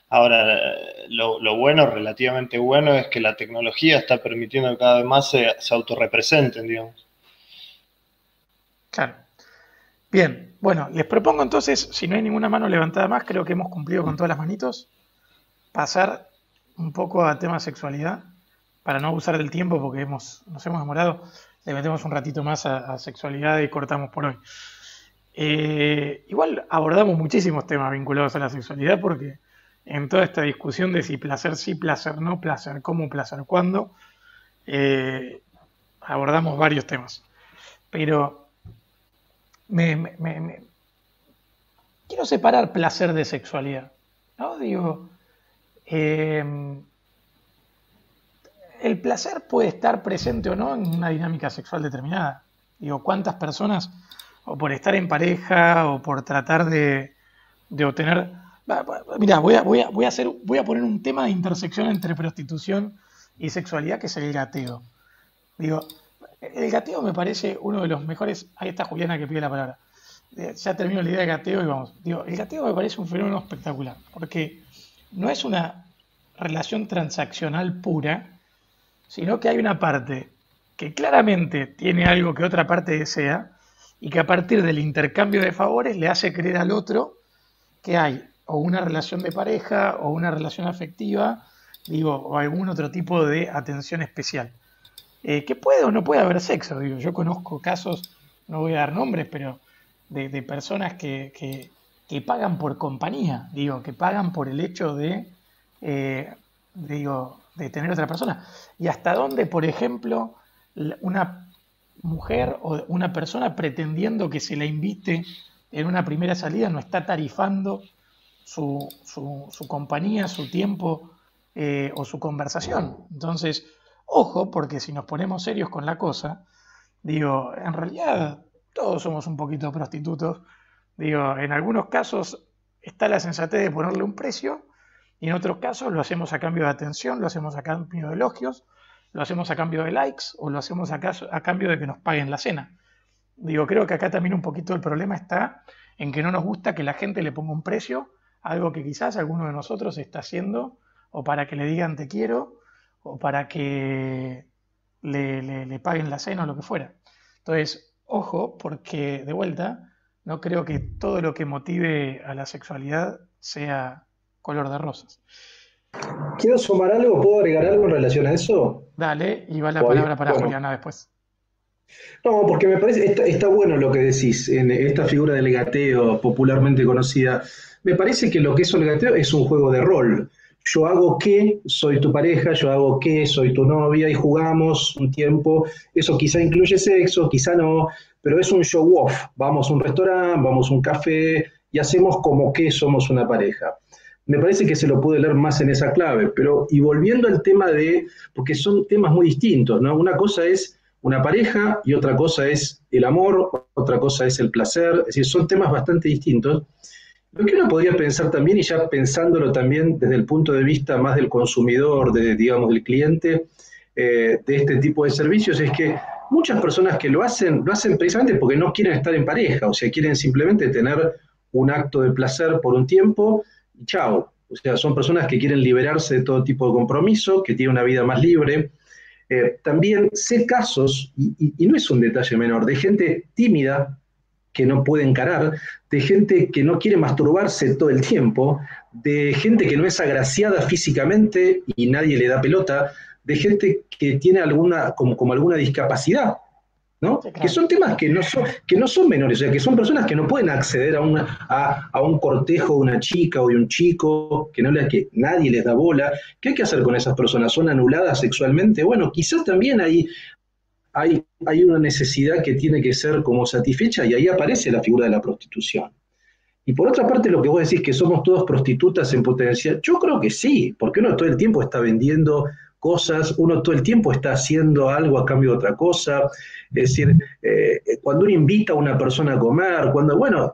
Speaker 2: Ahora, lo bueno, relativamente bueno, es que la tecnología está permitiendo que cada vez más se autorrepresenten, digamos.
Speaker 3: Claro. Bien, bueno, les propongo entonces, si no hay ninguna mano levantada más, creo que hemos cumplido con todas las manitos, pasar un poco a tema sexualidad, para no abusar del tiempo porque nos hemos demorado, le metemos un ratito más a sexualidad y cortamos por hoy. Igual abordamos muchísimos temas vinculados a la sexualidad porque en toda esta discusión de si placer sí, placer no, placer cómo, placer cuándo, abordamos varios temas. Pero quiero separar placer de sexualidad, ¿no? Digo, el placer puede estar presente o no en una dinámica sexual determinada. Digo, ¿cuántas personas o por estar en pareja, o por tratar de obtener... Mira, voy a poner un tema de intersección entre prostitución y sexualidad, que es el gateo. Digo, el gateo me parece uno de los mejores... Ahí está Juliana que pide la palabra. Ya termino la idea de gateo y vamos. Digo, el gateo me parece un fenómeno espectacular, porque no es una relación transaccional pura, sino que hay una parte que claramente tiene algo que otra parte desea y que a partir del intercambio de favores le hace creer al otro que hay o una relación de pareja o una relación afectiva, digo, o algún otro tipo de atención especial. Que puede o no puede haber sexo, digo. Yo conozco casos, no voy a dar nombres, pero de personas que pagan por compañía, digo, que pagan por el hecho de tener otra persona. Y hasta dónde, por ejemplo, una mujer o una persona pretendiendo que se la invite en una primera salida no está tarifando su compañía, su tiempo o su conversación. Entonces, ojo, porque si nos ponemos serios con la cosa, digo, en realidad todos somos un poquito prostitutos. Digo, en algunos casos está la sensatez de ponerle un precio, y en otros casos lo hacemos a cambio de atención, lo hacemos a cambio de elogios, lo hacemos a cambio de likes, o lo hacemos a cambio de que nos paguen la cena. Digo, creo que acá también un poquito el problema está en que no nos gusta que la gente le ponga un precio a algo que quizás alguno de nosotros está haciendo, o para que le digan te quiero, o para que le paguen la cena o lo que fuera. Entonces, ojo, porque de vuelta, no creo que todo lo que motive a la sexualidad sea color de rosas.
Speaker 1: ¿Quiero sumar algo? ¿Puedo agregar algo en relación a eso?
Speaker 3: Dale, y va la palabra para Juliana después.
Speaker 1: No, porque me parece, está bueno lo que decís, en esta figura del gateo popularmente conocida. Me parece que lo que es el gateo es un juego de rol. Yo hago que soy tu pareja, yo hago que soy tu novia y jugamos un tiempo. Eso quizá incluye sexo, quizá no, pero es un show off. Vamos a un restaurante, vamos a un café y hacemos como que somos una pareja. Me parece que se lo puede leer más en esa clave, pero y volviendo al tema porque son temas muy distintos, ¿no? Una cosa es una pareja y otra cosa es el amor, otra cosa es el placer, es decir, son temas bastante distintos. Lo que uno podría pensar también, y ya pensándolo también desde el punto de vista más del consumidor, digamos, del cliente, de este tipo de servicios, es que muchas personas que lo hacen precisamente porque no quieren estar en pareja, o sea, quieren simplemente tener un acto de placer por un tiempo, y chao. O sea, son personas que quieren liberarse de todo tipo de compromiso, que tienen una vida más libre. También sé casos, y no es un detalle menor, de gente tímida que no puede encarar, de gente que no quiere masturbarse todo el tiempo, de gente que no es agraciada físicamente y nadie le da pelota, de gente que tiene como alguna discapacidad, ¿no? Sí, claro. Que son temas que no son menores, o sea, que son personas que no pueden acceder a un cortejo de una chica o de un chico, que nadie les da bola. ¿Qué hay que hacer con esas personas? ¿Son anuladas sexualmente? Bueno, quizás también hay una necesidad que tiene que ser como satisfecha, y ahí aparece la figura de la prostitución. Y por otra parte, lo que vos decís, que somos todos prostitutas en potencia, yo creo que sí, porque uno todo el tiempo está vendiendo cosas, uno todo el tiempo está haciendo algo a cambio de otra cosa. Es decir, cuando uno invita a una persona a comer,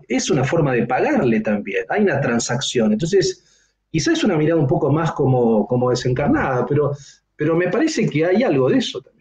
Speaker 1: es una forma de pagarle también, hay una transacción. Entonces, quizás es una mirada un poco más como desencarnada, pero me parece que hay algo de eso también.